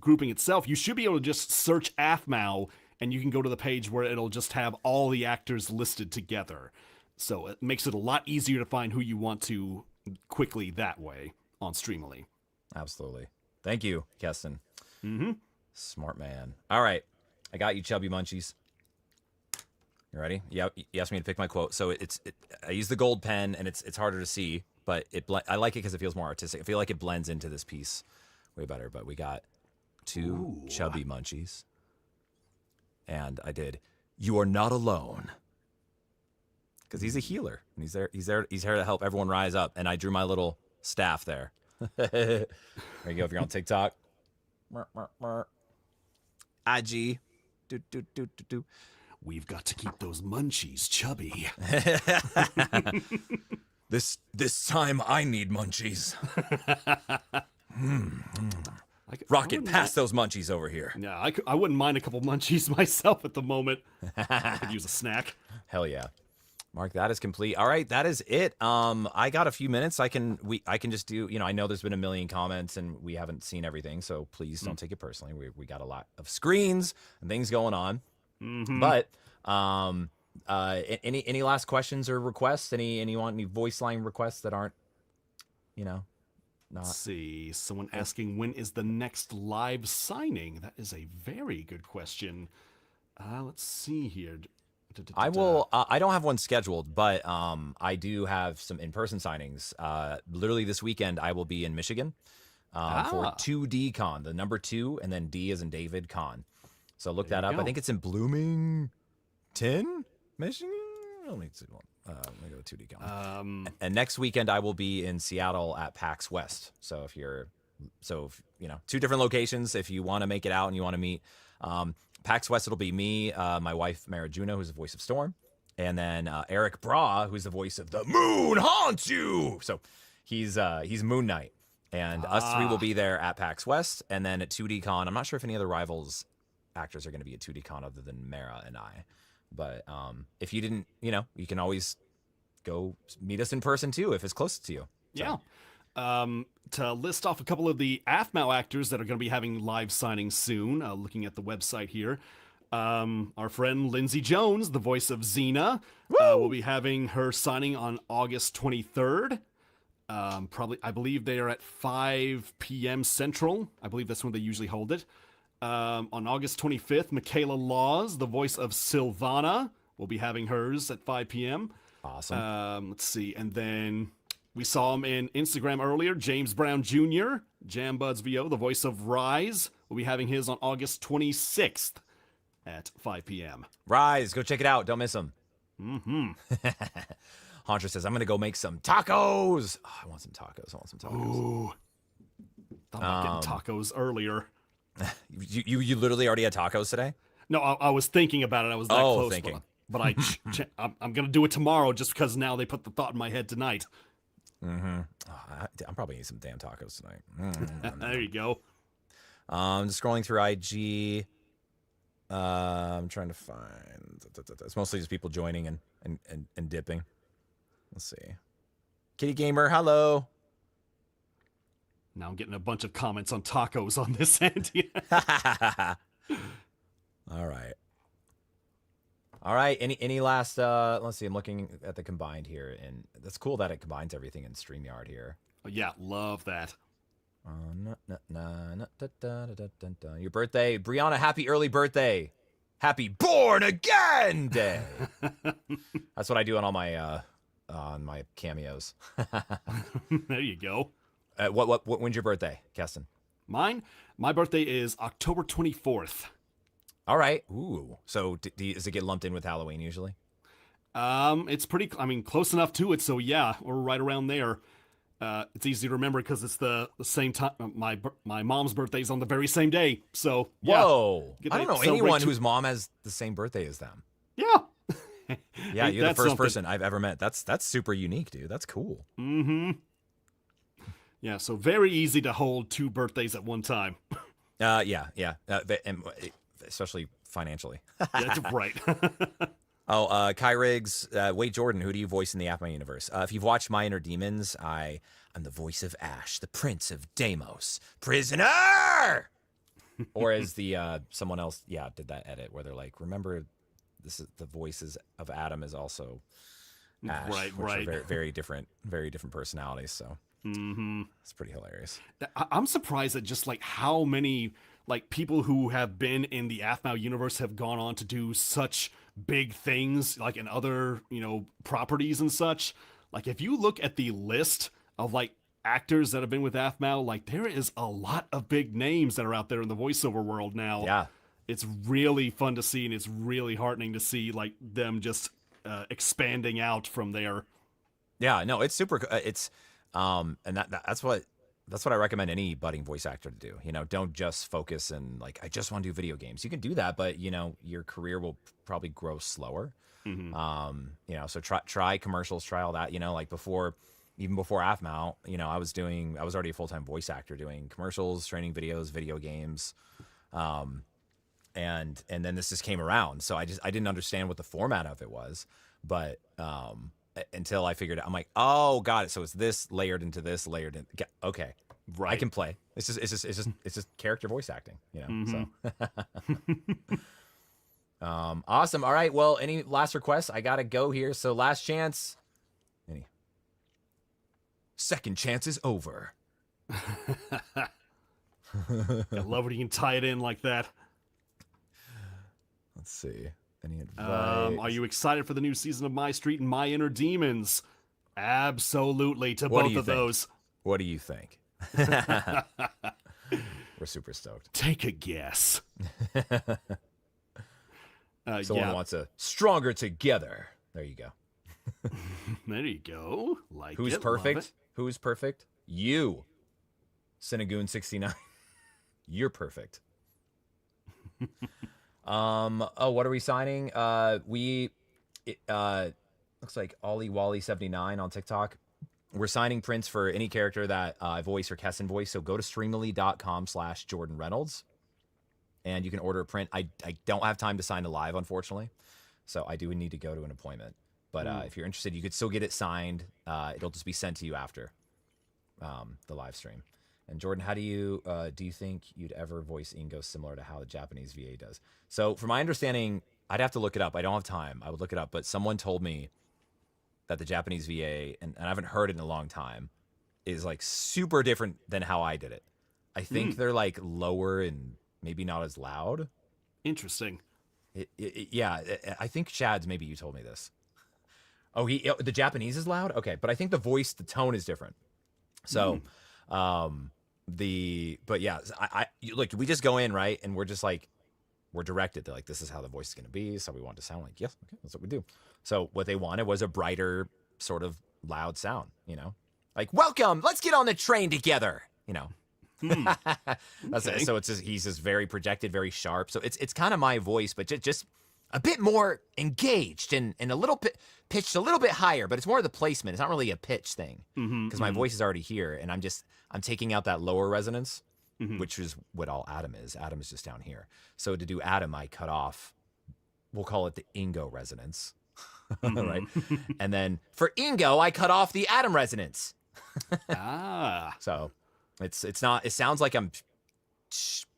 grouping itself, you should be able to just search AFMAO, and you can go to the page where it'll just have all the actors listed together. So it makes it a lot easier to find who you want to quickly that way on Streamily. Absolutely. Thank you, Keston. Smart man. All right. I got you, Chubby Munchies. You ready? Yeah, you asked me to pick my quote. So I use the gold pen, and it's harder to see, but I like it because it feels more artistic. I feel like it blends into this piece way better. But we got two chubby munchies, and I did. You are not alone, because he's a healer, and he's there to help everyone rise up. And I drew my little staff there. There you go. If you're on TikTok, IG, do. We've got to keep those munchies chubby. This time I need munchies. Rocket, pass those munchies over here. Yeah, I wouldn't mind a couple munchies myself at the moment. I could use a snack. Hell yeah. Mark, that is complete. All right, that is it. I got a few minutes. I can just do, I know there's been a million comments and we haven't seen everything, so please don't take it personally. We got a lot of screens and things going on. Mm-hmm. But any last questions or requests? Any voice line requests that aren't, not. Let's see. Someone asking, when is the next live signing? That is a very good question. Let's see here. I will. I don't have one scheduled, but I do have some in-person signings. Literally this weekend, I will be in Michigan for 2D Con, the number 2, and then D as in David Con. So look that up. I think it's in Bloomington, Michigan. Let me go to 2D Con. And next weekend, I will be in Seattle at PAX West. So if 2 different locations, if you want to make it out and you want to meet. PAX West, it'll be me, my wife, Mara Juno, who's the voice of Storm, and then Eric Bra, who's the voice of The Moon Haunts You. So he's Moon Knight. And us 3 will be there at PAX West. And then at 2D Con, I'm not sure if any other Rivals actors are going to be at 2D Con other than Mara and I. But if you didn't, you can always go meet us in person too if it's close to you. So. Yeah. To list off a couple of the AFMAO actors that are going to be having live signings soon, looking at the website here. Our friend Lindsay Jones, the voice of Xena, will be having her signing on August 23rd. I believe they are at 5 p.m. Central. I believe that's when they usually hold it. On August 25th, Michaela Laws, the voice of Sylvana, will be having hers at 5 p.m. Awesome. Let's see. And then we saw him in Instagram earlier. James Brown Jr., Jambuds VO, the voice of Rise, will be having his on August 26th at 5 p.m. Rise, go check it out. Don't miss him. Mm-hmm. Haunter says, I'm going to go make some tacos. Oh, I want some tacos. Ooh. Thought about getting tacos earlier. You literally already had tacos today? No, I was thinking about it. I was that close. Thinking. But I'm going to do it tomorrow just because now they put the thought in my head tonight. Mm-hmm. Oh, I'm probably eating some damn tacos tonight. There you go. Just scrolling through IG. I'm trying to find. It's mostly just people joining and dipping. Let's see. Kitty Gamer, hello. Now I'm getting a bunch of comments on tacos on this end. All right. Any last? Let's see. I'm looking at the combined here, and that's cool that it combines everything in StreamYard here. Oh, yeah, love that. Your birthday, Brianna. Happy early birthday. Happy Born Again Day. That's what I do on all my cameos. There you go. When's your birthday, Keston? Mine? My birthday is October 24th. All right. Ooh. So does it get lumped in with Halloween usually? It's pretty, close enough to it. So yeah, we're right around there. It's easy to remember because it's the same time. My mom's birthday's on the very same day. So yeah. Whoa. I don't know anyone whose mom has the same birthday as them. Yeah. Yeah, you're the first person I've ever met. That's super unique, dude. That's cool. Mm-hmm. Yeah, so very easy to hold 2 birthdays at one time. Yeah. Especially financially. That's right. Kai Riggs, Wade Jordan, who do you voice in the AFMA universe? If you've watched My Inner Demons, I'm the voice of Asch, the Prince of Deimos, prisoner! Or as the someone else, did that edit where they're like, remember, this is the voices of Adam is also Asch, right. Are very, very different personalities. So Mm-hmm. It's pretty hilarious. I'm surprised at just like how many like people who have been in the Aphmau universe have gone on to do such big things like in other, properties and such. Like if you look at the list of like actors that have been with Aphmau, like there is a lot of big names that are out there in the voiceover world now. Yeah. It's really fun to see, and it's really heartening to see like them just expanding out from there. Yeah, no, it's super. It's and that's what I recommend any budding voice actor to do. Don't just focus and like I just want to do video games. You can do that, but your career will probably grow slower. Mm-hmm. So try commercials, try all that. Like even before Aphmau, I was already a full-time voice actor doing commercials, training videos, video games. And then this just came around. So I didn't understand what the format of it was, but until I figured out, I'm like, oh, got it. So it's this layered into this layered in. Okay, Right. I can play. It's just character voice acting, Mm-hmm. So awesome. All right. Well, any last requests? I gotta go here. So last chance. Any second chance is over. I love when you can tie it in like that. Let's see. Any advice? Are you excited for the new season of My Street and My Inner Demons? Absolutely, to What do both you of think? those. What do you think? We're super stoked. Take a guess. Someone wants a stronger together. There you go. There you go. Like Who's it, love perfect? it. Who's perfect? You. Cinegoon69. You're perfect. What are we signing? Looks like Ollie Wally 79 on TikTok. We're signing prints for any character that I voice or Kessin voice. So go to streamily.com/Jordan Reynolds and you can order a print. I don't have time to sign it live, unfortunately. So I do need to go to an appointment. But if you're interested, you could still get it signed. It'll just be sent to you after the live stream. And Jordan, how do you think you'd ever voice Ingo similar to how the Japanese VA does? So from my understanding, I'd have to look it up. I don't have time. I would look it up. But someone told me that the Japanese VA, and I haven't heard it in a long time, is like super different than how I did it. I think they're like lower and maybe not as loud. Interesting. Yeah, I think Chad's, maybe you told me this. Oh, the Japanese is loud? Okay, but I think the voice, the tone is different. So, but yeah, look, we just go in, right? And we're just like, we're directed. They're like, this is how the voice is going to be. So we want to sound like, yes, okay, that's what we do. So what they wanted was a brighter sort of loud sound, like, welcome, let's get on the train together, That's Okay. it. So he's just very projected, very sharp. So it's kind of my voice, but just a bit more engaged and a little bit pitched a little bit higher, but it's more of the placement. It's not really a pitch thing because my voice is already here and I'm taking out that lower resonance, which is what all Adam is. Adam is just down here. So to do Adam, I cut off, we'll call it the Ingo resonance, right? And then for Ingo, I cut off the Adam resonance. So it's not, it sounds like I'm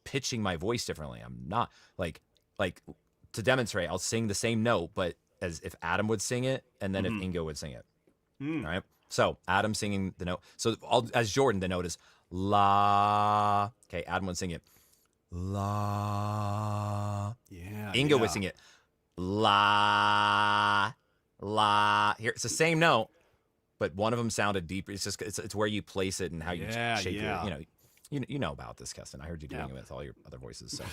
pitching my voice differently. I'm not like to demonstrate, I'll sing the same note, but as if Adam would sing it, and then if Ingo would sing it. All right. So Adam singing the note. So as Jordan, the note is la. Okay, Adam would sing it la. Yeah. Ingo would sing it la. Here, it's the same note, but one of them sounded deeper. It's just it's where you place it and how you shape it. You know about this, Keston. I heard you doing it with all your other voices. So,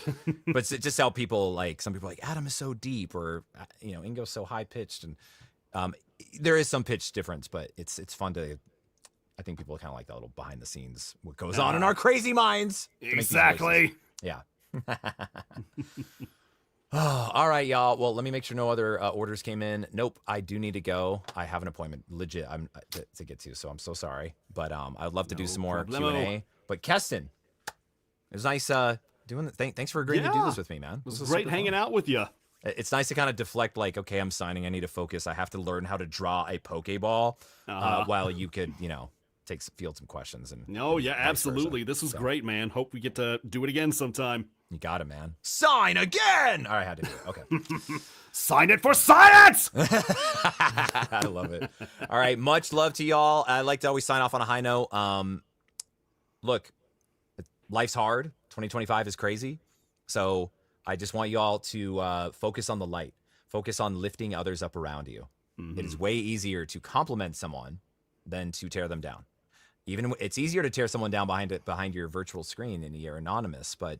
but it's just how people some people are like, Adam is so deep, or Ingo's so high pitched, and there is some pitch difference, but it's fun to. I think people kind of like that little behind the scenes, what goes on in our crazy minds. Exactly. Yeah. Oh, all right, y'all. Well, let me make sure no other orders came in. Nope, I do need to go. I have an appointment, legit, to get to. So I'm so sorry, but I'd love to do some more Q&A. But Keston, it was nice doing the thing. Thanks for agreeing to do this with me, man. It was great hanging out with you. It's nice to kind of deflect, like, okay, I'm signing. I need to focus. I have to learn how to draw a Pokeball while you could, field some questions. And No, yeah, absolutely. This was great, man. Hope we get to do it again sometime. You got it, man. Sign again. All right, I had to do it. Okay. Sign it for science! I love it. All right, much love to y'all. I like to always sign off on a high note. Look, life's hard. 2025 is crazy. So I just want y'all to focus on the light. Focus on lifting others up around you. Mm-hmm. It is way easier to compliment someone than to tear them down. Even it's easier to tear someone down behind your virtual screen and you're anonymous, but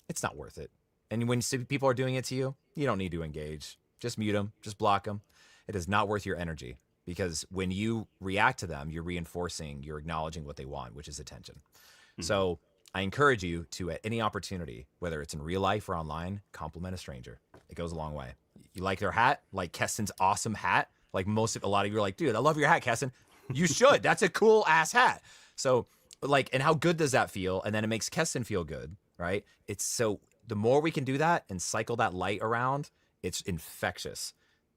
it's not worth it. And when people are doing it to you, you don't need to engage. Just mute them. Just block them. It is not worth your energy because when you react to them, you're reinforcing, you're acknowledging what they want, which is attention. Mm-hmm. So I encourage you to, at any opportunity, whether it's in real life or online, compliment a stranger. It goes a long way. You like their hat, like Keston's awesome hat. Like a lot of you are like, dude, I love your hat, Keston. You should. That's a cool ass hat. So like, and how good does that feel? And then it makes Keston feel good, right? It's so the more we can do that and cycle that light around, it's infectious.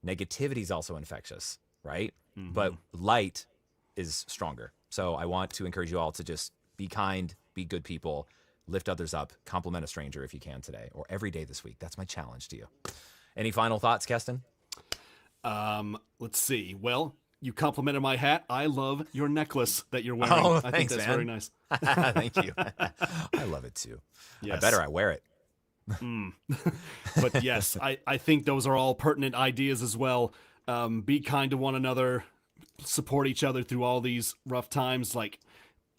Negativity is also infectious, right? Mm-hmm. But light is stronger. So I want to encourage you all to just be kind, be good people, lift others up, compliment a stranger if you can today or every day this week. That's my challenge to you. Any final thoughts, Keston? Let's see. Well, you complimented my hat. I love your necklace that you're wearing. Oh, I think that's very nice. Thank you. I love it too. Yes. I better I wear it. But yes, I think those are all pertinent ideas as well. Be kind to one another, support each other through all these rough times. Like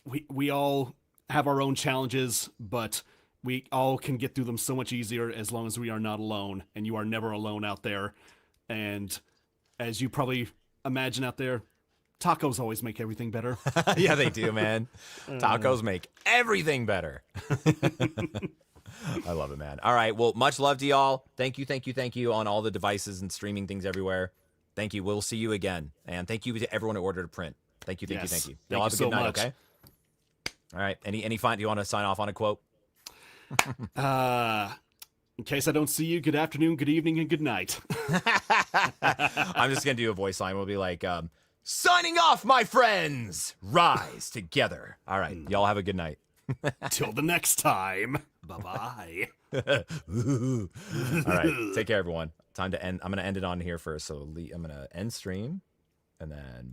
we all have our own challenges, but we all can get through them so much easier as long as we are not alone, and you are never alone out there. And as you probably imagine out there, tacos always make everything better. Yeah, they do, man. Tacos make everything better. I love it, man. All right. Well, much love to y'all. Thank you on all the devices and streaming things everywhere. Thank you. We'll see you again. And thank you to everyone who ordered a print. Thank you. Y'all have a good night, okay? All right. Any fine? Do you want to sign off on a quote? In case I don't see you, good afternoon, good evening, and good night. I'm just going to do a voice line. We'll be like, signing off, my friends. Rise together. All right. Y'all have a good night. Till the next time. Bye-bye. All right. Take care, everyone. Time to end. I'm going to end it on here first. So I'm going to end stream and then